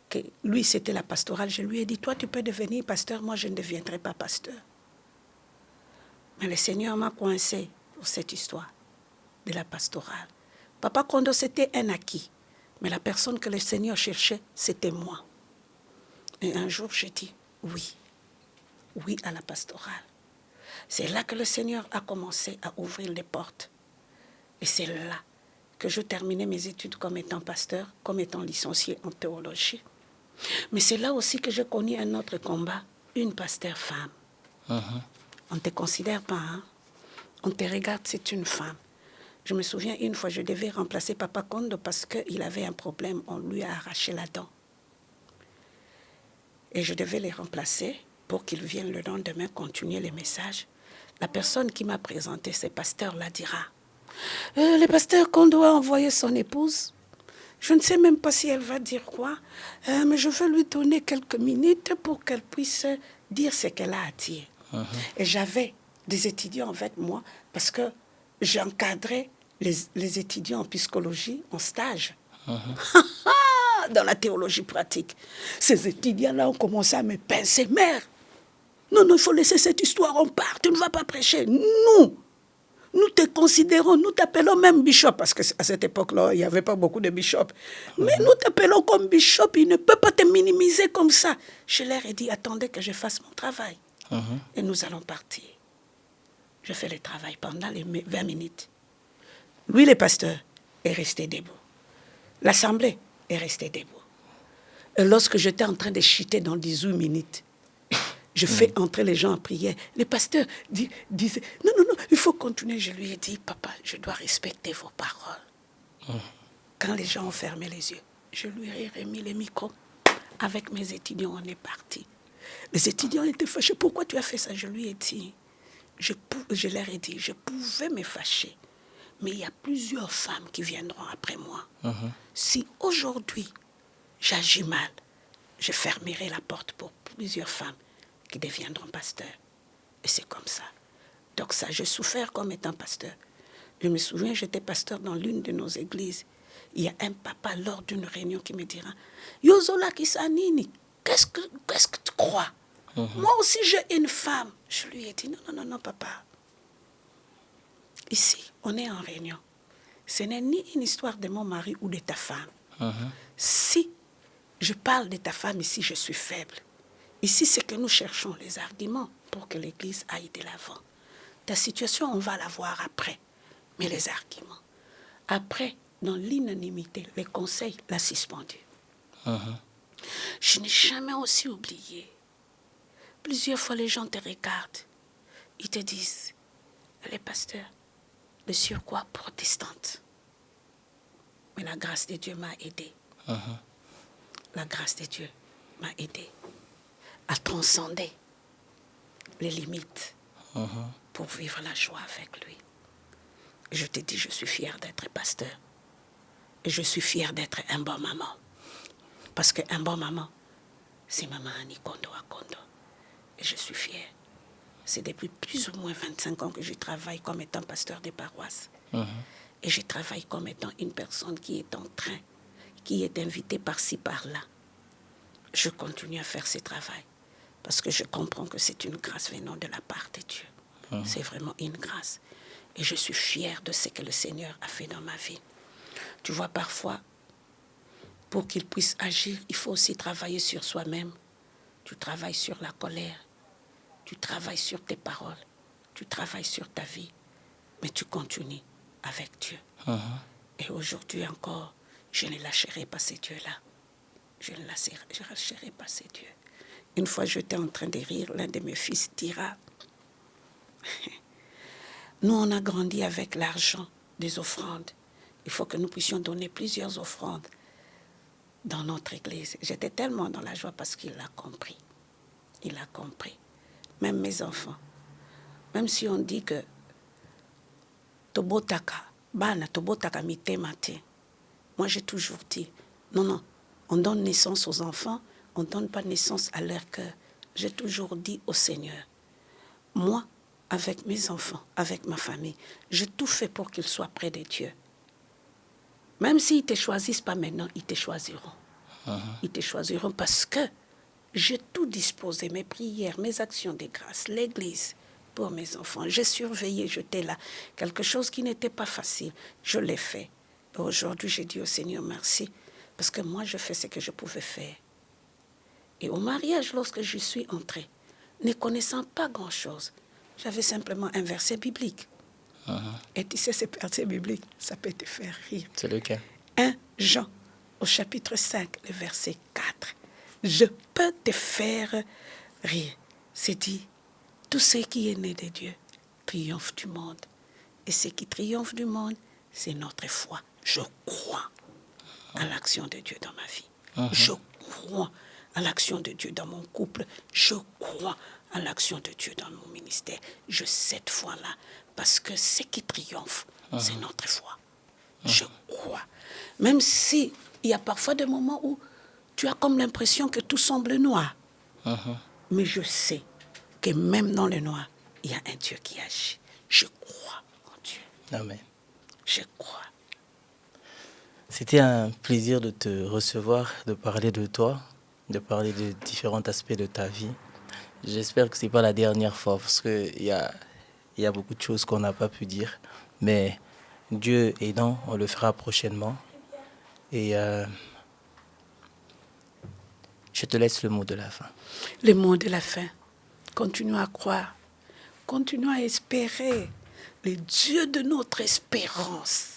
que lui, c'était la pastorale, je lui ai dit, toi, tu peux devenir pasteur, moi, je ne deviendrai pas pasteur. Mais le Seigneur m'a coincé pour cette histoire de la pastorale. Papa Kondo, c'était un acquis. Mais la personne que le Seigneur cherchait, c'était moi. Et un jour, j'ai dit oui. Oui à la pastorale. C'est là que le Seigneur a commencé à ouvrir les portes. Et c'est là que je terminais mes études comme étant pasteur, comme étant licencié en théologie. Mais c'est là aussi que j'ai connu un autre combat, une pasteur femme. On ne te considère pas, hein? On te regarde, c'est une femme. Je me souviens, une fois, je devais remplacer Papa Kondo parce qu'il avait un problème, on lui a arraché la dent. Et je devais les remplacer pour qu'ils viennent le lendemain continuer les messages. La personne qui m'a présenté ce pasteur-là dira « Le pasteur Kondo a envoyé son épouse. Je ne sais même pas si elle va dire quoi, mais je veux lui donner quelques minutes pour qu'elle puisse dire ce qu'elle a à dire. » Et j'avais des étudiants avec moi parce que j'encadrais les étudiants en psychologie en stage. Dans la théologie pratique. Ces étudiants-là ont commencé à me pincer. Mère, non, il faut laisser cette histoire, on part, tu ne vas pas prêcher. Nous te considérons, nous t'appelons même bishop, parce qu'à cette époque-là, il n'y avait pas beaucoup de bishops. Mais nous t'appelons comme bishop, il ne peut pas te minimiser comme ça. Je leur ai dit, attendez que je fasse mon travail. Et nous allons partir. Je fais le travail pendant les 20 minutes. Lui, le pasteur, est resté debout. L'assemblée est restée debout. Et lorsque j'étais en train de chuter dans 18 minutes, Je fais entrer les gens en prière. Les pasteurs disaient, non, il faut continuer. Je lui ai dit, papa, je dois respecter vos paroles. Quand les gens ont fermé les yeux, je lui ai remis les micros. Avec mes étudiants, on est parti. Les étudiants étaient fâchés. Pourquoi tu as fait ça? Je lui ai dit, je leur ai dit, je pouvais me fâcher. Mais il y a plusieurs femmes qui viendront après moi. Si aujourd'hui, j'agis mal, je fermerai la porte pour plusieurs femmes qui deviendront pasteurs. Et c'est comme ça. Donc ça, j'ai souffert comme étant pasteur. Je me souviens, j'étais pasteur dans l'une de nos églises. Il y a un papa lors d'une réunion qui me dira, Yozola Kisanini, qu'est-ce que tu crois? Moi aussi, j'ai une femme. Je lui ai dit, non, papa. Ici, on est en réunion. Ce n'est ni une histoire de mon mari ou de ta femme. Si je parle de ta femme ici, je suis faible. Ici, c'est que nous cherchons les arguments pour que l'Église aille de l'avant. Ta situation, on va la voir après. Mais les arguments. Après, dans l'unanimité, les conseils l'a suspendu. Je n'ai jamais aussi oublié. Plusieurs fois, les gens te regardent. Ils te disent, elle est pasteur, de surcroît protestante. Mais la grâce de Dieu m'a aidé. La grâce de Dieu m'a aidé à transcender les limites pour vivre la joie avec lui. Je te dis, je suis fière d'être pasteur. Et je suis fière d'être un bon maman. Parce qu'un bon maman, c'est maman Annie Kondo à Kondo. Et je suis fière. C'est depuis plus ou moins 25 ans que je travaille comme étant pasteur des paroisses. Et je travaille comme étant une personne qui est en train, qui est invitée par-ci, par-là. Je continue à faire ce travail. Parce que je comprends que c'est une grâce venant de la part de Dieu. C'est vraiment une grâce. Et je suis fière de ce que le Seigneur a fait dans ma vie. Tu vois, parfois, pour qu'il puisse agir, il faut aussi travailler sur soi-même. Tu travailles sur la colère. Tu travailles sur tes paroles. Tu travailles sur ta vie. Mais tu continues avec Dieu. Et aujourd'hui encore, je ne lâcherai pas ces dieux-là. Je ne lâcherai pas ces dieux. Une fois, j'étais en train de rire. L'un de mes fils dira, nous, on a grandi avec l'argent des offrandes. Il faut que nous puissions donner plusieurs offrandes dans notre église. J'étais tellement dans la joie parce qu'il l'a compris. Il a compris. Même mes enfants. Même si on dit que Tobotaka, Bana, Tobotaka mitemate. Moi, j'ai toujours dit, non, on donne naissance aux enfants, on ne donne pas naissance à leur cœur. J'ai toujours dit au Seigneur, moi, avec mes enfants, avec ma famille, j'ai tout fait pour qu'ils soient près de Dieu. Même s'ils ne te choisissent pas maintenant, ils te choisiront. Ils te choisiront parce que j'ai tout disposé, mes prières, mes actions de grâce, l'église pour mes enfants. J'ai surveillé, j'étais là. Quelque chose qui n'était pas facile, je l'ai fait. Aujourd'hui, j'ai dit au Seigneur merci, parce que moi, je fais ce que je pouvais faire. Et au mariage, lorsque je suis entrée, ne connaissant pas grand-chose, j'avais simplement un verset biblique. Et tu sais, ce verset biblique, ça peut te faire rire. C'est lequel? 1 Jean, au chapitre 5, le verset 4. Je peux te faire rire. C'est dit, tout ce qui est né de Dieu triomphe du monde. Et ce qui triomphe du monde, c'est notre foi. Je crois à l'action de Dieu dans ma vie. Je crois à l'action de Dieu dans mon couple. Je crois à l'action de Dieu dans mon ministère. Je cette foi-là. Parce que ce qui triomphe, c'est notre foi. Je crois. Même si il y a parfois des moments où tu as comme l'impression que tout semble noir. Mais je sais que même dans le noir, il y a un Dieu qui agit. Je crois en Dieu. Amen. Je crois. C'était un plaisir de te recevoir, de parler de toi, de parler de différents aspects de ta vie. J'espère que ce n'est pas la dernière fois parce qu'il y a beaucoup de choses qu'on n'a pas pu dire. Mais Dieu aidant, on le fera prochainement. Et je te laisse le mot de la fin. Le mot de la fin. Continuons à croire. Continuons à espérer. Le Dieu de notre espérance.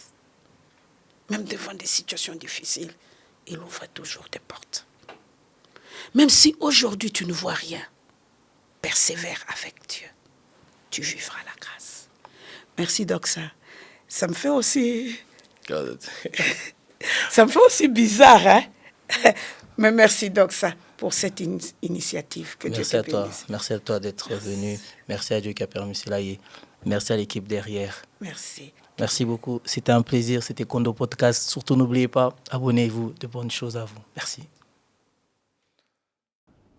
Même devant des situations difficiles, il ouvre toujours des portes. Même si aujourd'hui tu ne vois rien, persévère avec Dieu, tu vivras la grâce. Merci Doxa. Ça me fait aussi bizarre, hein? Mais merci Doxa pour cette initiative. Que merci Dieu à te toi. bénisse. Merci à toi d'être venu. Merci à Dieu qui a permis cela et merci à l'équipe derrière. Merci. Merci beaucoup. C'était un plaisir. C'était Kondo Podcast. Surtout, n'oubliez pas, abonnez-vous. De bonnes choses à vous. Merci.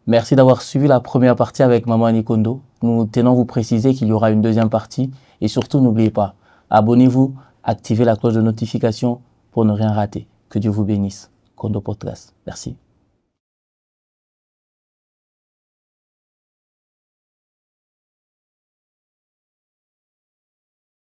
Merci d'avoir suivi la première partie avec Maman Annie Kondo. Nous tenons à vous préciser qu'il y aura une deuxième partie. Et surtout, n'oubliez pas, abonnez-vous, activez la cloche de notification pour ne rien rater. Que Dieu vous bénisse. Kondo Podcast. Merci.